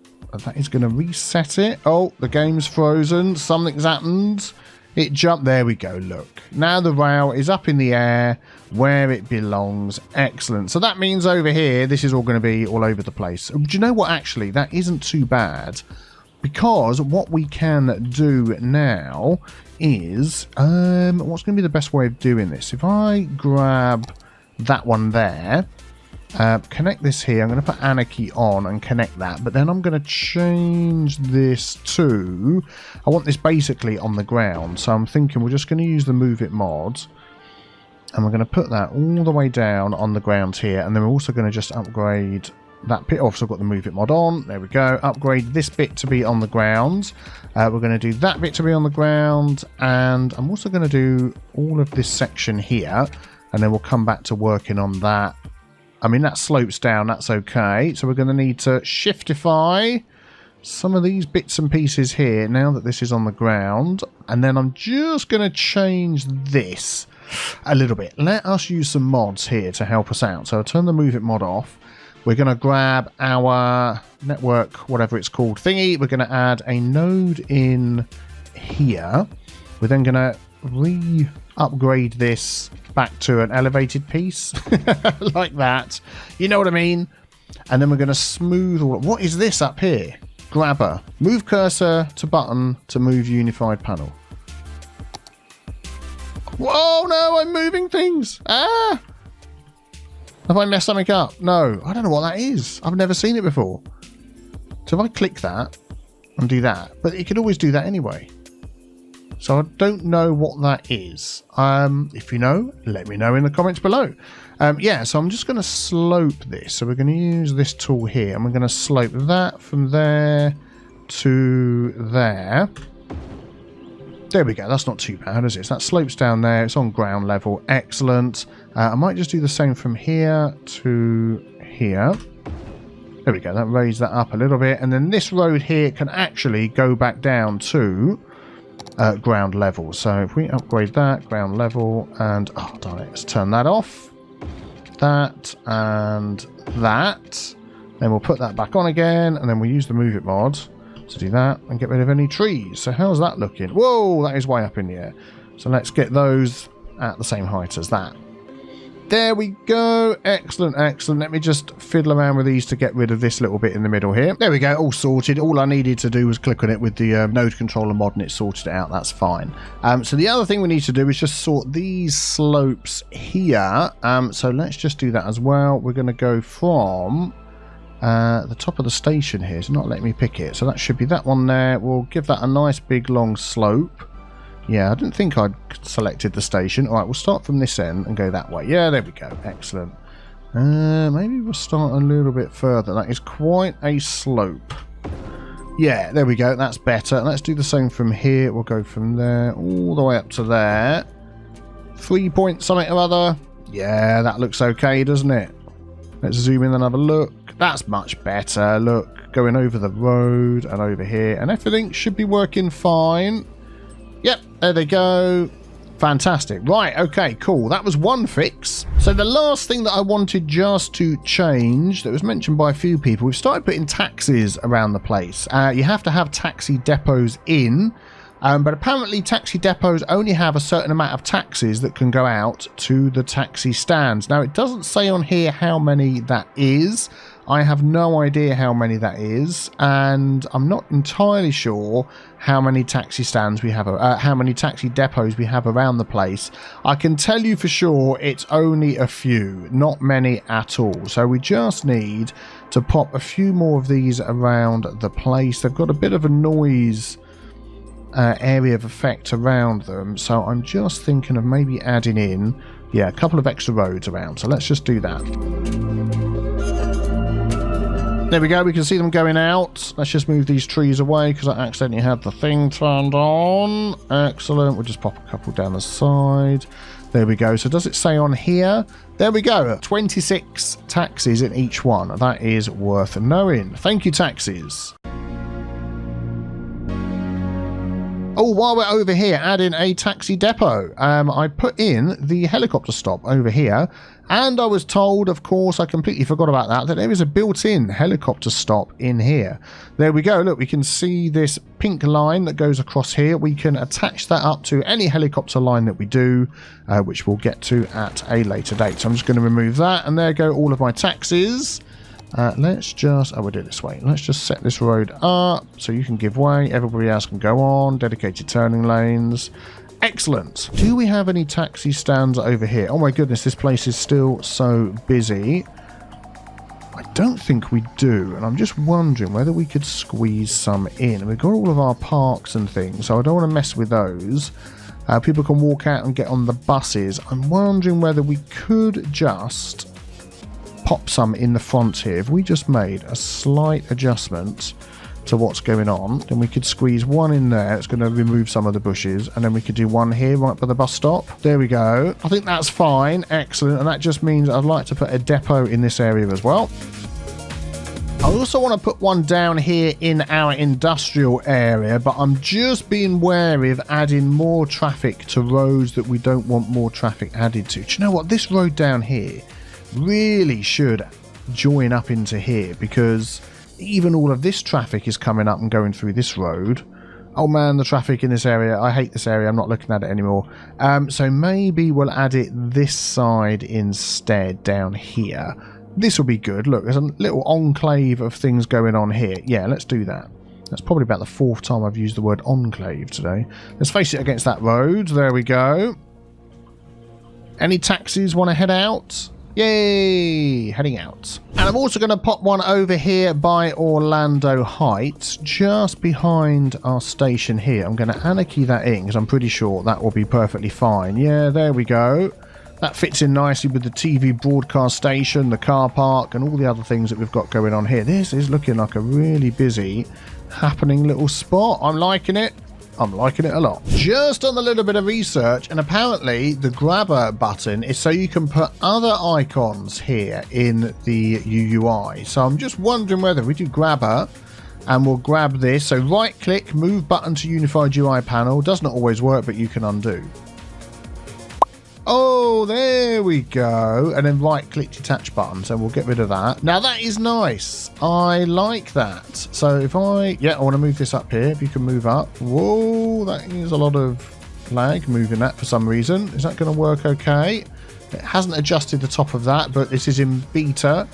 that is going to reset it. Oh, the game's frozen. Something's happened. It jumped. There we go. Look. Now the rail is up in the air where it belongs. Excellent. So that means over here, this is all going to be all over the place. Do you know what? Actually, that isn't too bad, because what we can do now is, what's going to be the best way of doing this? If I grab that one there, connect this here. I'm going to put Anarchy on and connect that, but then I'm going to change this to, I want this basically on the ground, so I'm thinking we're just going to use the Move It mod, and we're going to put that all the way down on the ground here, and then we're also going to just upgrade that bit off. So I've got the Move It mod on. There we go. Upgrade this bit to be on the ground. We're going to do that bit to be on the ground, and I'm also going to do all of this section here, and then we'll come back to working on that. I mean, that slopes down, that's okay. So we're going to need to shiftify some of these bits and pieces here now that this is on the ground. And then I'm just going to change this a little bit. Let us use some mods here to help us out. So I'll turn the Move It mod off. We're going to grab our network, whatever it's called, thingy. We're going to add a node in here. We're then going to re-upgrade this back to an elevated piece like that, you know what I mean. And then we're going to smooth all. What is this up here? Grabber. Move cursor to button to move unified panel. Whoa, no, I'm moving things. Ah, have I messed something up? No, I don't know what that is. I've never seen it before. So if I click that and do that, but it could always do that anyway. So I don't know what that is. If you know, let me know in the comments below. Yeah, so I'm just going to slope this. So we're going to use this tool here, and we're going to slope that from there to there. There we go. That's not too bad, is it? So that slopes down there. It's on ground level. Excellent. I might just do the same from here to here. There we go. That raised that up a little bit. And then this road here can actually go back down to ground level. So if we upgrade that, ground level, and oh darn it, let's turn that off, that and that, then we'll put that back on again, and then we'll use the Move It mod to do that and get rid of any trees. So how's that looking? Whoa, that is way up in the air. So let's get those at the same height as that. There we go. Excellent, excellent. Let me just fiddle around with these to get rid of this little bit in the middle here. There we go. All sorted. All I needed to do was click on it with the node controller mod, and it sorted it out. That's fine. So the other thing we need to do is just sort these slopes here. So let's just do that as well. We're going to go from the top of the station here. It's not letting me pick it. So that should be that one there. We'll give that a nice big long slope. Yeah, I didn't think I'd selected the station. All right, we'll start from this end and go that way. Yeah, there we go. Excellent. Maybe we'll start a little bit further. That is quite a slope. Yeah, there we go. That's better. Let's do the same from here. We'll go from there all the way up to there. 3 point something or other. Yeah, that looks okay, doesn't it? Let's zoom in and have a look. That's much better. Look, going over the road and over here, and everything should be working fine. Yep, there they go. Fantastic. Right, okay, cool. That was one fix. So the last thing that I wanted just to change that was mentioned by a few people, we've started putting taxis around the place. You have to have taxi depots in, but apparently taxi depots only have a certain amount of taxis that can go out to the taxi stands. Now, it doesn't say on here how many that is. I have no idea how many that is, and I'm not entirely sure how many taxi stands we have, how many taxi depots we have around the place. I can tell you for sure it's only a few, not many at all. So we just need to pop a few more of these around the place. They've got a bit of a noise area of effect around them, so I'm just thinking of maybe adding in, yeah, a couple of extra roads around. So let's just do that. There we go, we can see them going out. Let's just move these trees away because I accidentally had the thing turned on. Excellent, we'll just pop a couple down the side. There we go. So does it say on here? There we go, 26 taxis in each one. That is worth knowing. Thank you, taxis. Oh, while we're over here, add in a taxi depot. I put in the helicopter stop over here, and I was told, of course, I completely forgot about that there is a built-in helicopter stop in here. There we go. Look, we can see this pink line that goes across here. We can attach that up to any helicopter line that we do, which we'll get to at a later date. So I'm just going to remove that, and there go all of my taxis. Let's just, we'll do it this way. Let's just set this road up so you can give way. Everybody else can go on. Dedicated turning lanes. Excellent. Do we have any taxi stands over here? Oh my goodness, this place is still so busy. I don't think we do, and I'm just wondering whether we could squeeze some in. We've got all of our parks and things, so I don't want to mess with those. People can walk out and get on the buses. I'm wondering whether we could just pop some in the front here. If we just made a slight adjustment to what's going on, then we could squeeze one in there. It's going to remove some of the bushes, and then we could do one here right by the bus stop. There we go. I think that's fine. Excellent. And that just means I'd like to put a depot in this area as well. I also want to put one down here in our industrial area, but I'm just being wary of adding more traffic to roads that we don't want more traffic added to. Do you know what? This road down here really should join up into here, because even all of this traffic is coming up and going through this road. Oh man, the traffic in this area. I hate this area. I'm not looking at it anymore. So maybe we'll add it this side instead, down here. This will be good. Look, there's a little enclave of things going on here. Yeah, let's do that. That's probably about the 4th time I've used the word enclave today. Let's face it against that road. There we go. Any taxis want to head out? Yay! Heading out. And I'm also going to pop one over here by Orlando Heights, just behind our station here. I'm going to anarchy that in because I'm pretty sure that will be perfectly fine. Yeah, there we go. That fits in nicely with the TV broadcast station, the car park, and all the other things that we've got going on here. This is looking like a really busy, happening little spot. I'm liking it. I'm liking it a lot. Just done a little bit of research, and apparently the grabber button is so you can put other icons here in the UUI. So I'm just wondering whether we do grabber and we'll grab this. So right click, move button to unified UI panel. Does not always work, but you can undo. Oh, there we go. And then right click detach button. So we'll get rid of that. Now that is nice. I like that. So if I want to move this up here. If you can move up. Whoa, that is a lot of lag moving that for some reason. Is that going to work okay? It hasn't adjusted the top of that, but this is in beta.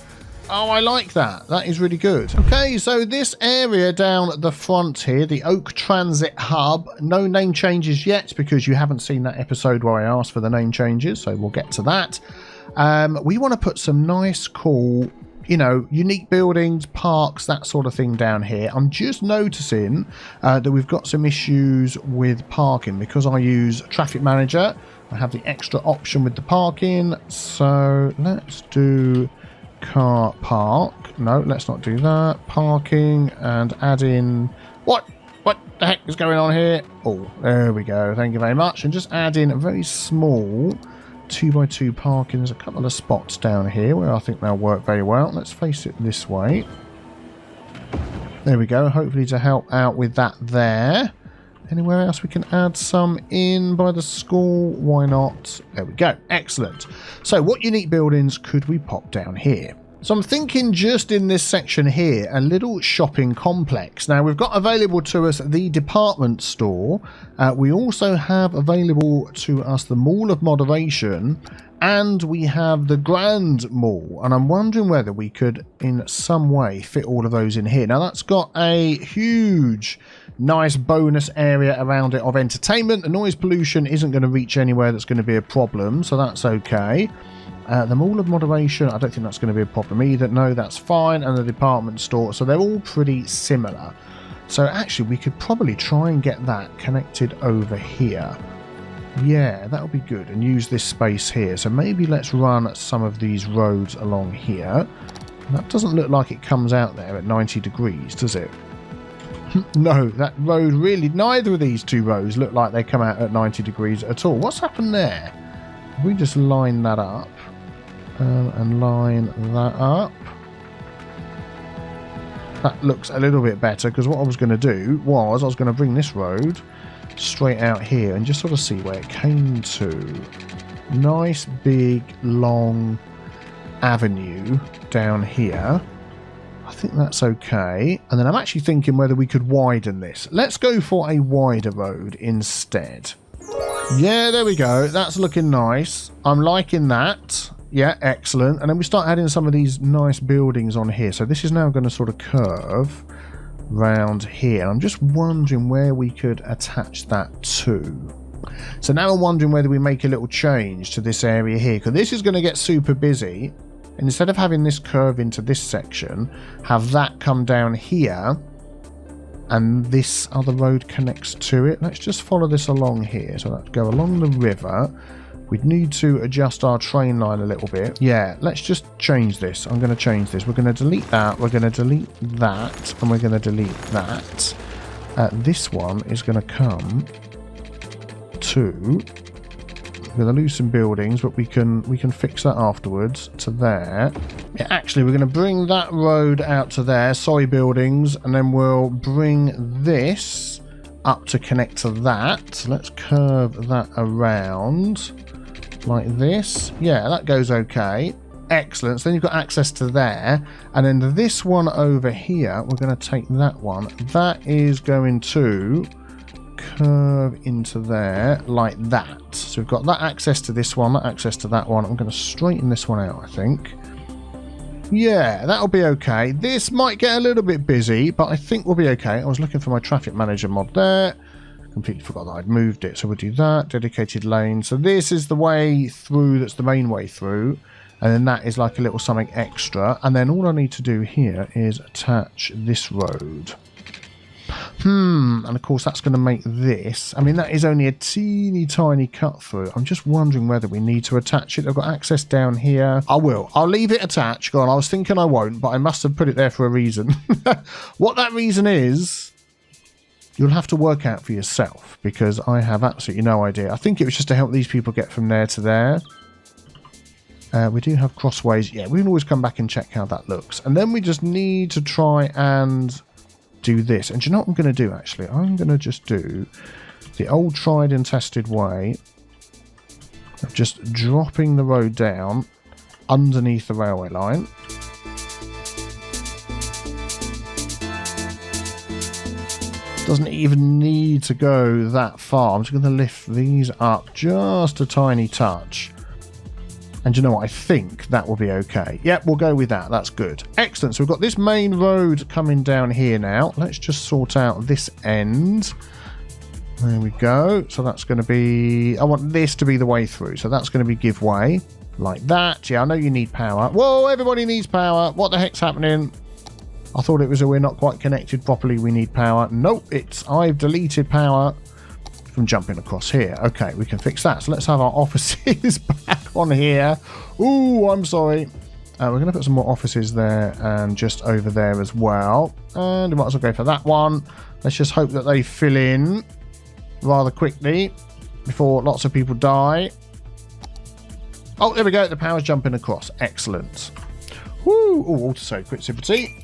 Oh, I like that. That is really good. Okay, so this area down the front here, the Oak Transit Hub, no name changes yet because you haven't seen that episode where I asked for the name changes, so we'll get to that. We want to put some nice, cool, you know, unique buildings, parks, that sort of thing down here. I'm just noticing that we've got some issues with parking because I use Traffic Manager. I have the extra option with the parking, so let's do car park. No, let's not do that. Parking, and add in what the heck is going on here? Oh, there we go. Thank you very much. And just add in a very small 2x2 parking. There's a couple of spots down here where I think they'll work very well. Let's face it this way. There we go. Hopefully to help out with that there. Anywhere else we can add some in by the school? Why not? There we go. Excellent. So what unique buildings could we pop down here? So I'm thinking just in this section here, a little shopping complex. Now we've got available to us the department store. We also have available to us the Mall of Moderation, and we have the Grand Mall. And I'm wondering whether we could in some way fit all of those in here. Now that's got a huge, nice bonus area around it of entertainment. The noise pollution isn't going to reach anywhere that's going to be a problem, so that's okay. The Mall of Moderation, I don't think that's going to be a problem either. No, that's fine. And the department store. So they're all pretty similar. So actually, we could probably try and get that connected over here. Yeah, that would be good. And use this space here. So maybe let's run some of these roads along here. That doesn't look like it comes out there at 90 degrees, does it? No, that road really, neither of these two rows look like they come out at 90 degrees at all. What's happened there? If we just line that up. And line that up. That looks a little bit better, because what I was going to do was I was going to bring this road straight out here and just sort of see where it came to. Nice big long avenue down here. I think that's okay. And then I'm actually thinking whether we could widen this. Let's go for a wider road instead. Yeah, there we go. That's looking nice. I'm liking that. Yeah, excellent. And then we start adding some of these nice buildings on here. So this is now going to sort of curve round here. I'm just wondering where we could attach that to. So now I'm wondering whether we make a little change to this area here, because this is going to get super busy. And instead of having this curve into this section, have that come down here, and this other road connects to it. Let's just follow this along here. So let's go along the river. We'd need to adjust our train line a little bit. Yeah, let's just change this. I'm going to change this. We're going to delete that. We're going to delete that. And we're going to delete that. This one is going to come to... We're going to lose some buildings, but we can fix that afterwards to there. Yeah, actually, we're going to bring that road out to there. Sorry, buildings. And then we'll bring this up to connect to that. Let's curve that around like this. Yeah, that goes okay. Excellent. So then you've got access to there. And then this one over here, we're going to take that one. That is going to curve into there like that. So we've got that access to this one, that access to that one. I'm going to straighten this one out, I think. Yeah, that'll be okay. This might get a little bit busy, but I think we'll be okay. I was looking for my traffic manager mod there. Completely forgot that I'd moved it. So we'll do that. Dedicated lane. So this is the way through, that's the main way through. And then that is like a little something extra. And then all I need to do here is attach this road. And of course that's going to make this. I mean, that is only a teeny tiny cut through. I'm just wondering whether we need to attach it. I've got access down here. I will. I'll leave it attached. Go on. I was thinking I won't, but I must have put it there for a reason. What that reason is, you'll have to work out for yourself, because I have absolutely no idea. I think it was just to help these people get from there to there. We do have crossways. Yeah, we can always come back and check how that looks. And then we just need to try and do this. And do you know what I'm going to do, actually? I'm going to just do the old tried and tested way of just dropping the road down underneath the railway line. Doesn't even need to go that far. I'm just going to lift these up just a tiny touch. And you know what? I think that will be okay. Yep, we'll go with that. That's good. Excellent. So we've got this main road coming down here now. Let's just sort out this end. There we go. So that's going to be... I want this to be the way through. So that's going to be give way like that. Yeah, I know you need power. Whoa, everybody needs power. What the heck's happening? I thought it was a we're not quite connected properly. We need power. Nope, it's I've deleted power from jumping across here. Okay, we can fix that. So let's have our offices back on here. Ooh, I'm sorry. We're going to put some more offices there and just over there as well. And we might as well go for that one. Let's just hope that they fill in rather quickly before lots of people die. Oh, there we go. The power's jumping across. Excellent. Woo! Oh, auto quick sippity.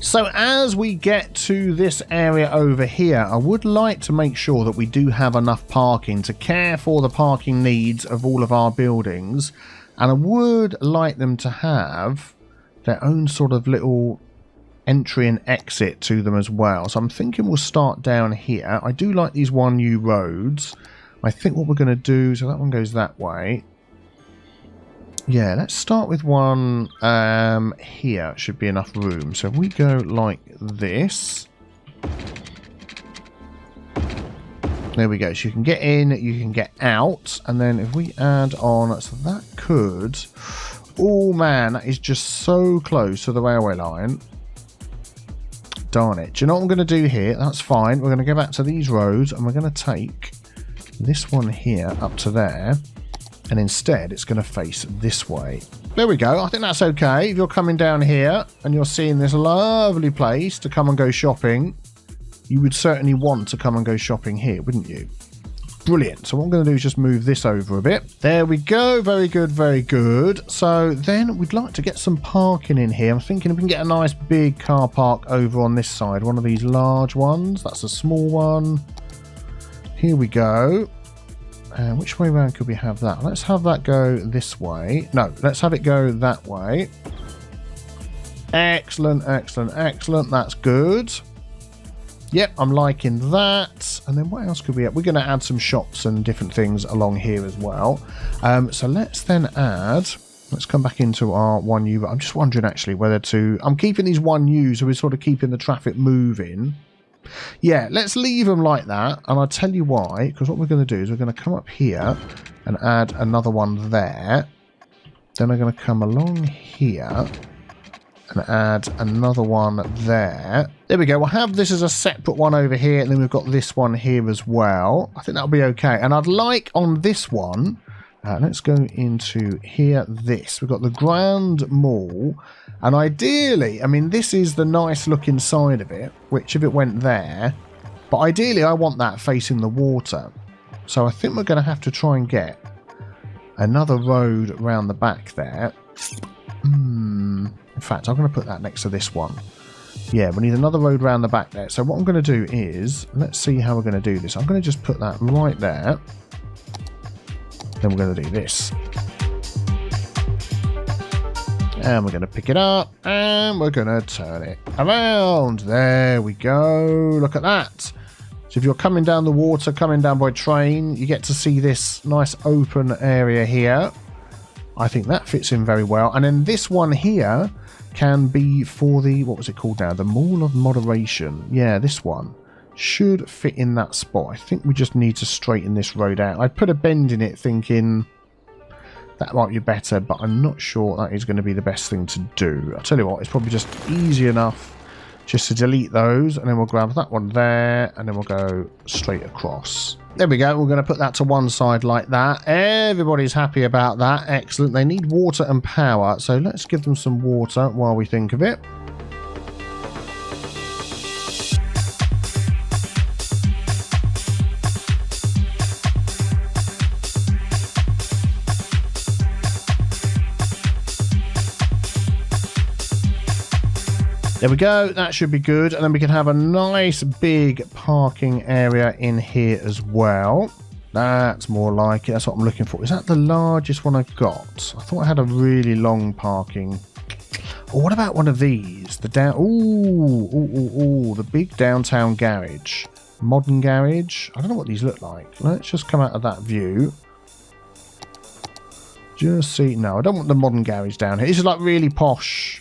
So as we get to this area over here, I would like to make sure that we do have enough parking to care for the parking needs of all of our buildings. And I would like them to have their own sort of little entry and exit to them as well. So I'm thinking we'll start down here. I do like these 1U roads. I think what we're going to do, so that one goes that way. Yeah, let's start with one here. Should be enough room. So if we go like this. There we go. So you can get in, you can get out. And then if we add on, so that could... Oh man, that is just so close to the railway line. Darn it. Do you know what I'm going to do here? That's fine. We're going to go back to these roads and we're going to take this one here up to there. And instead, it's going to face this way. There we go. I think that's okay. If you're coming down here and you're seeing this lovely place to come and go shopping, you would certainly want to come and go shopping here, wouldn't you? Brilliant. So what I'm going to do is just move this over a bit. There we go. Very good, very good. So then we'd like to get some parking in here. I'm thinking if we can get a nice big car park over on this side. One of these large ones. That's a small one. Here we go. Which way around could we have that? Let's have that go this way. No, let's have it go that way. Excellent, excellent, excellent. That's good. Yep, I'm liking that. And then what else could we have? We're going to add some shops and different things along here as well. So let's then add... Let's come back into our 1U. I'm just wondering actually whether to... I'm keeping these 1Us, so we're sort of keeping the traffic moving. Yeah, let's leave them like that. And I'll tell you why. Because what we're going to do is we're going to come up here and add another one there. Then we're going to come along here and add another one there. There we go. We'll have this as a separate one over here, and then we've got this one here as well. I think that'll be okay. And I'd like on this one, let's go into here, this. We've got the Grand Mall, and ideally, I mean, this is the nice looking side of it, which if it went there, but ideally I want that facing the water. So I think we're going to have to try and get another road around the back there. In fact, I'm going to put that next to this one. Yeah, we need another road around the back there. So what I'm going to do is, let's see how we're going to do this. I'm going to just put that right there. Then we're going to do this. And we're going to pick it up. And we're going to turn it around. There we go. Look at that. So if you're coming down the water, coming down by train, you get to see this nice open area here. I think that fits in very well. And then this one here can be for the, what was it called now? The Mall of Moderation. Yeah, this one should fit in that spot. I think we just need to straighten this road out. I put a bend in it thinking that might be better, but I'm not sure that is going to be the best thing to do. I'll tell you what, it's probably just easy enough just to delete those, and then we'll grab that one there, and then we'll go straight across. There we go. We're going to put that to one side like that. Everybody's happy about that. Excellent. They need water and power, so let's give them some water while we think of it. There we go, that should be good. And then we can have a nice big parking area in here as well. That's more like it, that's what I'm looking for. Is that the largest one I've got? I thought I had a really long parking. Or what about one of these? The the big downtown garage. Modern garage. I don't know what these look like. Let's just come out of that view. Just see, no, I don't want the modern garage down here. This is like really posh.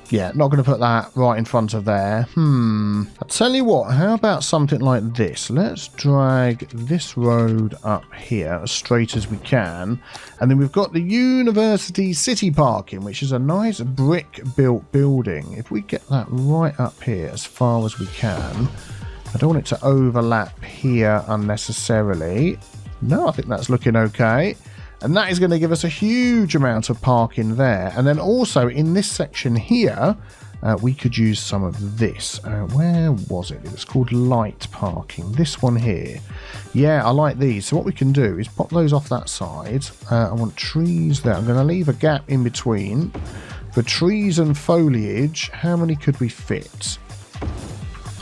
Yeah, not going to put that right in front of there. I'll tell you what, how about something like this? Let's drag this road up here as straight as we can. And then we've got the University City Parking, which is a nice brick-built building. If we get that right up here as far as we can. I don't want it to overlap here unnecessarily. No, I think that's looking okay. And that is going to give us a huge amount of parking there. And then also in this section here, we could use some of this. Where was it? It was called light parking. This one here. Yeah, I like these. So what we can do is pop those off that side. I want trees there. I'm going to leave a gap in between. For trees and foliage, how many could we fit?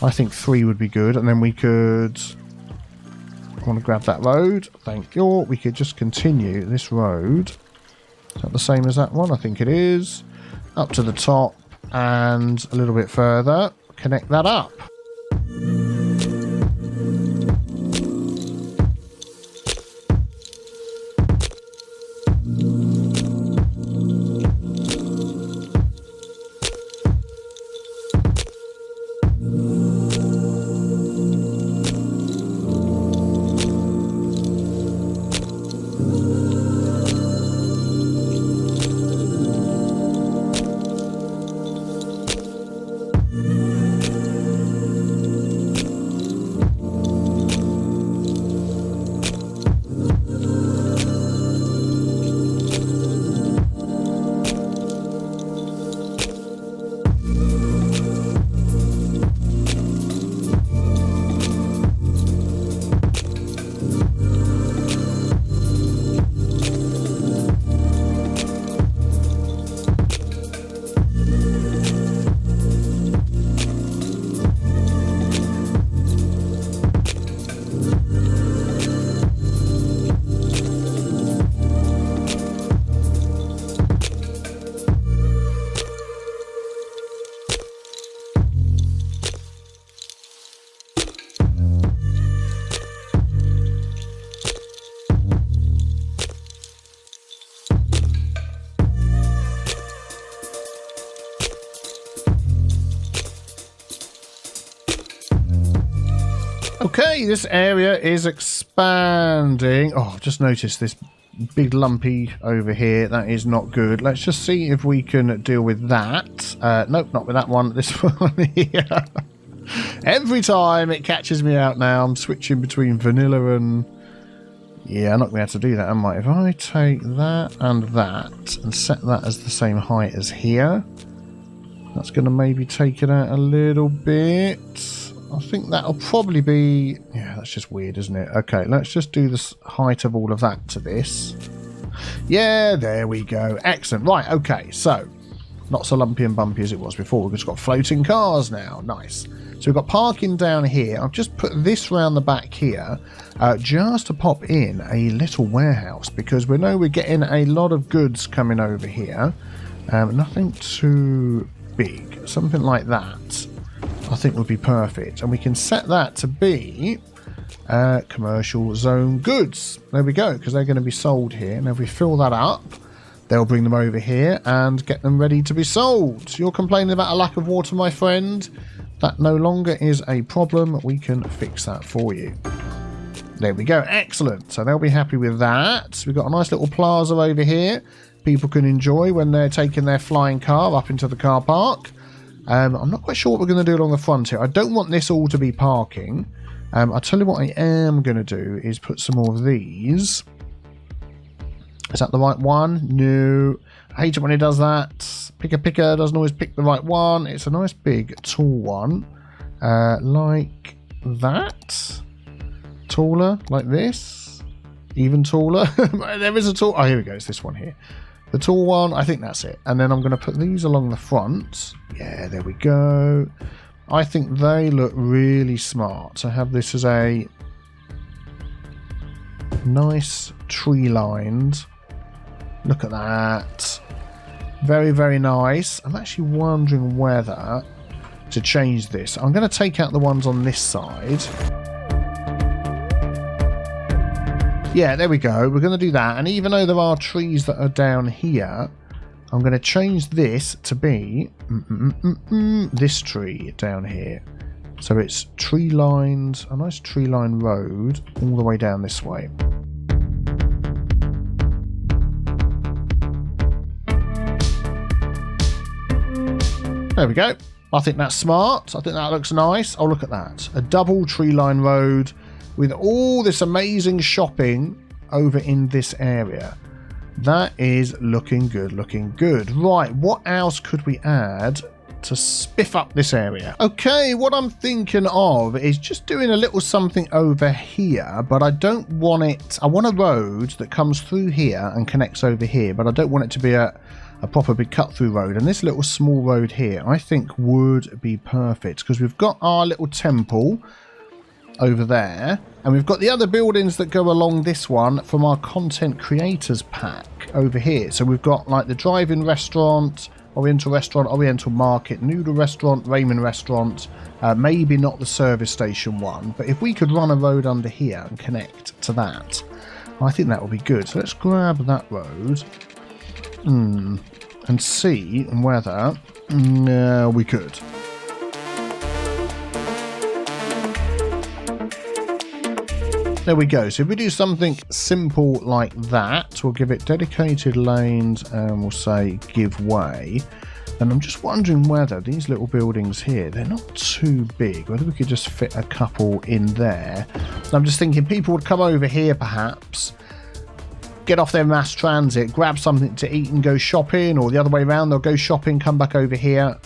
I think 3 would be good. And then we could... want to grab that road. Thank you. We could just continue this road. Is that the same as that one? I think it is. Up to the top and a little bit further. Connect that up. Okay, this area is expanding. Oh, I've just noticed this big lumpy over here. That is not good. Let's just see if we can deal with that. Nope, not with that one. This one here. Every time it catches me out now. I'm switching between vanilla and... Yeah, I'm not going to be able to do that, am I? If I take that and set that as the same height as here, that's going to maybe take it out a little bit. I think that'll probably be... Yeah, that's just weird, isn't it? Okay, let's just do the height of all of that to this. Yeah, there we go. Excellent. Right, okay, so not so lumpy and bumpy as it was before. We've just got floating cars now. Nice. So we've got parking down here. I've just put this round the back here just to pop in a little warehouse because we know we're getting a lot of goods coming over here. Nothing too big. Something like that I think would be perfect. And we can set that to be commercial zone goods. There we go, because they're going to be sold here. And if we fill that up, they'll bring them over here and get them ready to be sold. You're complaining about a lack of water, my friend? That no longer is a problem. We can fix that for you. There we go. Excellent. So they'll be happy with that. We've got a nice little plaza over here. People can enjoy when they're taking their flying car up into the car park. I'm not quite sure what we're going to do along the front here. I don't want this all to be parking. I'll tell you what I am going to do is put some more of these. Is that the right one? No. I hate it when it does that. Picker doesn't always pick the right one. It's a nice big tall one. Like that. Taller, like this. Even taller. There is a tall... Oh, here we go. It's this one here. The tall one, I think that's it. And then I'm going to put these along the front. Yeah, there we go. I think they look really smart to have this as a nice tree-lined. Look at that. Very, very nice. I'm actually wondering whether to change this. I'm going to take out the ones on this side. Yeah, there we go. We're going to do that. And even though there are trees that are down here, I'm going to change this to be this tree down here. So it's tree-lined, a nice tree-lined road all the way down this way. There we go. I think that's smart. I think that looks nice. Oh, look at that. A double tree-lined road with all this amazing shopping over in this area. That is looking good, looking good. Right, what else could we add to spiff up this area? Okay, what I'm thinking of is just doing a little something over here, but I don't want it... I want a road that comes through here and connects over here, but I don't want it to be a proper big cut-through road. And this little small road here, I think would be perfect, because we've got our little temple over there. And we've got the other buildings that go along this one from our content creators pack over here. So we've got like the drive-in restaurant, Oriental market, noodle restaurant, ramen restaurant, maybe not the service station one. But if we could run a road under here and connect to that, I think that would be good. So let's grab that road and see whether we could. There we go. So if we do something simple like that, we'll give it dedicated lanes and we'll say give way. And I'm just wondering whether these little buildings here, they're not too big, whether we could just fit a couple in there. And I'm just thinking people would come over here perhaps, get off their mass transit, grab something to eat and go shopping, or the other way around, they'll go shopping, come back over here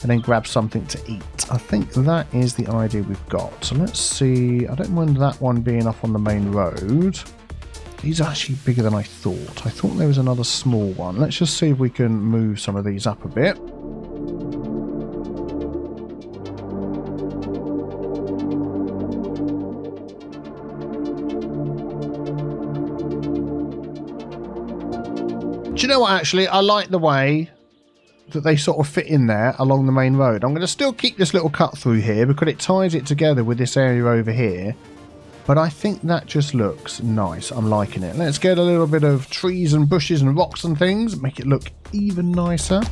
and then grab something to eat. I think that is the idea we've got. So let's see. I don't mind that one being up on the main road. These are actually bigger than I thought. I thought there was another small one. Let's just see if we can move some of these up a bit. Do you know what, actually? I like the way that they sort of fit in there along the main road. I'm going to still keep this little cut through here because it ties it together with this area over here. But I think that just looks nice. I'm liking it. Let's get a little bit of trees and bushes and rocks and things. Make it look even nicer.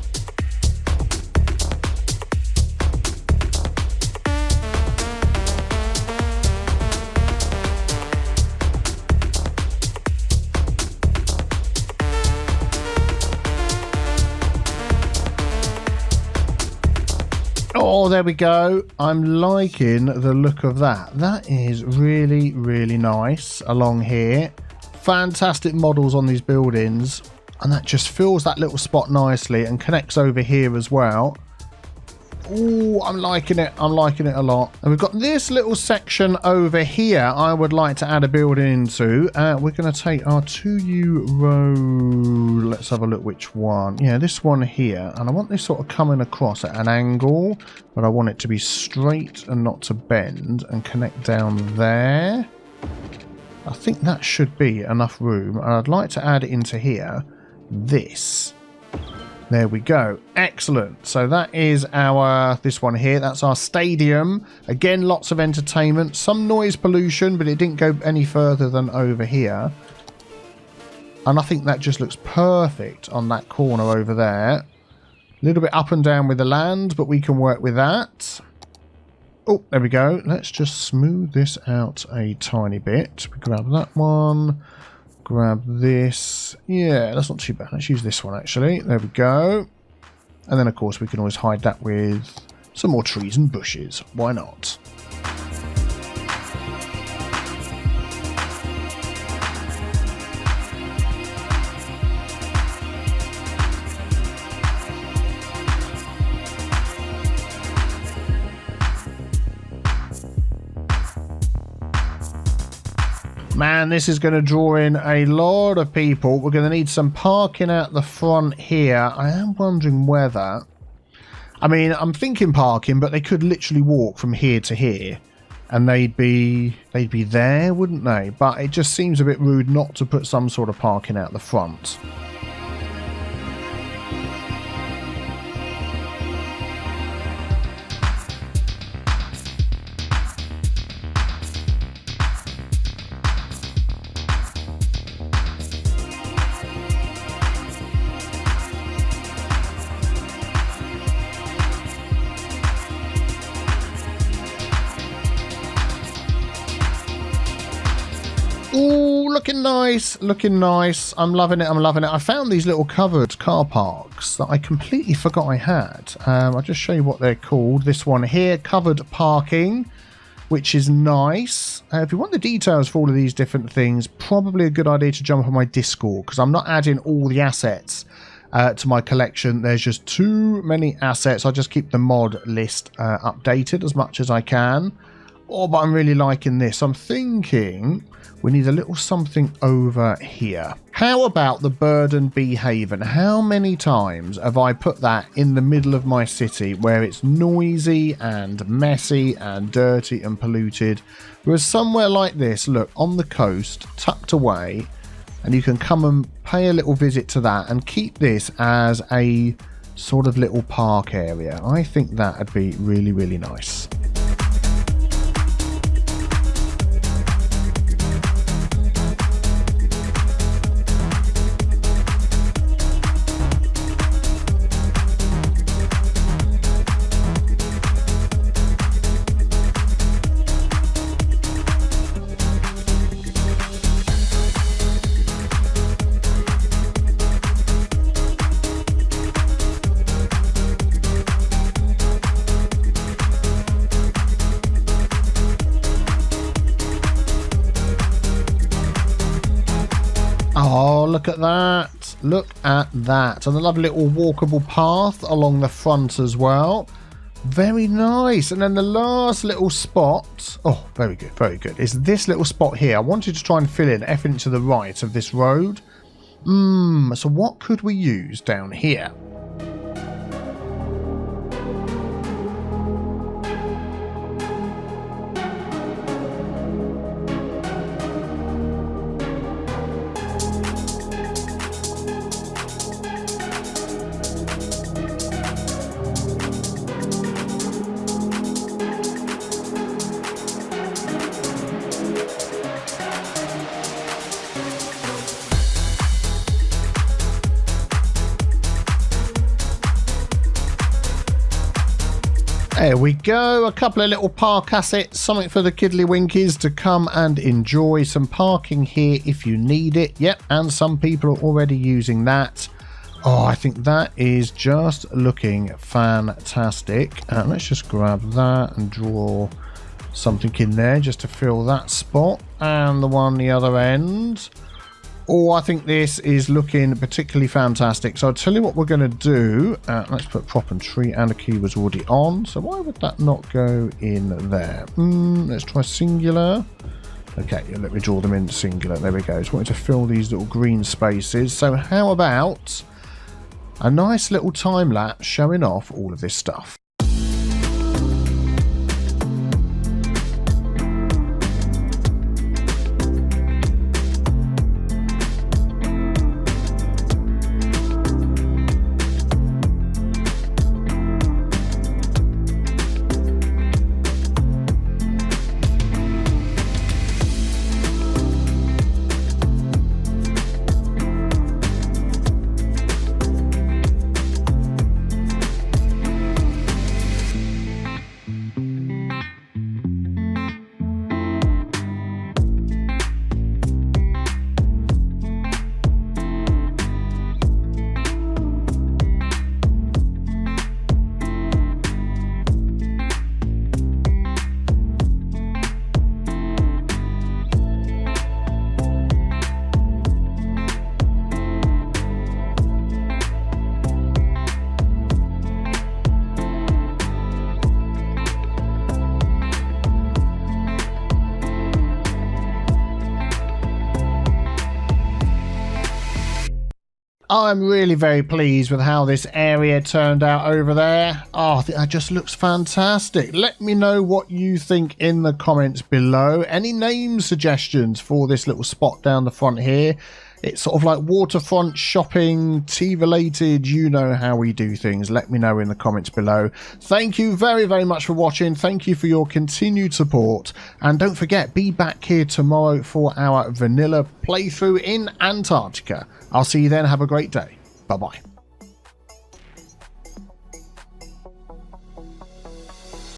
Oh, there we go. I'm liking the look of that. That is really, really nice along here. Fantastic models on these buildings. And that just fills that little spot nicely and connects over here as well. Oh, I'm liking it. I'm liking it a lot. And we've got this little section over here I would like to add a building into. We're going to take our 2U road. Let's have a look which one. Yeah, this one here. And I want this sort of coming across at an angle, but I want it to be straight and not to bend and connect down there. I think that should be enough room. And I'd like to add it into here. This. There we go. Excellent. So that is this one here. That's our stadium. Again, lots of entertainment. Some noise pollution, but it didn't go any further than over here. And I think that just looks perfect on that corner over there. A little bit up and down with the land, but we can work with that. Oh, there we go. Let's just smooth this out a tiny bit. We grab that one. Grab this. Yeah, that's not too bad. Let's use this one, actually. There we go. And then, of course, we can always hide that with some more trees and bushes. Why not? Man, this is going to draw in a lot of people. We're going to need some parking out the front here. I am wondering whether... I mean, I'm thinking parking, but they could literally walk from here to here. And they'd be there, wouldn't they? But it just seems a bit rude not to put some sort of parking out the front. Ooh, looking nice, looking nice. I'm loving it, I'm loving it. I found these little covered car parks that I completely forgot I had. I'll just show you what they're called. This one here, covered parking, which is nice. If you want the details for all of these different things, probably a good idea to jump on my Discord, because I'm not adding all the assets to my collection. There's just too many assets. I just keep the mod list updated as much as I can. Oh, but I'm really liking this. I'm thinking we need a little something over here. How about the Bird and Bee Haven? How many times have I put that in the middle of my city where it's noisy and messy and dirty and polluted? Whereas somewhere like this, look, on the coast, tucked away, and you can come and pay a little visit to that and keep this as a sort of little park area. I think that would be really, really nice. Oh, look at that. Look at that. And a lovely little walkable path along the front as well. Very nice. And then the last little spot. Oh, very good. Very good. Is this little spot here. I wanted to try and fill in everything to the right of this road. So what could we use down here? There we go, a couple of little park assets, something for the kiddly-winkies to come and enjoy. Some parking here if you need it. Yep, and some people are already using that. Oh, I think that is just looking fantastic. Let's just grab that and draw something in there just to fill that spot. And the one the other end. Oh, I think this is looking particularly fantastic. So I'll tell you what we're going to do. Let's put prop and tree, and a key was already on. So why would that not go in there? Let's try singular. Okay, let me draw them in singular. There we go. Just wanted to fill these little green spaces. So how about a nice little time lapse showing off all of this stuff? I'm really very pleased with how this area turned out over there. Oh, that just looks fantastic. Let me know what you think in the comments below. Any name suggestions for this little spot down the front here? It's sort of like waterfront shopping, tea related. You know how we do things. Let me know in the comments below. Thank you very, very much for watching. Thank you for your continued support. And don't forget, be back here tomorrow for our vanilla playthrough in Antarctica. I'll see you then. Have a great day. Bye-bye.